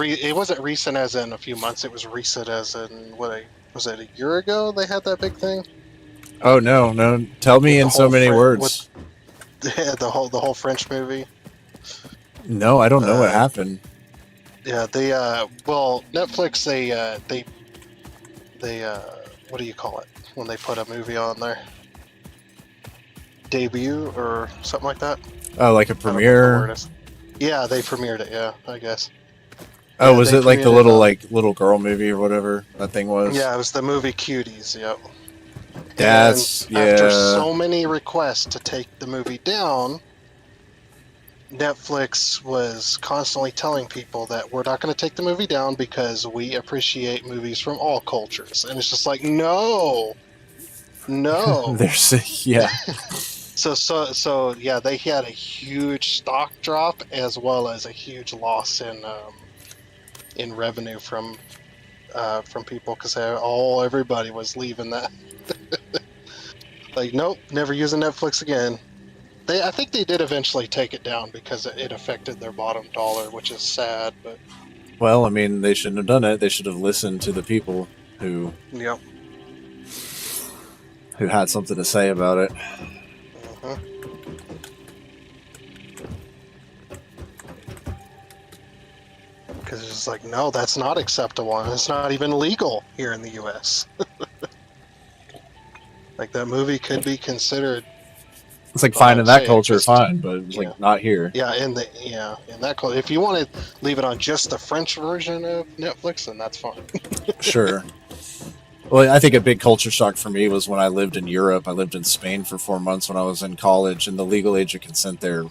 S5: recent as in a few months. It was recent as in was it a year ago? They had that big thing.
S1: Oh no! Tell me in so many words.
S5: The whole French movie.
S1: No, I don't know what happened.
S5: Yeah, Netflix they what do you call it when they put a movie on there? Debut or something like that.
S1: Oh, like a premiere.
S5: Yeah, they premiered it. Yeah, I guess.
S1: Oh, was it like the little girl movie or whatever that thing was?
S5: Yeah, it was the movie Cuties. Yep.
S1: After
S5: so many requests to take the movie down, Netflix was constantly telling people that we're not going to take the movie down because we appreciate movies from all cultures. And it's just like, no.
S1: There's yeah.
S5: So yeah, they had a huge stock drop as well as a huge loss in revenue from people because everybody was leaving that. Like, nope, never using Netflix again. I think they did eventually take it down because it affected their bottom dollar, which is sad. But
S1: well, I mean, they shouldn't have done it. They should have listened to the people who had something to say about it.
S5: Because it's just like, no, that's not acceptable, and it's not even legal here in the U.S. Like, that movie could be considered.
S1: It's like fine in that culture, fine, but it's like not here.
S5: Yeah, in that culture. If you want to leave it on just the French version of Netflix, then that's fine.
S1: Sure. Well, I think a big culture shock for me was when I lived in Europe. I lived in Spain for 4 months when I was in college, and the legal age of consent there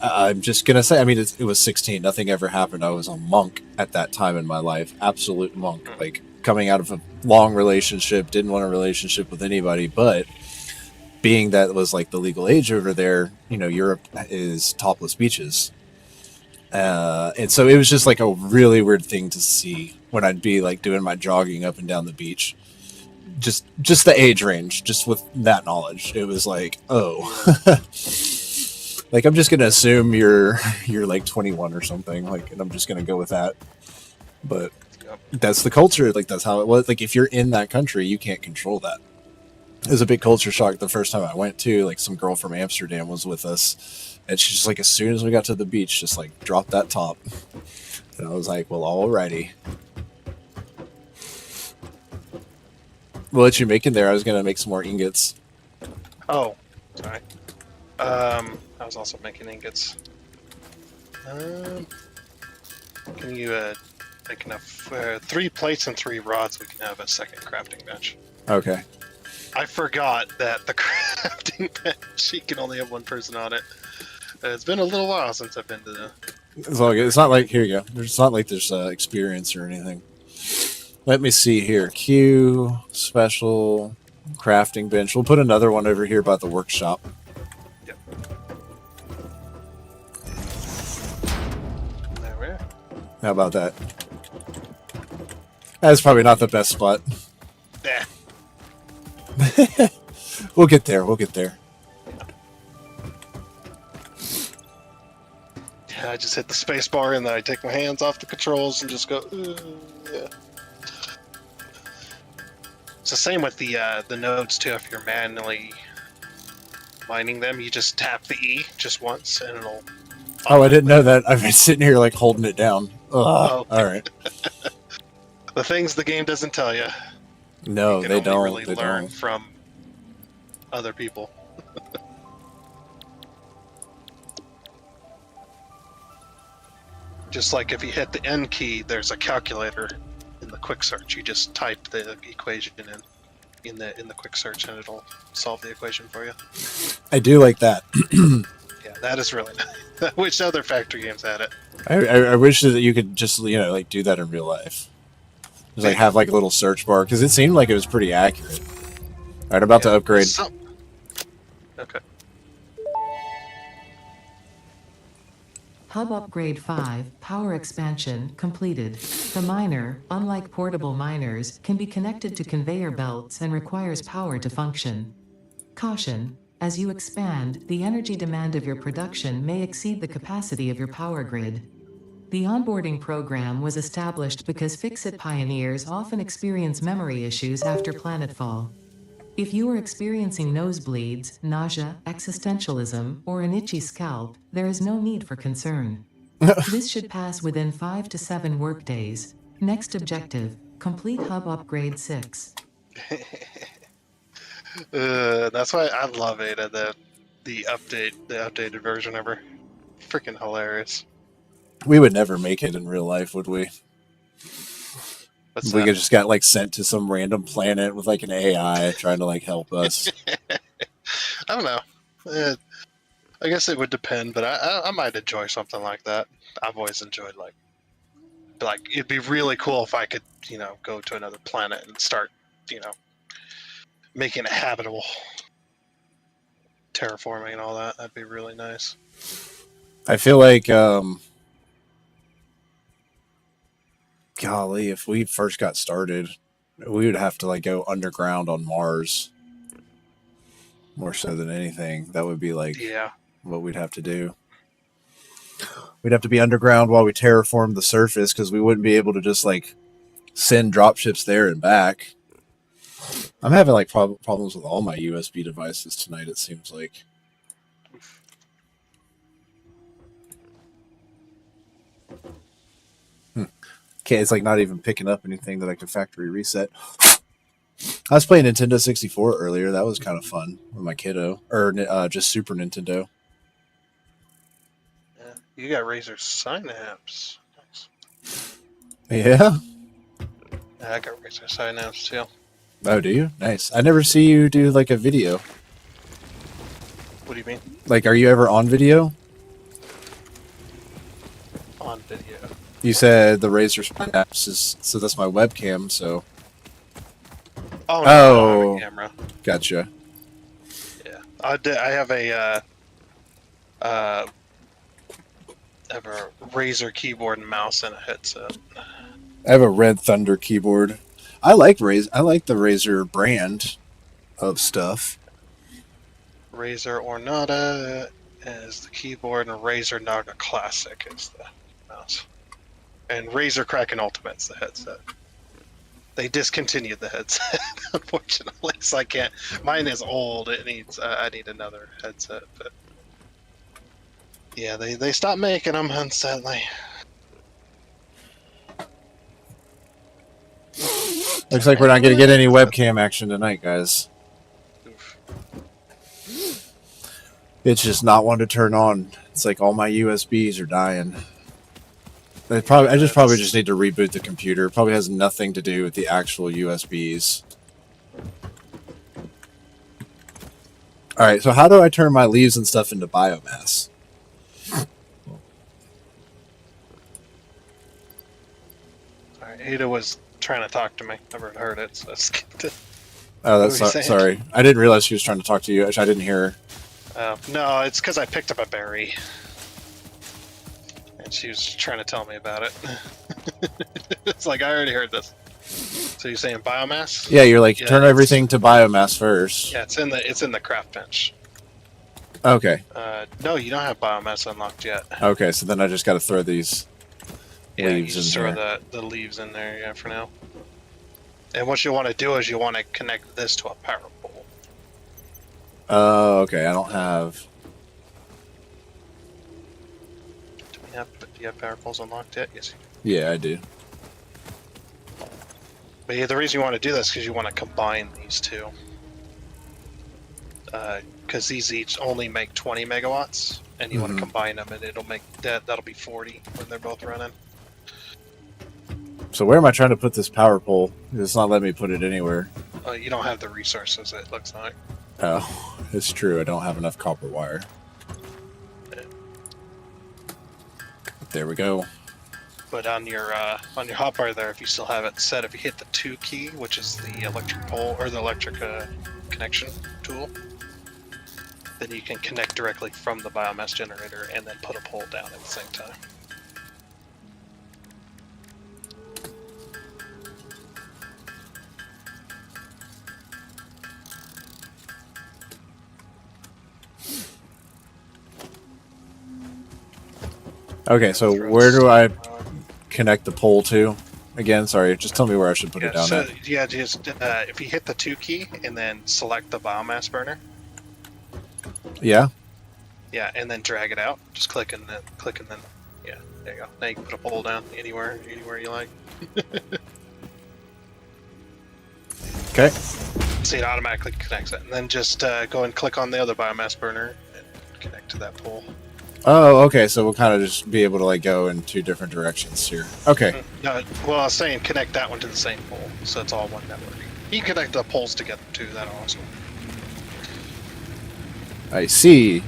S1: I'm just gonna say. I mean, it was 16. Nothing ever happened. I was a monk at that time in my life. Absolute monk. Like coming out of a long relationship, didn't want a relationship with anybody. But being that it was like the legal age over there, you know, Europe is topless beaches, and so it was just like a really weird thing to see when I'd be like doing my jogging up and down the beach. Just the age range, just with that knowledge, it was like, oh. Like, I'm just gonna assume you're like 21 or something, like, and I'm just gonna go with that. But that's the culture, like that's how it was. Like, if you're in that country, you can't control that. It was a big culture shock the first time I went to. Like, some girl from Amsterdam was with us, and she's just like, as soon as we got to the beach, just like dropped that top, and I was like, well, alrighty. What you making there? I was gonna make some more ingots.
S3: Oh, sorry. I was also making ingots. Can you make enough 3 plates and 3 rods? We can have a second crafting bench.
S1: Okay.
S3: I forgot that the crafting bench, you can only have 1 person on it. It's been a little while since I've been to the...
S1: It's all good. It's not like, here you go. It's not like there's experience or anything. Let me see here. Q, special, crafting bench. We'll put another one over here by the workshop.
S3: Yep. There we are.
S1: How about that? That's probably not the best spot.
S3: Yeah.
S1: We'll get there. We'll get there.
S3: Yeah, I just hit the space bar and then I take my hands off the controls and just go, yeah. It's the same with the nodes too. If you're manually mining them, you just tap the E just once and it'll...
S1: Oh, I didn't know that. I've been sitting here like holding it down. Ugh. All right.
S3: The things the game doesn't tell you.
S1: No,
S3: You can
S1: they
S3: only
S1: don't.
S3: really
S1: They
S3: learn
S1: don't.
S3: from other people. Just like if you hit the N key, there's a calculator in the quick search. You just type the equation in the quick search, and it'll solve the equation for you.
S1: I do like that.
S3: Yeah, that is really nice. I wish other factory games had it.
S1: I wish that you could just, you know, like do that in real life. Just like have like a little search bar, because it seemed like it was pretty accurate. All right, about to upgrade.
S3: Okay.
S4: Hub Upgrade 5, Power Expansion, completed. The miner, unlike portable miners, can be connected to conveyor belts and requires power to function. Caution: as you expand, the energy demand of your production may exceed the capacity of your power grid. The onboarding program was established because Fix-It pioneers often experience memory issues after planetfall. If you are experiencing nosebleeds, nausea, existentialism, or an itchy scalp, there is no need for concern. This should pass within 5 to 7 workdays. Next objective: complete Hub Upgrade 6.
S3: That's why I love Ada, the updated version of her. Freaking hilarious.
S1: We would never make it in real life, would we?
S3: What's
S1: We
S3: that?
S1: could just got like sent to some random planet with like an AI trying to like help us.
S3: I don't know. I guess it would depend, but I might enjoy something like that. I've always enjoyed like it'd be really cool if I could, you know, go to another planet and start, you know, making it habitable, terraforming and all that. That'd be really nice.
S1: I feel like, golly, if we first got started, we would have to like go underground on Mars. More so than anything, that would be like
S3: Yeah.
S1: what we'd have to do. We'd have to be underground while we terraform the surface, because we wouldn't be able to just like send dropships there and back. I'm having like problems with all my USB devices tonight, it seems like. Okay, it's like not even picking up anything that I could factory reset. I was playing Nintendo 64 earlier. That was kind of fun with my kiddo. Or just Super Nintendo.
S3: Yeah. You got Razer Synapse. Nice.
S1: Yeah?
S3: Yeah, I got Razer Synapse too.
S1: Oh, do you? Nice. I never see you do like a video.
S3: What do you mean?
S1: Like, are you ever on video?
S3: on video.
S1: You said the Razer Spy-Apps is, so that's my webcam, so...
S3: Oh, no, I don't have a camera.
S1: Gotcha.
S3: Yeah. I have a Razer keyboard and mouse and a headset.
S1: I have a Red Thunder keyboard. I like the Razer brand of stuff.
S3: Razer Ornata is the keyboard, and Razer Naga Classic is the mouse. And Razer Kraken Ultimate is the headset. They discontinued the headset, unfortunately, so I can't. Mine is old. It needs. I need another headset, but yeah, they stopped making them, sadly.
S1: Looks like we're not going to get any webcam action tonight, guys.
S3: Oof.
S1: It's just not one to turn on. It's like all my USBs are dying. I probably just need to reboot the computer. It probably has nothing to do with the actual USBs. All right, so how do I turn my leaves and stuff into biomass?
S3: All right, Ada was trying to talk to me. Never heard it, so I skipped it.
S1: Oh, that's
S3: What were you saying?
S1: sorry. I didn't realize she was trying to talk to you. I didn't hear her.
S3: No, it's because I picked up a berry. And she was trying to tell me about it. It's like, I already heard this. So you're saying biomass?
S1: Yeah, you're like,
S3: Yeah,
S1: turn everything to biomass first.
S3: Yeah, it's in the craft bench.
S1: Okay.
S3: No, you don't have biomass unlocked yet.
S1: Okay, so then I just got to throw these
S3: Yeah, you
S1: leaves
S3: just
S1: in
S3: throw
S1: here.
S3: the leaves in there, yeah, for now. And what you want to do is you want to connect this to a power pole.
S1: Oh, okay. I don't have...
S3: Do you have power poles unlocked yet? Yes.
S1: Yeah, I do.
S3: But yeah, the reason you want to do this is because you want to combine these two. Because these each only make 20 megawatts, and you want to combine them, and it'll make that'll be 40 when they're both running.
S1: So where am I trying to put this power pole? It's not letting me put it anywhere.
S3: You don't have the resources, it looks like.
S1: Oh, it's true. I don't have enough copper wire. There we go.
S3: But on your hotbar there, if you still have it set, if you hit the 2 key, which is the electric pole or the electric connection tool, then you can connect directly from the biomass generator and then put a pole down at the same time.
S1: Okay, so where do I connect the pole to? Again, sorry, just tell me where I should put it down at.
S3: Yeah, just if you hit the 2 key and then select the biomass burner.
S1: Yeah?
S3: Yeah, and then drag it out. Just click and then, yeah, there you go. Now you can put a pole down anywhere you like.
S1: Okay.
S3: See, it automatically connects it. And then just go and click on the other biomass burner and connect to that pole.
S1: Oh, okay, so we'll kind of just be able to like go in 2 different directions here. Okay.
S3: No, well, I was saying connect that one to the same pole, so it's all one network. You can connect the poles together too, that'll also.
S1: I see.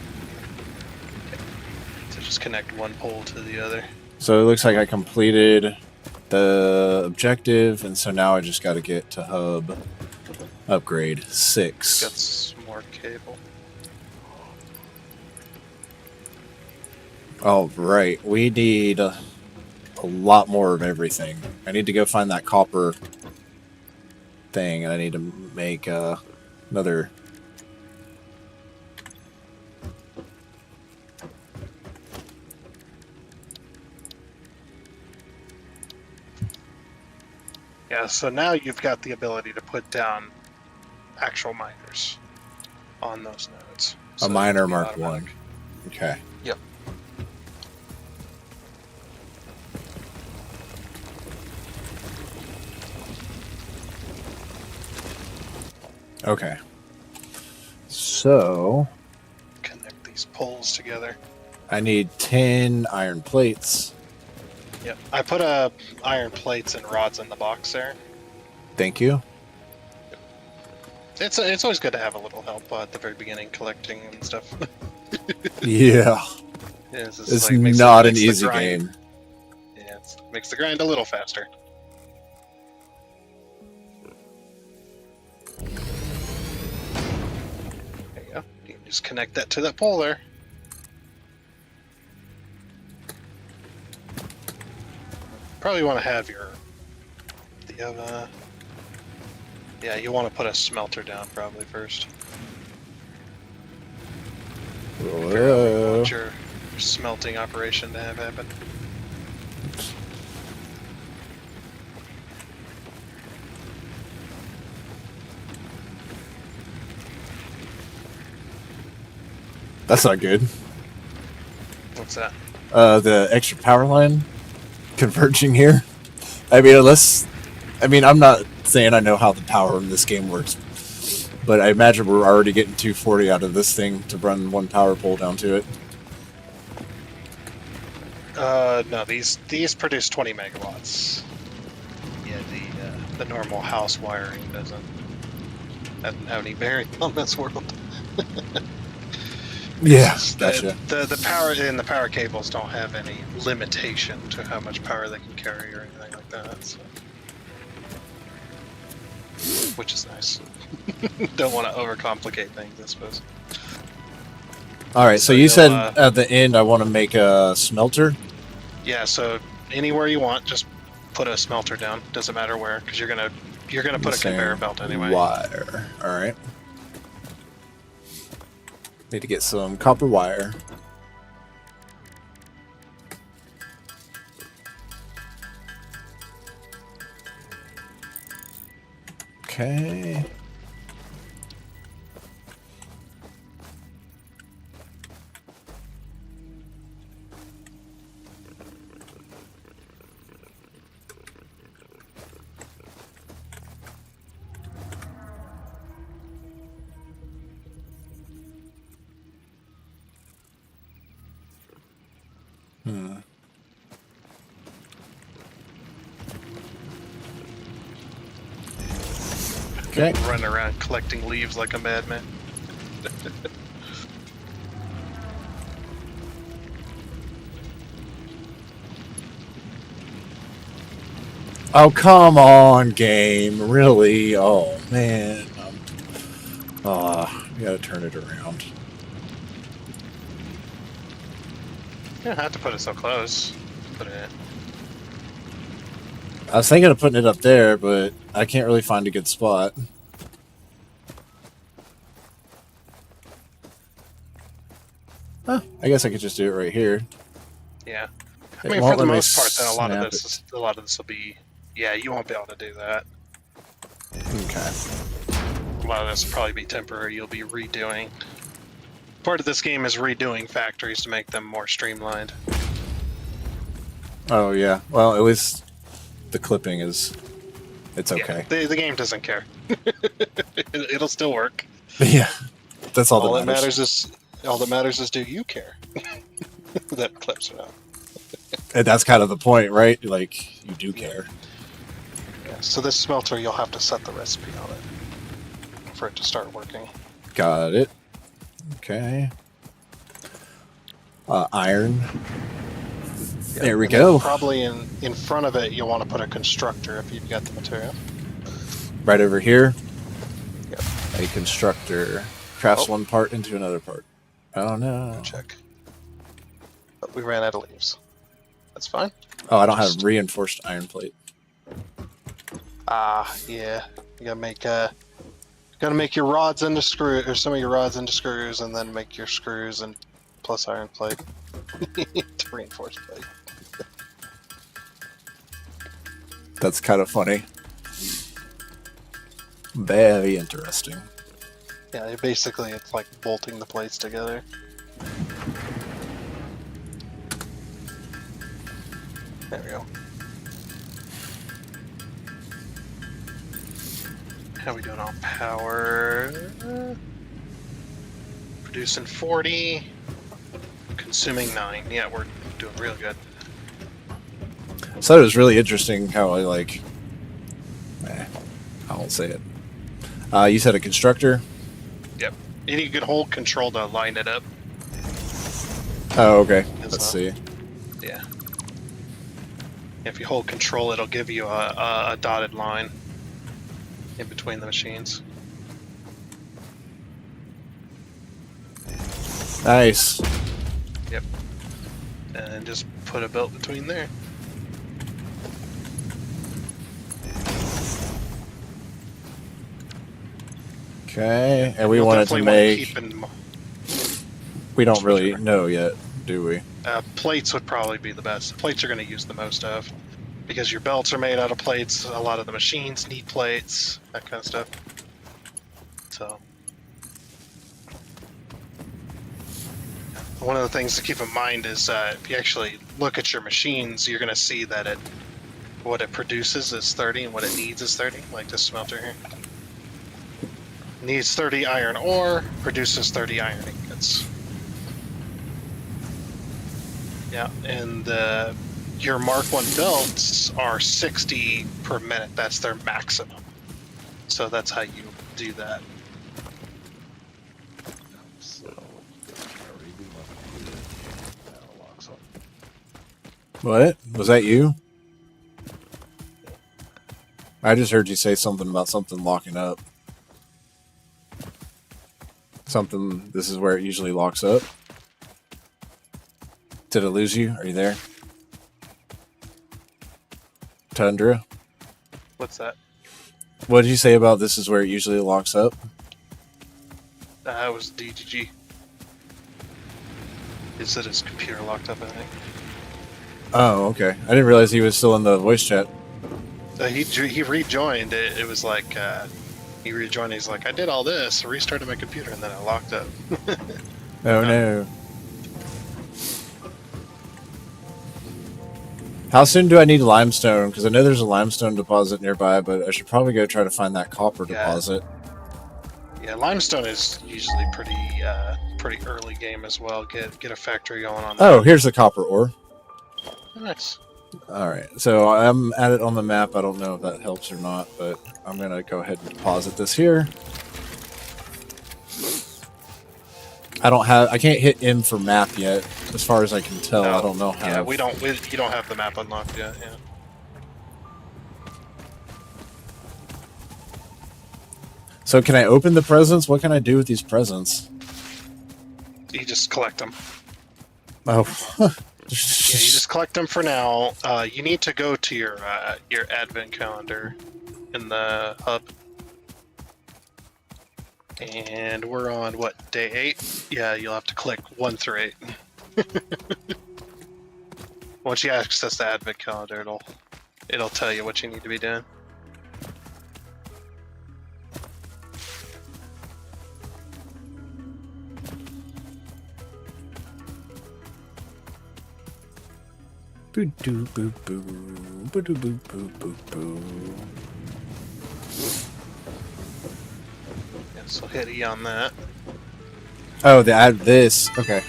S3: So just connect one pole to the other.
S1: So it looks like I completed the objective, and so now I just got to get to hub upgrade 6.
S3: Got some more cable.
S1: All right, we need a lot more of everything. I need to go find that copper thing, and I need to make another.
S3: Yeah, so now you've got the ability to put down actual miners on those nodes. So
S1: A miner
S3: it'll be
S1: Mark
S3: automatic.
S1: 1. Okay.
S3: Yep.
S1: Okay. So
S3: Connect these poles together.
S1: I need 10 iron plates.
S3: Yep. I put iron plates and rods in the box there.
S1: Thank you.
S3: It's always good to have a little help at the very beginning collecting and stuff.
S1: Yeah.
S3: Yeah, it's
S1: It's
S3: like, makes
S1: not an
S3: makes the
S1: easy
S3: grind-
S1: game.
S3: Makes the grind a little faster. There you go. You can just connect that to that pole there. Probably want to have your... yeah, you want to put a smelter down probably first.
S1: Whoa.
S3: Want your smelting operation to have happen.
S1: That's not good.
S3: What's that?
S1: The extra power line converging here. I mean, I'm not saying I know how the power in this game works, but I imagine we're already getting 240 out of this thing to run one power pole down to it.
S3: No, these produce 20 megawatts. Yeah, the normal house wiring doesn't have any bearing on this world.
S1: Yeah, gotcha.
S3: The power and the power cables don't have any limitation to how much power they can carry or anything like that. So. Which is nice. Don't want to overcomplicate things, I suppose.
S1: All right, so you said at the end I want to make a smelter.
S3: Yeah, so anywhere you want, just put a smelter down. Doesn't matter where, because you're gonna put a conveyor belt anyway.
S1: Wire. All right. Need to get some copper wire. Okay. Okay.
S3: Running around collecting leaves like a madman.
S1: Oh, come on, game. Really? Oh, man. You gotta turn it around.
S3: You don't have to put it so close. Put it.
S1: I was thinking of putting it up there, but I can't really find a good spot. Huh, I guess I could just do it right here.
S3: Yeah. I
S1: It
S3: mean,
S1: won't
S3: for the
S1: let me
S3: most part, then a lot
S1: snap
S3: of this will be. Yeah, you won't be able to do that.
S1: Okay.
S3: A lot of this will probably be temporary. You'll be redoing. Part of this game is redoing factories to make them more streamlined.
S1: Oh, yeah. Well, at least the clipping is... It's okay.
S3: Yeah, the game doesn't care. It'll still work.
S1: Yeah. That's all,
S3: All
S1: that matters.
S3: all that matters is do you care that clips it out.
S1: And that's kind of the point, right? Like, you do care.
S3: Yeah, so this smelter, you'll have to set the recipe on it for it to start working.
S1: Got it. Okay. Iron.
S3: Yeah,
S1: There we
S3: and then
S1: go.
S3: Probably in front of it, you'll want to put a constructor if you've got the material.
S1: Right over here.
S3: Yep.
S1: A constructor crafts
S3: Oh.
S1: one part into another part. Oh, no.
S3: Check. But we ran out of leaves. That's fine.
S1: Oh, I don't have reinforced iron plate.
S3: Yeah. You gotta make your rods into screw, or some of your rods into screws, and then make your screws and plus iron plate to reinforce plate.
S1: That's kind of funny. Very interesting.
S3: Yeah, basically it's like bolting the plates together. There we go. How we doing on power? Producing 40, consuming 9. Yeah, we're doing real good.
S1: So it was really interesting how I I won't say it. You said a constructor?
S3: Yep. And you could hold control to line it up.
S1: Oh, okay.
S3: Yes,
S1: Let's see.
S3: Yeah. If you hold control, it'll give you a dotted line in between the machines.
S1: Nice.
S3: Yep. And just put a belt between there.
S1: Okay, and we
S3: You'll
S1: wanted to
S3: definitely wanna
S1: make.
S3: keep in
S1: We don't really
S3: Sure.
S1: know yet, do we?
S3: plates would probably be the best. Plates are going to use the most of, because your belts are made out of plates. A lot of the machines need plates, that kind of stuff. So, one of the things to keep in mind is if you actually look at your machines, you're going to see that what it produces is 30 and what it needs is 30, like this smelter here. Needs 30 iron ore, produces 30 iron ingots. Yeah, and your Mark 1 belts are 60 per minute. That's their maximum. So that's how you do that.
S2: So, I reboot my computer. Now it locks up.
S1: What? Was that you? I just heard you say something about something locking up. Something, this is where it usually locks up. Did it lose you? Are you there? Tundra?
S3: What's that?
S1: What did you say about this is where it usually locks up?
S3: That was DGG. He said his computer locked up, I think.
S1: Oh, okay. I didn't realize he was still in the voice chat.
S3: He rejoined. It was like, he rejoined. He's like, I did all this, restarted my computer, and then it locked up.
S1: Oh no. How soon do I need limestone? Because I know there's a limestone deposit nearby, but I should probably go try to find that copper deposit.
S3: Yeah, limestone is usually pretty early game as well. Get a factory going on that.
S1: Oh, here's the copper ore.
S3: Nice.
S1: Alright, so I'm at it on the map. I don't know if that helps or not, but I'm going to go ahead and deposit this here. I can't hit M for map yet, as far as I can tell.
S3: No.
S1: I don't know how.
S3: Yeah, you don't have the map unlocked yet, yeah.
S1: So can I open the presents? What can I do with these presents?
S3: You just collect them.
S1: Oh.
S3: Yeah, you just collect them for now. You need to go to your advent calendar in the hub. And we're on, what, day 8? Yeah, you'll have to click 1 through 8. Once you access the advent calendar, it'll tell you what you need to be doing.
S1: Boo doo boo boo. Boo doo boo boo boo boo.
S3: Yeah, so hit E on that.
S1: Oh, they add this. Okay.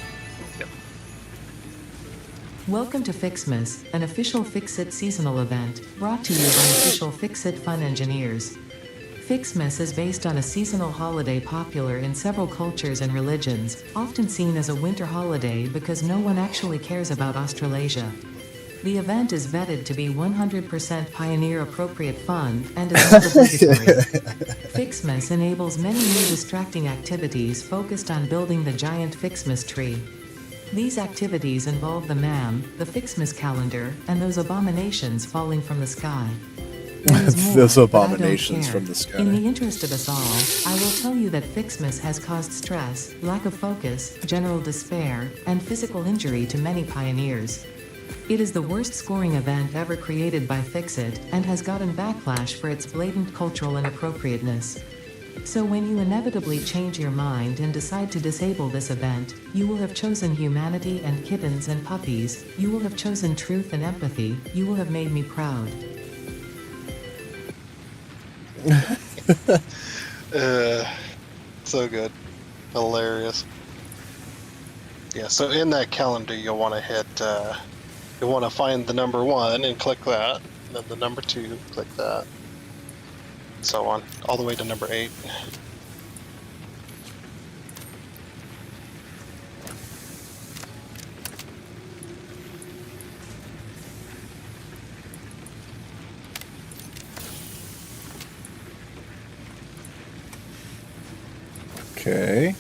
S4: Welcome to Ficsmas, an official Fix-It seasonal event, brought to you by official Fix-It Fun engineers. Ficsmas is based on a seasonal holiday popular in several cultures and religions, often seen as a winter holiday because no one actually cares about Australasia. The event is vetted to be 100% pioneer-appropriate fun and is not obligatory. Ficsmas enables many new distracting activities focused on building the giant Ficsmas tree. These activities involve the MAM, the Ficsmas calendar, and those abominations falling from the sky. There is more,
S1: Those
S4: but I don't
S1: abominations
S4: care.
S1: from the sky.
S4: In the interest of us all, I will tell you that Ficsmas has caused stress, lack of focus, general despair, and physical injury to many pioneers. It is the worst scoring event ever created by Fix-It, and has gotten backlash for its blatant cultural inappropriateness. So when you inevitably change your mind and decide to disable this event, you will have chosen humanity and kittens and puppies, you will have chosen truth and empathy, you will have made me proud.
S3: So good. Hilarious. Yeah, so in that calendar you'll want to hit, you'll want to find the number 1 and click that, and then the number 2, click that, and so on, all the way to number 8.
S1: Okay.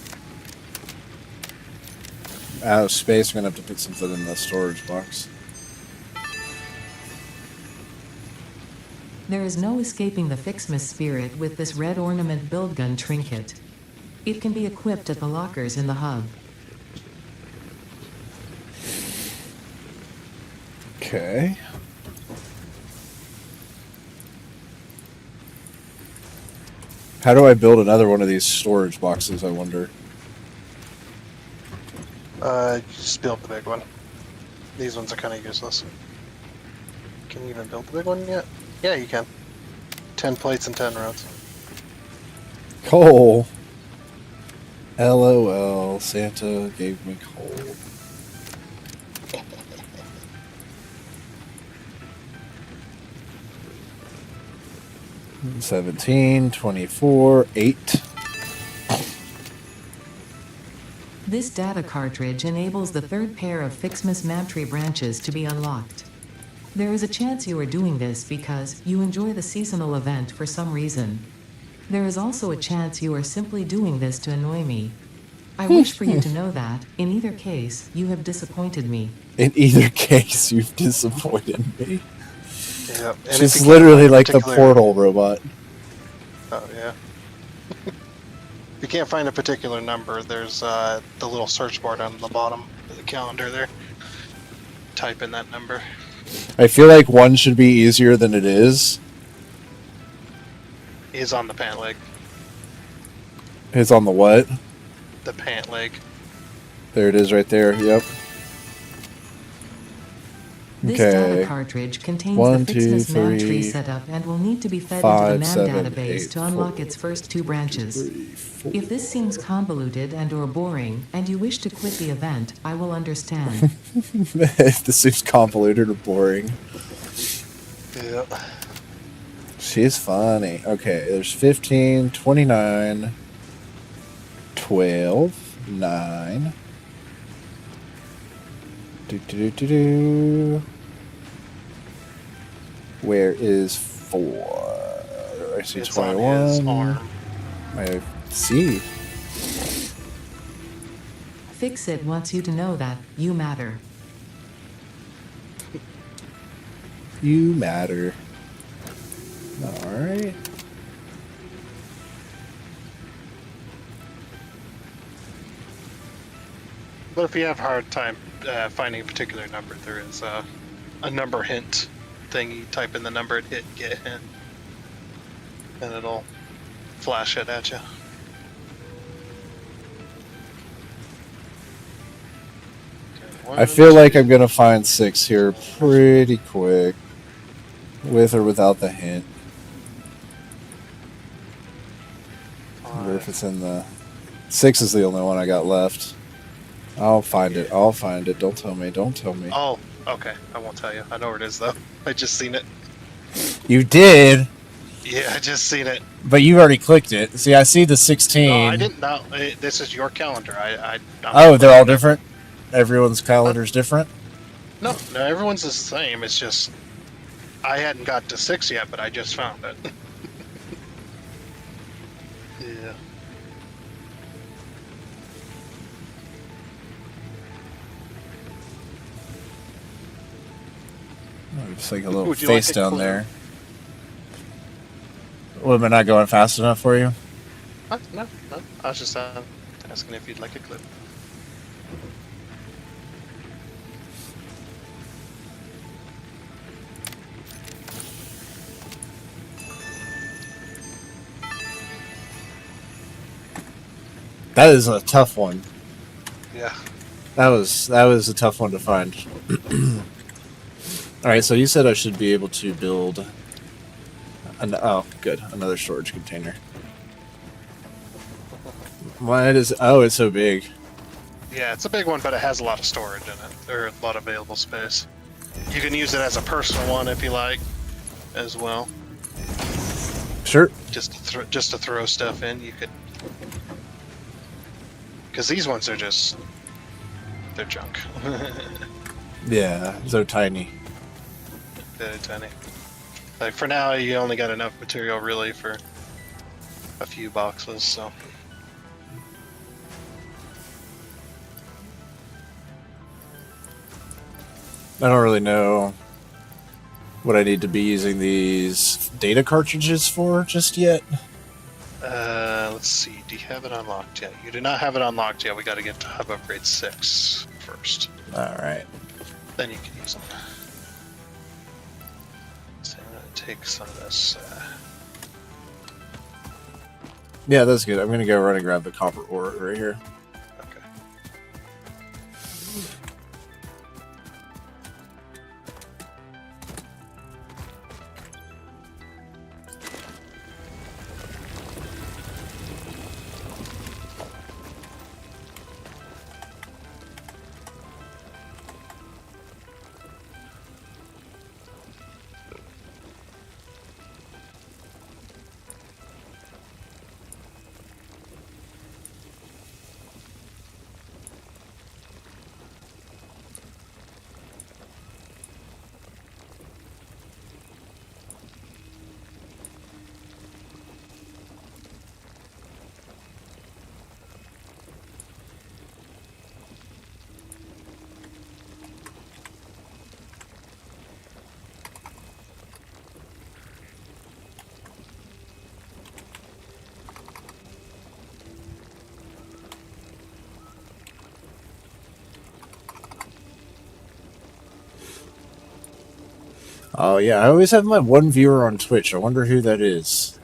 S1: Out of space, we're gonna have to put something in the storage box.
S4: There is no escaping the Ficsmas spirit with this red ornament build gun trinket. It can be equipped at the lockers in the hub.
S1: Okay. How do I build another one of these storage boxes, I wonder?
S5: Just build the big one. These ones are kind of useless. Can you even build the big one yet? Yeah, you can. 10 plates and 10 rows.
S1: Coal. LOL. Santa gave me coal. $17, $24, $8.
S4: This data cartridge enables the third pair of Ficsmas map tree branches to be unlocked. There is a chance you are doing this because you enjoy the seasonal event for some reason. There is also a chance you are simply doing this to annoy me. I wish for you to know that, in either case, you have disappointed me.
S1: In either case, you've disappointed me.
S5: Yeah. And
S1: She's
S5: if you
S1: literally
S5: can't find
S1: like the
S5: particular-
S1: portal robot.
S5: Oh, yeah. If you can't find a particular number, there's the little search bar down at the bottom of the calendar there. Type in that number.
S1: I feel like one should be easier than it is.
S5: Is on the pant leg.
S1: It's on the what?
S5: The pant leg.
S1: There it is right there. Yep.
S4: This
S1: Okay.
S4: data cartridge contains
S1: 1,
S4: the
S1: 2,
S4: Ficsmas map
S1: 3,
S4: tree setup and will need to be fed
S1: 5,
S4: into the
S1: 7,
S4: MAM database
S1: 8,
S4: to unlock
S1: 4,
S4: its first 2 branches.
S1: 3, 4.
S4: If this seems convoluted and or boring, and you wish to quit the event, I will understand.
S1: This seems convoluted or boring.
S5: Yeah.
S1: She's funny. Okay, there's 15, 29, 12, 9. Do. Where is 4? I see
S5: It's on his
S1: 21.
S5: arm.
S1: I see.
S4: Fix-It wants you to know that you matter.
S1: You matter. Alright.
S5: But if you have a hard time finding a particular number, there is a number hint thing. You type in the number and hit get hint, and it'll flash it at you.
S1: I feel like I'm gonna find 6 here pretty quick. With or without the hint. I wonder if it's in the... 6 is the only one I got left. I'll find it. I'll find it. Don't tell me. Don't tell me.
S5: Oh, okay. I won't tell you. I know where it is, though. I just seen it.
S1: You did,
S5: Yeah, I just seen it.
S1: but you already clicked it. See, I see the 16.
S5: No, I didn't know. This is your calendar.
S1: Oh, they're all different? Everyone's calendar's different?
S5: No, everyone's the same. It's just I hadn't got to 6 yet, but I just found it. Yeah.
S1: Oh, just like a little
S5: Would you like
S1: face
S5: a
S1: down
S5: clue?
S1: there. What, am I not going fast enough for you?
S5: What? No. I was just asking if you'd like a clip.
S1: That is a tough one.
S5: Yeah.
S1: That was a tough one to find. All right, so you said I should be able to build. Oh, good, another storage container. Why is? Oh, it's so big.
S5: Yeah, it's a big one, but it has a lot of storage in it. Or a lot of available space. You can use it as a personal one if you like, as well.
S1: Sure.
S5: Just to throw stuff in, you could. Because these ones are they're junk.
S1: Yeah, so tiny.
S5: Very tiny. Like for now, you only got enough material really for a few boxes, so.
S1: I don't really know what I need to be using these data cartridges for just yet.
S3: Let's see. Do you have it unlocked yet? You do not have it unlocked yet. We got to get to Hub Upgrade 6 first.
S1: Alright.
S3: Then you can use them. So I'm going to take some of this.
S1: Yeah, that's good. I'm going to go run and grab the copper ore right here.
S3: Okay.
S1: Oh, yeah. I always have my one viewer on Twitch. I wonder who that is.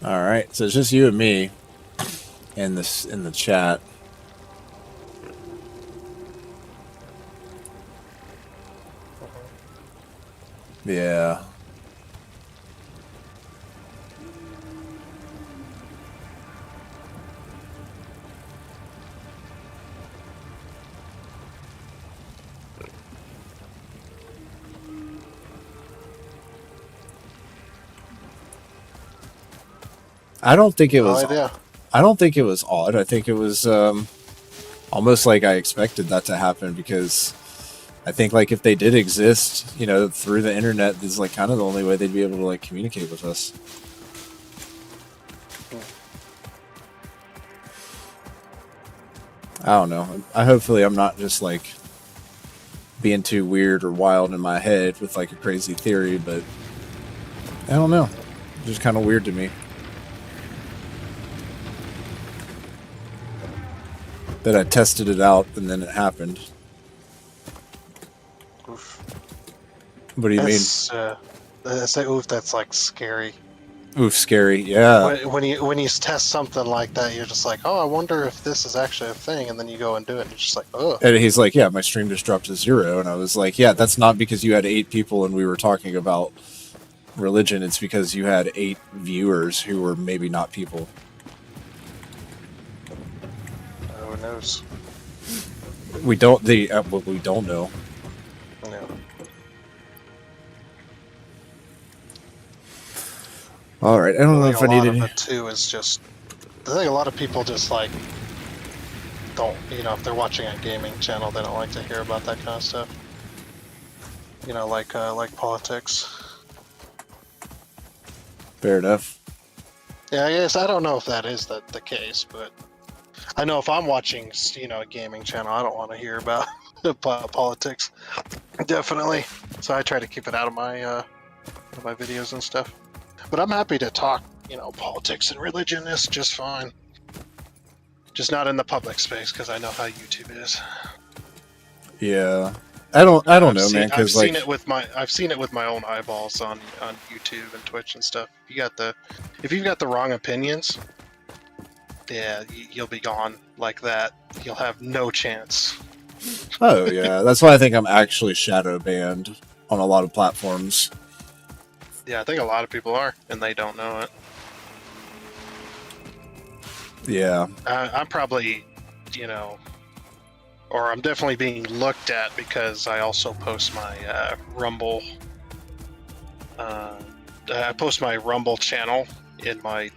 S1: Alright, so it's just you and me in the chat. Yeah. I don't think it was. I don't think it was odd. I think it was almost like I expected that to happen, because I think like if they did exist, you know, through the internet, this is like kind of the only way they'd be able to like communicate with us. I don't know. Hopefully I'm not just like being too weird or wild in my head with like a crazy theory, but I don't know. It's just kind of weird to me that I tested it out and then it happened.
S5: Oof.
S1: What do you mean?
S5: I say oof, that's like scary.
S1: Oof, scary. Yeah.
S5: When you test something like that, you're just like, oh, I wonder if this is actually a thing, and then you go and do it, and you're just like, oh.
S1: And he's like, yeah, my stream just dropped to 0. And I was like, yeah, that's not because you had 8 people and we were talking about religion. It's because you had 8 viewers who were maybe not people.
S5: Who knows?
S1: We don't. We don't know.
S5: No.
S1: All right. I don't know if I needed.
S5: A lot of it too is just. I think a lot of people just like don't. You know, if they're watching a gaming channel, they don't like to hear about that kind of stuff. You know, like politics.
S1: Fair enough.
S5: Yeah, I guess I don't know if that is the case, but I know if I'm watching, you know, a gaming channel, I don't want to hear about politics. Definitely. So I try to keep it out of my videos and stuff. But I'm happy to talk, you know, politics and religion is just fine. Just not in the public space, because I know how YouTube is.
S1: Yeah. I don't know, man. Because like
S3: I've seen it with my own eyeballs on YouTube and Twitch and stuff. If you've got the wrong opinions, yeah, you'll be gone like that. You'll have no chance.
S1: Oh yeah, that's why I think I'm actually shadow banned on a lot of platforms.
S3: Yeah, I think a lot of people are, and they don't know it.
S1: Yeah.
S3: I'm probably, you know, or I'm definitely being looked at because I also post my Rumble. I post my Rumble channel in my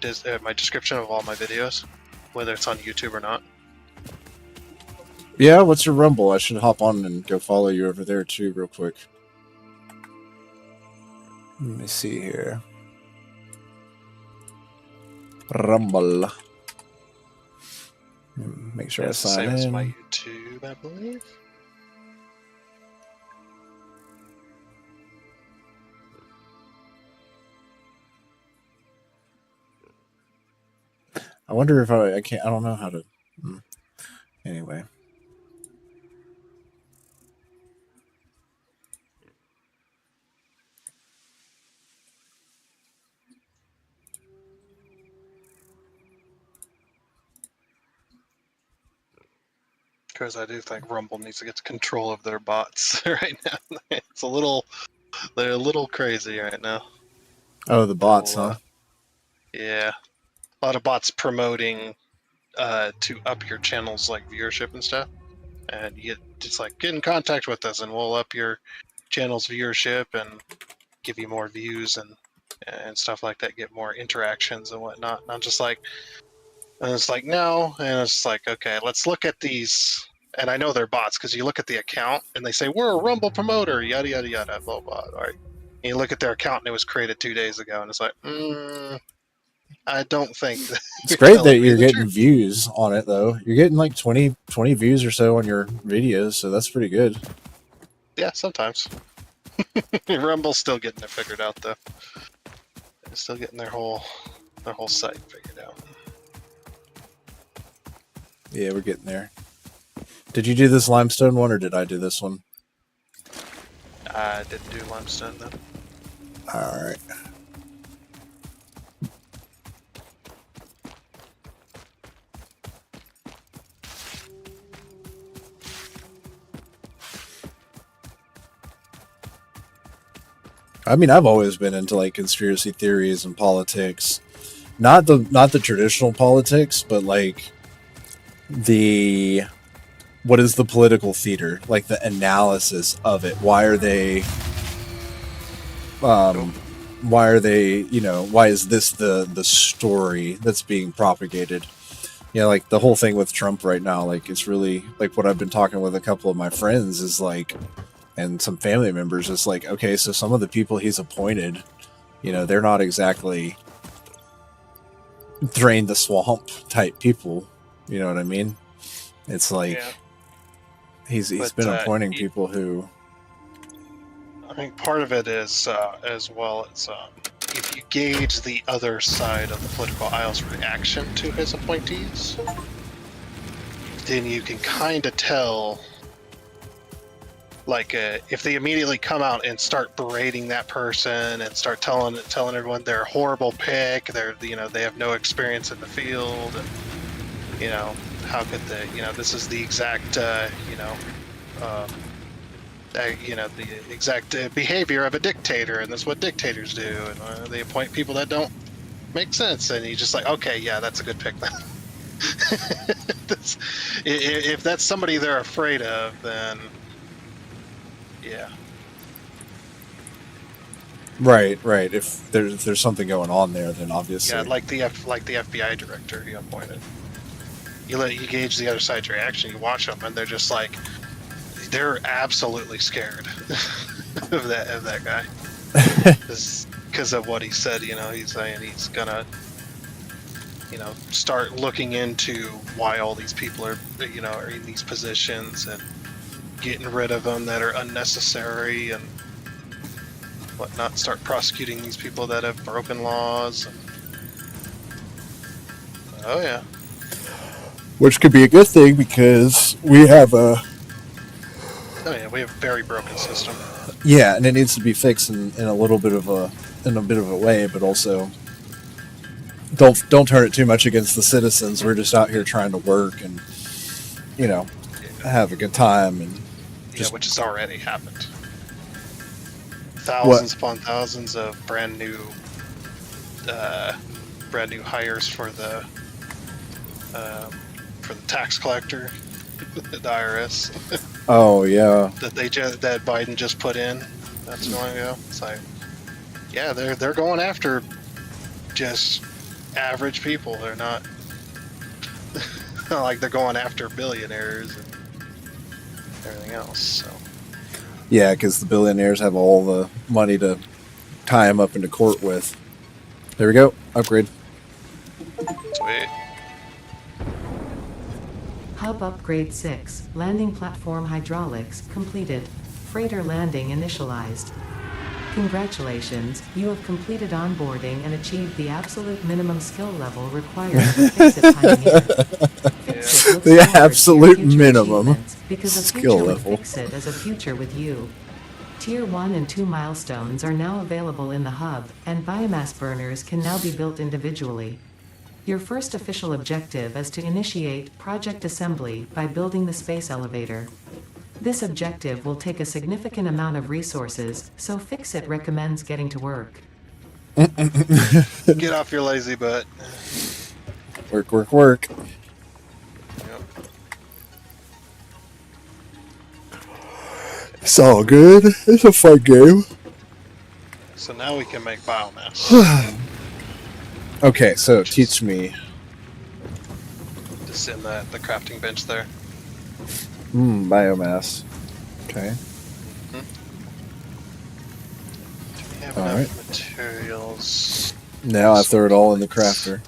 S3: my description of all my videos, whether it's on YouTube or not.
S1: Yeah, what's your Rumble? I should hop on and go follow you over there too, real quick. Let me see here. Rumble. Make sure
S3: It's
S1: I
S3: the
S1: sign
S3: same as
S1: in.
S3: my YouTube, I believe.
S1: I wonder if I can't. I don't know how to. Anyway.
S3: Because I do think Rumble needs to get control of their bots right now. They're a little crazy right now.
S1: Oh, the bots, huh?
S3: Yeah, a lot of bots promoting to up your channel's like viewership and stuff, and you just like get in contact with us, and we'll up your channel's viewership and give you more views and stuff like that, get more interactions and whatnot. And I'm just like, and it's like no, and it's like okay, let's look at these. And I know they're bots because you look at the account and they say we're a Rumble promoter, yada yada yada, blah blah. All right, and you look at their account and it was created 2 days ago, and it's like, I don't think that
S1: It's great that you're
S3: the
S1: getting
S3: truth.
S1: views on it, though. You're getting like 20 views or so on your videos, so that's pretty good.
S3: Yeah, sometimes. Rumble's still getting it figured out, though. They're still getting their whole site figured out.
S1: Yeah, we're getting there. Did you do this limestone one, or did I do this one?
S3: I didn't do limestone, though.
S1: All right. I mean, I've always been into like conspiracy theories and politics. Not the traditional politics, but like what is the political theater? Like the analysis of it. Why are they why is this the story that's being propagated? Like the whole thing with Trump right now, like it's really like what I've been talking with a couple of my friends is like, and some family members, is like, okay, so some of the people he's appointed, they're not exactly drain the swamp type people. You know what I mean? It's like he's been appointing people who.
S3: I think part of it is as well as if you gauge the other side of the political aisle's reaction to his appointees, then you can kind of tell. Like if they immediately come out and start berating that person and start telling everyone they're a horrible pick, they have no experience in the field, and how could they, this is the exact the exact behavior of a dictator, and that's what dictators do, and they appoint people that don't make sense, and you just like, okay, yeah, that's a good pick then. If that's somebody they're afraid of, then. Yeah.
S1: Right. If there's something going on there, then obviously.
S3: Yeah, like the FBI director he appointed. You gauge the other side's reaction. You watch them, and they're just like, they're absolutely scared of that guy, because of what he said. He's saying he's gonna, start looking into why all these people are in these positions and getting rid of them that are unnecessary and whatnot. Start prosecuting these people that have broken laws. Oh yeah.
S1: Which could be a good thing because we have a.
S3: Oh yeah, we have a very broken system.
S1: Yeah, and it needs to be fixed in a little bit of a way, but also don't turn it too much against the citizens. We're just out here trying to work and have a good time and.
S3: Which has already happened. Thousands upon thousands of brand new hires for the tax collector, the IRS.
S1: Oh yeah.
S3: that Biden just put in not too long ago. It's like, yeah, they're going after just average people. They're not, not like they're going after billionaires and everything else. So
S1: Yeah, because the billionaires have all the money to tie him up into court with. There we go. Upgrade.
S3: sweet.
S4: Hub upgrade 6. Landing platform hydraulics completed. Freighter landing initialized. Congratulations, you have completed onboarding and achieved the absolute minimum skill level required for Fix-It Pioneer. Fix-It looks
S1: The
S4: forward to your
S1: absolute
S4: future
S1: minimum
S4: achievements, because a
S1: skill
S4: future
S1: level.
S4: with Fix-It is a future with you. Tier 1 and 2 milestones are now available in the hub, and biomass burners can now be built individually. Your first official objective is to initiate project assembly by building the space elevator. This objective will take a significant amount of resources, so Fix-It recommends getting to work.
S3: Get off your lazy butt.
S1: Work, work, work.
S3: Yep.
S1: It's all good. It's a fun game.
S3: So now we can make biomass.
S1: Okay, so teach me.
S3: Just in the crafting bench there.
S1: Biomass. Okay.
S3: Do we have
S1: All
S3: enough materials?
S1: Now I throw it all in the crafter.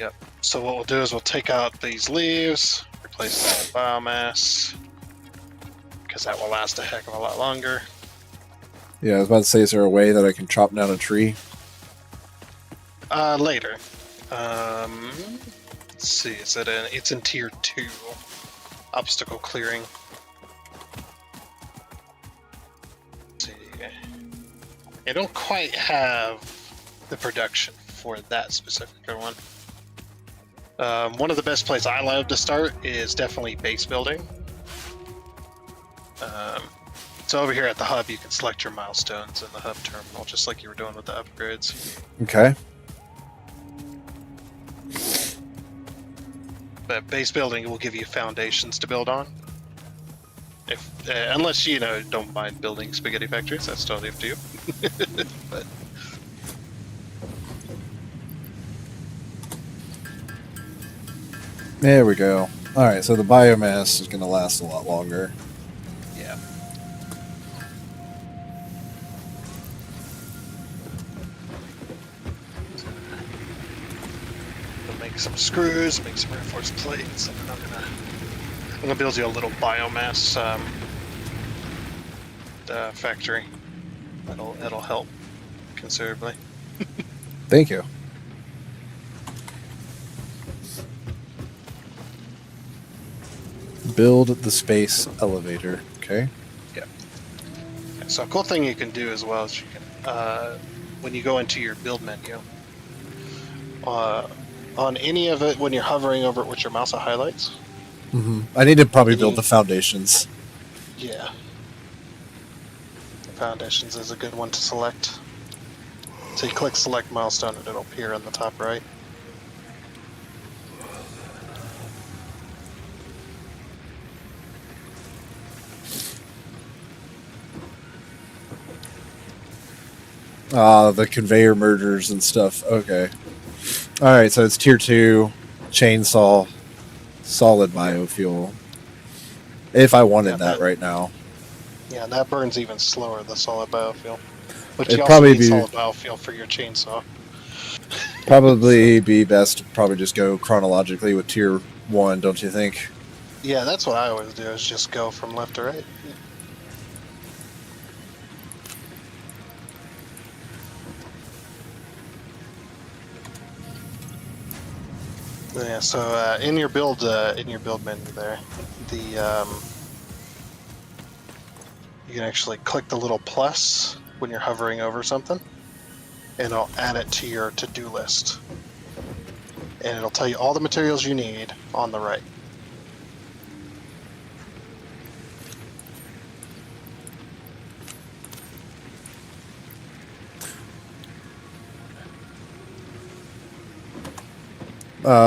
S3: Yep. So what we'll do is we'll take out these leaves, replace them with biomass, because that will last a heck of a lot longer.
S1: Yeah, I was about to say, is there a way that I can chop down a tree?
S3: Later. Let's see. It's in tier 2. Obstacle clearing. Let's see. I don't quite have the production for that specific one. One of the best places I love to start is definitely base building. So over here at the hub, you can select your milestones in the hub terminal, just like you were doing with the upgrades.
S1: Okay.
S3: But base building will give you foundations to build on. If unless you don't mind building spaghetti factories, that's totally up to you. But
S1: There we go. Alright, so the biomass is going to last a lot longer.
S3: yeah. We'll make some screws, make some reinforced plates, and then I'm gonna build you a little biomass factory. That'll help considerably.
S1: Thank you. Build the space elevator. Okay.
S3: So a cool thing you can do as well is you can, when you go into your build menu, on any of it, when you're hovering over it with your mouse, it highlights.
S1: I need to probably build the foundations.
S3: Yeah. Foundations is a good one to select. So you click select milestone and it'll appear in the top right.
S1: The conveyor mergers and stuff. Okay. Alright, so it's tier 2, chainsaw, solid biofuel. If I wanted that right now.
S3: Yeah, and that burns even slower, the solid biofuel. But
S1: It'd
S3: you also
S1: probably
S3: need
S1: be-
S3: solid biofuel for your chainsaw.
S1: Probably be best to probably just go chronologically with tier 1, don't you think?
S3: Yeah, that's what I always do, is just go from left to right. Yeah, so in your build menu there, you can actually click the little plus when you're hovering over something, and it'll add it to your to-do list. And it'll tell you all the materials you need on the right.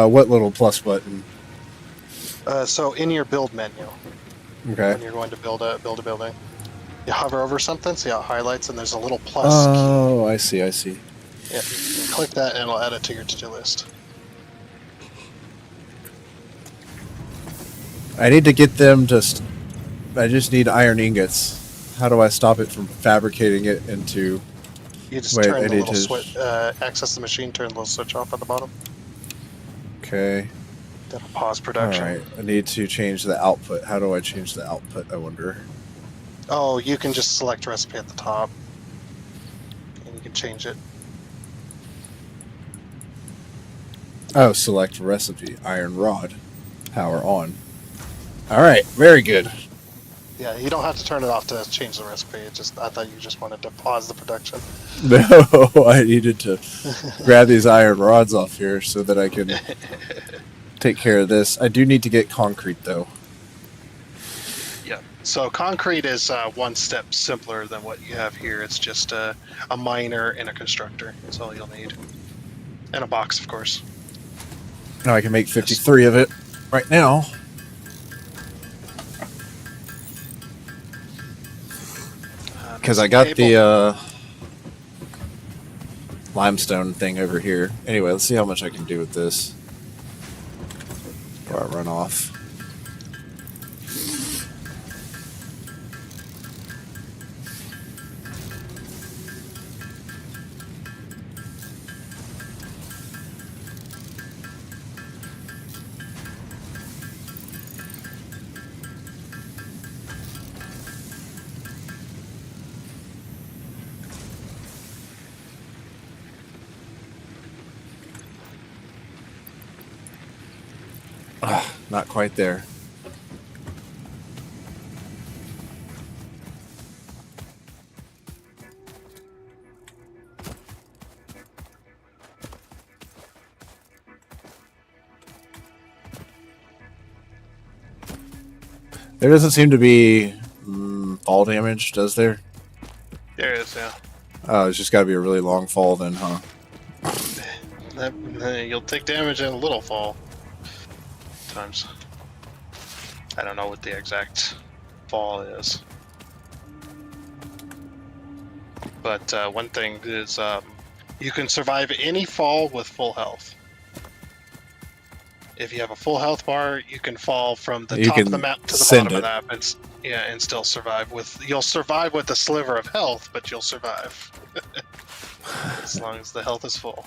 S1: What little plus button?
S3: So in your build menu,
S1: Okay.
S3: when you're going to build a building, you hover over something, see how it highlights, and there's a little plus key.
S1: Oh, I see.
S5: Yeah, click that and it'll add it to your to-do list.
S1: I need to get them to. I just need iron ingots. How do I stop it from fabricating it into?
S5: You just
S1: Wait,
S5: turn
S1: I
S5: the
S1: need
S5: little
S1: to.
S5: switch, access the machine, turn the little switch off at the bottom.
S1: Okay.
S5: That'll pause
S1: All
S5: production.
S1: right. I need to change the output. How do I change the output? I wonder.
S5: Oh, you can just select recipe at the top, and you can change it.
S1: Oh, select recipe. Iron rod. Power on. All right. Very good.
S5: Yeah, you don't have to turn it off to change the recipe. It just I thought you just wanted to pause the production.
S1: No, I needed to grab these iron rods off here so that I can take care of this. I do need to get concrete, though.
S5: Yeah. So concrete is one step simpler than what you have here. It's just a miner and a constructor. That's all you'll need. And a box, of course.
S1: Now I can make 53 of it right now. Because I got the limestone thing over here. Anyway, let's see how much I can do with this before I run off. Not quite there. There doesn't seem to be fall damage, does there?
S5: There it is, yeah.
S1: Oh, it's just got to be a really long fall then, huh?
S5: You'll take damage in a little fall. Times. I don't know what the exact fall is. But one thing is you can survive any fall with full health. If you have a full health bar, you can fall from the top of the map to the bottom of the map and still survive you'll survive with a sliver of health, but you'll survive. As long as the health is full.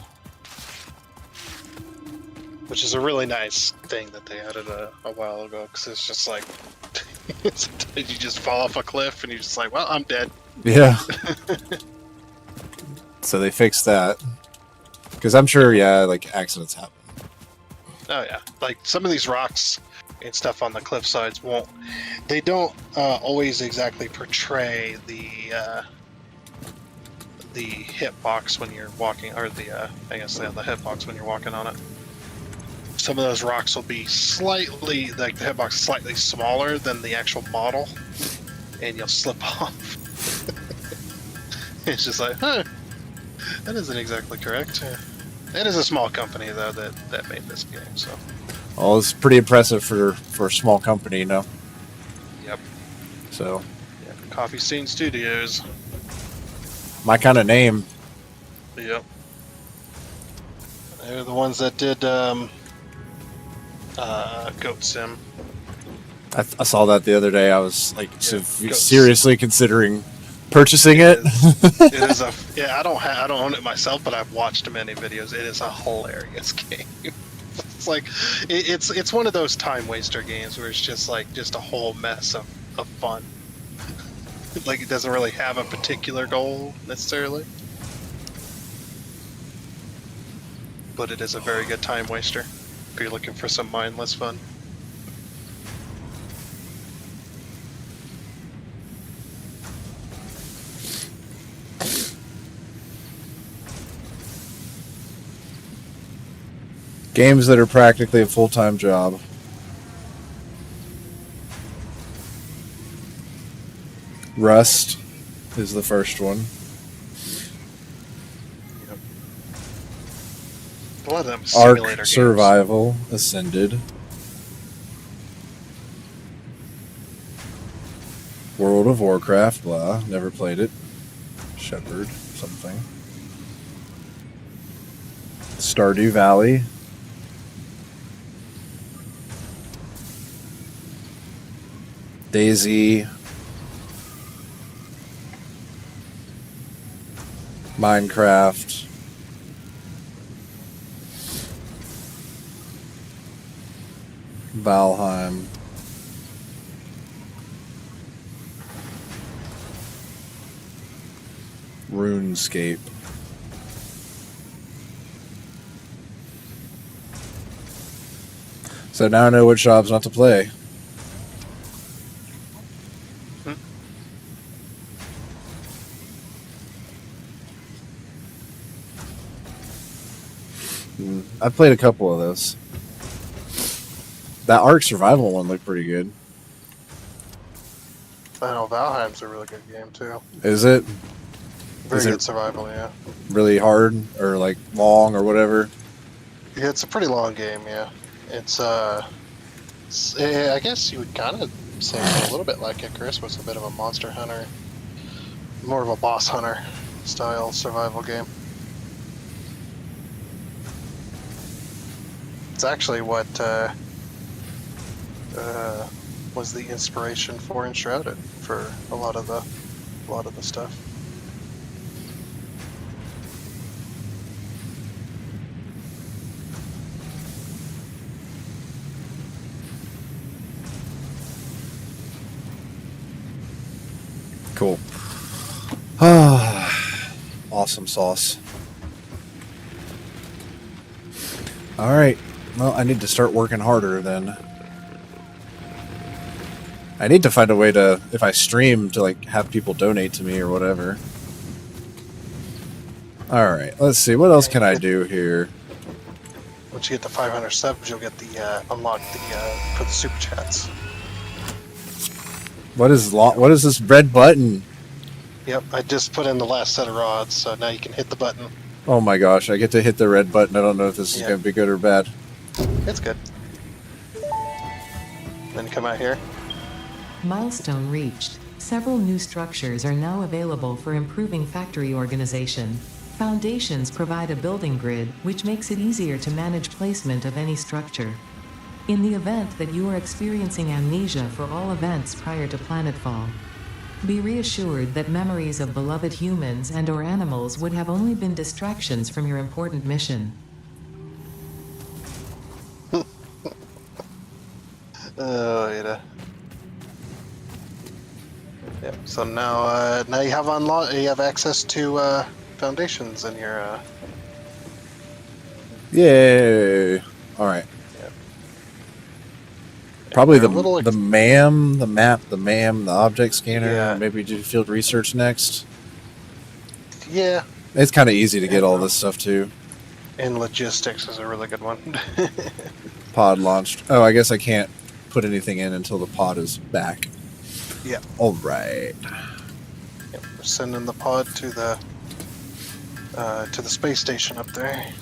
S5: Which is a really nice thing that they added a while ago, because it's just like, you just fall off a cliff and you're just like, well, I'm dead.
S1: Yeah. So they fixed that. Because I'm sure, yeah, like accidents happen.
S5: Oh yeah, like some of these rocks and stuff on the cliff sides they don't always exactly portray the hitbox when you're walking, or the hitbox when you're walking on it. Some of those rocks will be slightly, like the hitbox is slightly smaller than the actual model, and you'll slip off. It's just like, huh, that isn't exactly correct. It is a small company, though, that made this game, so.
S1: Well, it's pretty impressive for a small company, you know?
S5: Yep.
S1: So.
S5: Yeah, Coffee Scene Studios.
S1: My kind of name.
S5: Yep. They're the ones that did Goat Sim.
S1: I saw that the other day. I was like, seriously considering purchasing it.
S5: It is I don't own it myself, but I've watched many videos. It is a hilarious game. It's like it's one of those time waster games where it's just a whole mess of fun. Like it doesn't really have a particular goal necessarily, but it is a very good time waster if you're looking for some mindless fun.
S1: Games that are practically a full-time job. Rust is the first one.
S5: Yep. A lot of them simulator
S1: Ark
S5: games.
S1: Survival Ascended. World of Warcraft, blah. Never played it. Shepherd, something. Stardew Valley. Daisy. Minecraft. Valheim. RuneScape. So now I know which jobs not to play. I've played a couple of those. That Ark Survival one looked pretty good.
S5: I know Valheim's a really good game too.
S1: Is it?
S5: Very
S1: Is
S5: good
S1: it
S5: survival, yeah.
S1: really hard or like long or whatever?
S5: Yeah, it's a pretty long game, yeah. It's I guess you would kind of say it's a little bit like it. Chris was a bit of a monster hunter, more of a boss hunter style survival game. It's actually what was the inspiration for Enshrouded for a lot of the stuff.
S1: Cool. Awesome sauce. All right. Well, I need to start working harder then. I need to find a way to, if I stream, to like have people donate to me or whatever. All right. Let's see. What else can I do here?
S5: Once you get the 500 subs, you'll get the unlock the for the super chats.
S1: What is this red button?
S5: Yep, I just put in the last set of rods, so now you can hit the button.
S1: Oh my gosh, I get to hit the red button. I don't know if this is going to be good or bad.
S5: It's good. Then you come out here.
S4: Milestone reached. Several new structures are now available for improving factory organization. Foundations provide a building grid, which makes it easier to manage placement of any structure. In the event that you are experiencing amnesia for all events prior to planetfall, be reassured that memories of beloved humans and/or animals would have only been distractions from your important mission.
S5: Oh, Ada. Yep. So now, now you have access to foundations in your.
S1: Yay! All right.
S5: Yep.
S1: Probably
S5: They're
S1: the
S5: a little
S1: the MAM, the map, the MAM, the object scanner.
S5: Yeah.
S1: Maybe do field research next.
S5: Yeah.
S1: It's kind of easy to get all this stuff too.
S5: And logistics is a really good one.
S1: Pod launched. Oh, I guess I can't put anything in until the pod is back.
S5: Yeah.
S1: All right.
S5: Yep. We're sending the pod to the space station up there.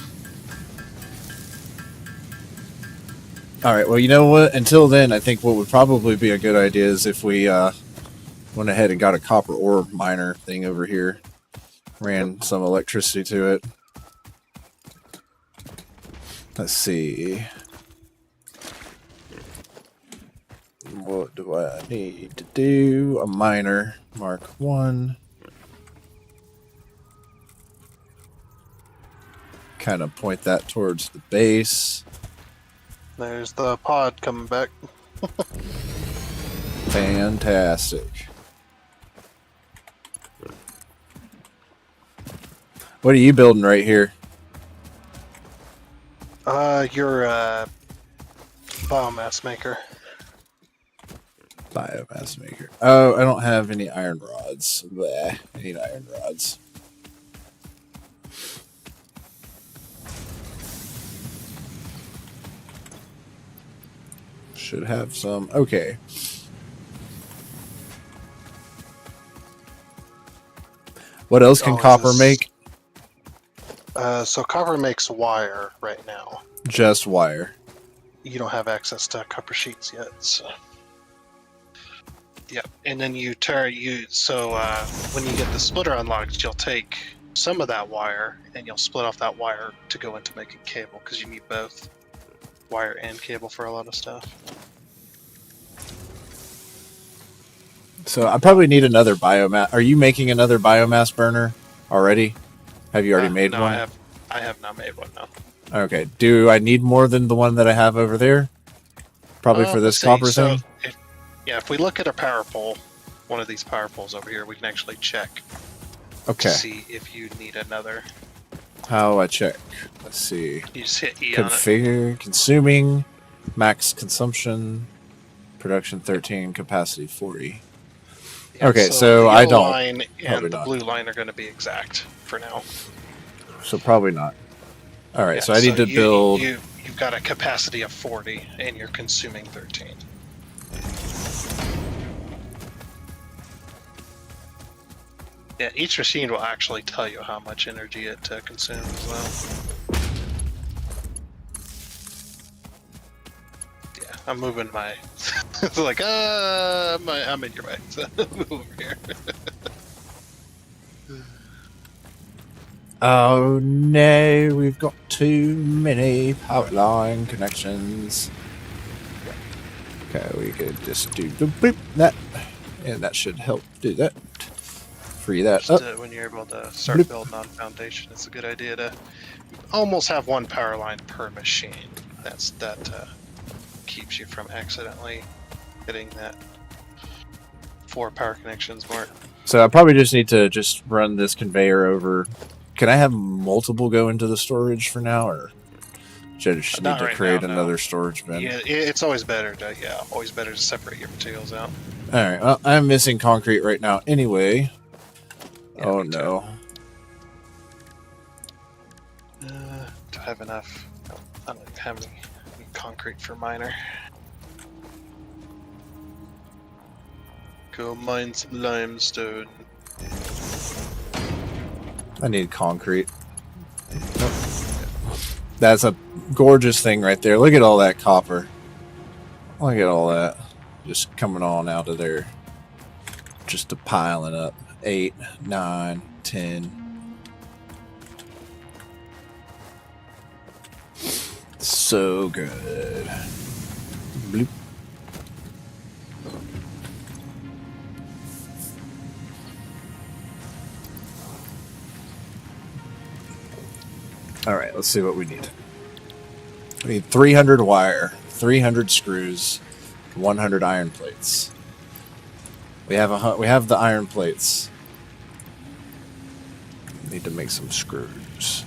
S1: All right. Well, you know what? Until then, I think what would probably be a good idea is if we went ahead and got a copper ore miner thing over here, ran some electricity to it. Let's see. What do I need to do? A miner, Mark 1. Kind of point that towards the base.
S5: There's the pod coming back.
S1: Fantastic. What are you building right here?
S5: Your biomass maker.
S1: Biomass maker. Oh, I don't have any iron rods. Bleh. I need iron rods. Should have some. Okay. What else can copper make?
S5: So copper makes wire right now.
S1: Just wire.
S5: You don't have access to copper sheets yet, so. Yeah, and then when you get the splitter unlocked, you'll take
S3: some of that wire, and you'll split off that wire to go into making cable, because you need both wire and cable for a lot of stuff.
S1: So I probably need another biomass. Are you making another biomass burner already? Have you already made
S3: no,
S1: one?
S3: I have not made one, no.
S1: Okay. Do I need more than the one that I have over there? Probably for this copper thing?
S3: If we look at a power pole, one of these power poles over here, we can actually check
S1: Okay.
S3: to see if you need another.
S1: How do I check? Let's see.
S3: You just hit E on it.
S1: Configure, consuming, max consumption, production 13, capacity 40.
S3: Yeah,
S1: Okay,
S3: the
S1: so I
S3: yellow
S1: don't.
S3: line
S1: Probably
S3: and the
S1: not.
S3: blue line are going to be exact for now.
S1: So probably not. All right,
S3: Yeah,
S1: so I need to build.
S3: You've got a capacity of 40, and you're consuming 13. Yeah, each machine will actually tell you how much energy it consumes as well. Yeah, I'm moving my. It's like, I'm in your way. So move over here.
S1: Oh no, we've got too many power line connections. Okay, we could just do the boop that, and that should help do that. Free that
S3: Just
S1: up.
S3: when you're able to start
S1: Bloop.
S3: building on foundation, it's a good idea to almost have one power line per machine. That keeps you from accidentally hitting that 4 power connections mark.
S1: So I probably just need to just run this conveyor over. Can I have multiple go into the storage for now, or should I just need
S3: Not
S1: to
S3: right
S1: create
S3: now, no.
S1: another storage bin?
S3: Yeah, it's always better to separate your materials out.
S1: All right, well, I'm missing concrete right now anyway.
S3: Yeah,
S1: Oh
S3: me too.
S1: no.
S3: Do I have enough? No, I don't have any concrete for miner. Go mine some limestone.
S1: I need concrete. Nope. That's a gorgeous thing right there. Look at all that copper. Look at all that. Just coming on out of there. Just a piling up. 8, 9, 10. So good. Bloop. All right, let's see what we need. We need 300 wire, 300 screws, 100 iron plates. We have the iron plates. Need to make some screws.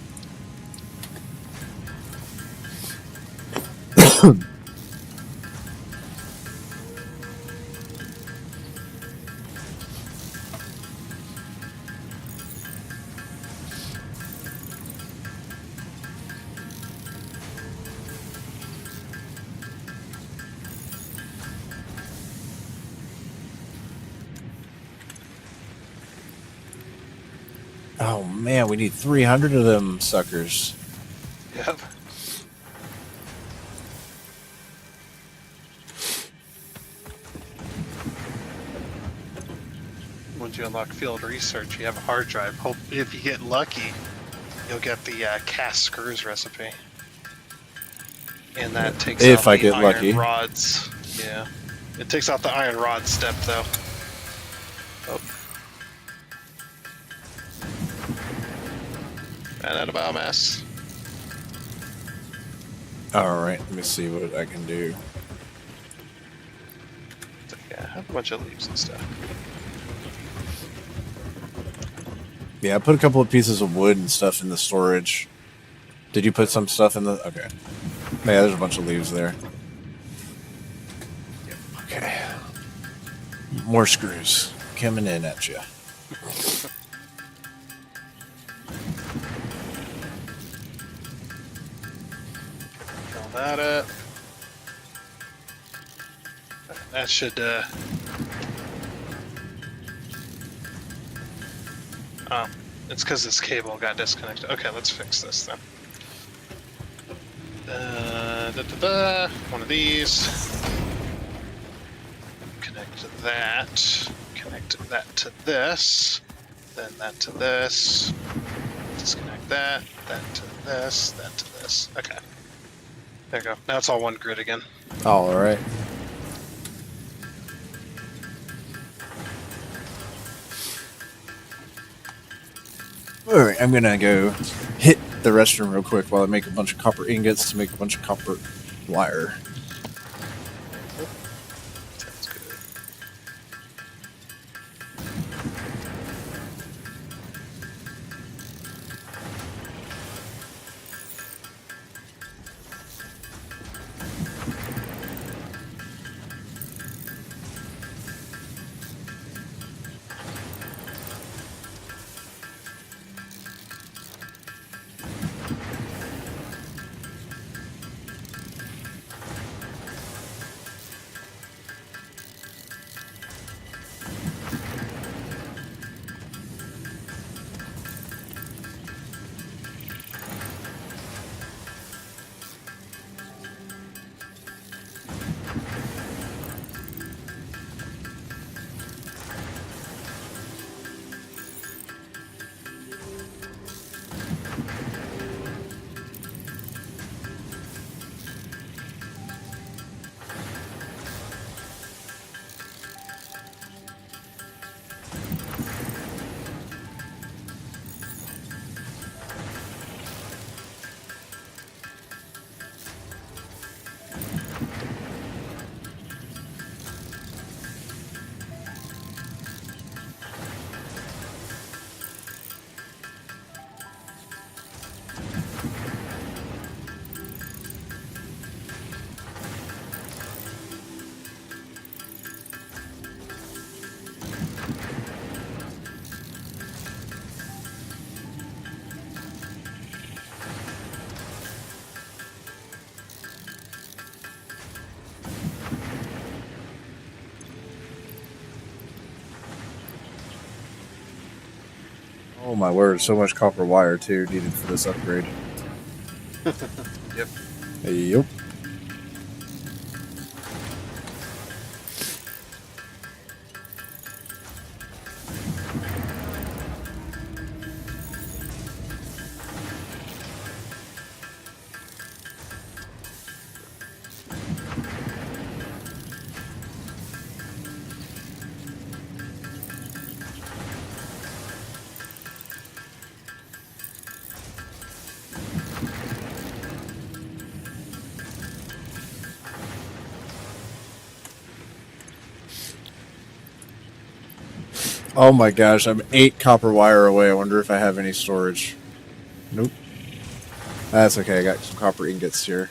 S1: Oh man, we need 300 of them suckers.
S3: Yep. Once you unlock field research, you have a hard drive. Hope if you get lucky, you'll get the cast screws recipe, and that takes
S1: If
S3: out
S1: I
S3: the
S1: get
S3: iron
S1: lucky.
S3: rods. Yeah, it takes out the iron rod step though. Oh. Ran out of biomass.
S1: All right, let me see what I can do.
S3: Yeah, I have a bunch of leaves and stuff.
S1: Yeah, I put a couple of pieces of wood and stuff in the storage. Did you put some stuff in the... Okay. Yeah, there's a bunch of leaves there. Okay. More screws coming in at you.
S3: Fill that up. That should, Oh, it's because this cable got disconnected. Okay, let's fix this then. One of these. Connect that. Connect that to this. Then that to this. Disconnect that to this, that to this. Okay. There you go. Now it's all one grid again.
S1: All right. All right, I'm gonna go hit the restroom real quick while I make a bunch of copper ingots to make a bunch of copper wire.
S3: Sounds good.
S1: Oh my word, so much copper wire too needed for this upgrade.
S3: Yep.
S1: Yep. Oh my gosh, I'm 8 copper wire away. I wonder if I have any storage. Nope. That's okay, I got some copper ingots here.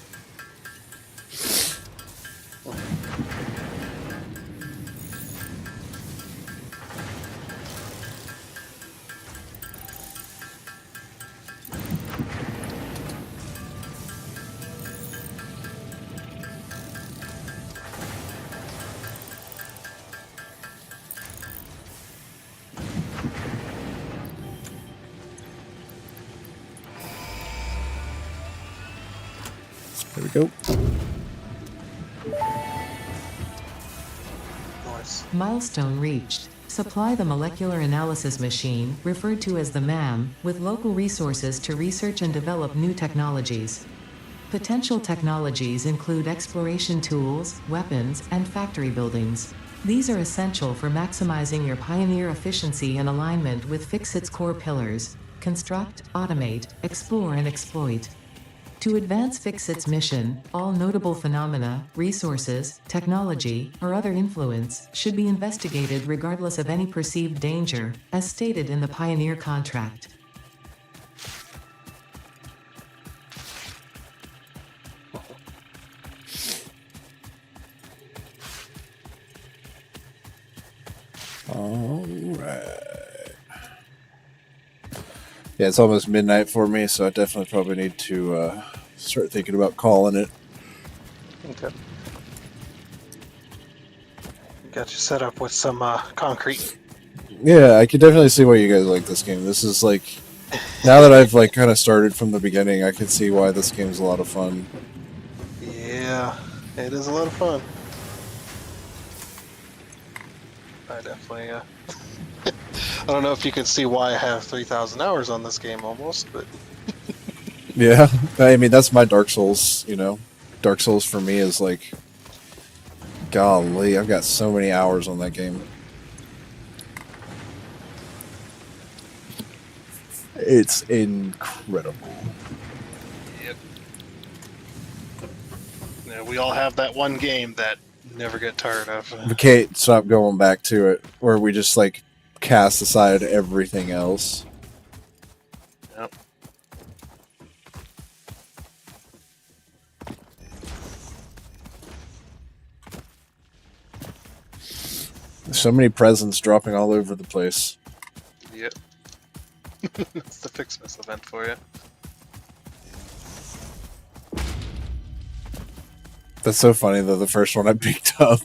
S1: There we go.
S3: Nice.
S4: Milestone reached. Supply the molecular analysis machine, referred to as the MAM, with local resources to research and develop new technologies. Potential technologies include exploration tools, weapons, and factory buildings. These are essential for maximizing your Pioneer efficiency in alignment with Ficsmas core pillars: construct, automate, explore, and exploit. To advance Ficsmas mission, all notable phenomena, resources, technology, or other influence should be investigated regardless of any perceived danger, as stated in the Pioneer contract.
S1: Alright. Yeah, it's almost midnight for me, so I definitely probably need to start thinking about calling it.
S5: Okay. Got you set up with some concrete.
S1: Yeah, I can definitely see why you guys like this game. This is like, now that I've like kind of started from the beginning, I can see why this game's a lot of fun.
S5: Yeah, it is a lot of fun. I definitely. I don't know if you can see why I have 3,000 hours on this game almost, but
S1: Yeah, I mean that's my Dark Souls. You know, Dark Souls for me is like, golly, I've got so many hours on that game. It's incredible.
S5: yep. Yeah, we all have that one game that never get tired of.
S1: We can't stop going back to it, where we just like cast aside everything else.
S5: Yep.
S1: So many presents dropping all over the place.
S5: Yep. That's the Ficsmas event for you.
S1: That's so funny though. The first one I picked up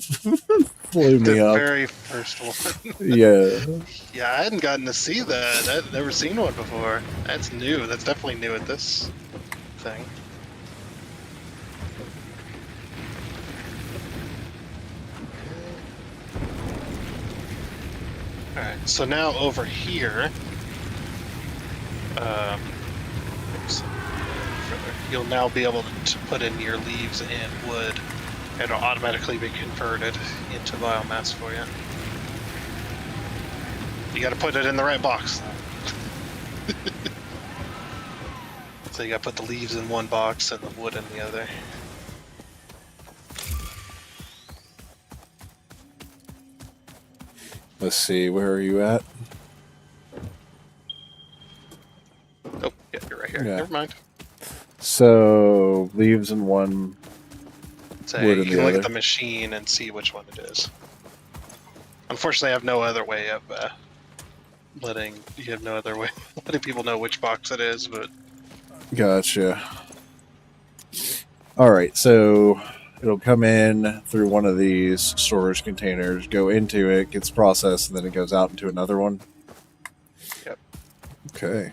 S1: blew me
S5: The
S1: up.
S5: very first one.
S1: Yeah.
S5: Yeah, I hadn't gotten to see that. I'd never seen one before. That's new. That's definitely new at this thing. Alright, so now over here, oops, further, you'll now be able to put in your leaves and wood, and it'll automatically be converted into biomass for you. You gotta put it in the right box. So you gotta put the leaves in one box and the wood in the other.
S1: Let's see, where are you at?
S5: Oh, yeah, you're right here.
S1: Yeah.
S5: Never mind.
S1: So leaves in one.
S5: So
S1: Wood
S5: you
S1: in
S5: can
S1: the
S5: look at
S1: other.
S5: the machine and see which one it is. Unfortunately, I have no other way of letting people know which box it is, but
S1: Gotcha. All right, so it'll come in through one of these storage containers, go into it, gets processed, and then it goes out into another one.
S5: Yep.
S1: Okay.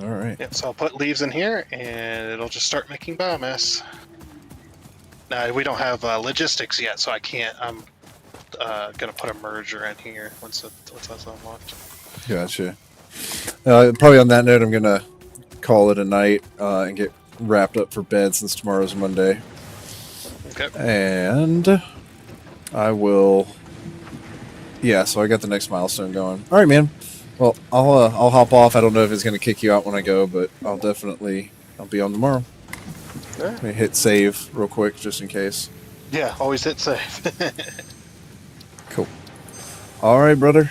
S1: All right.
S5: yeah. So I'll put leaves in here, and it'll just start making biomass. Now we don't have logistics yet, so I can't. I'm gonna put a merger in here once that's unlocked.
S1: Gotcha. Probably on that note, I'm gonna call it a night and get wrapped up for bed since tomorrow's Monday.
S5: Okay.
S1: And I will. Yeah, so I got the next milestone going. All right, man. Well, I'll hop off. I don't know if it's gonna kick you out when I go, but I'll be on tomorrow.
S5: Yeah.
S1: Let me hit save real quick just in case.
S5: Yeah. Always hit save.
S1: Cool. All right, brother.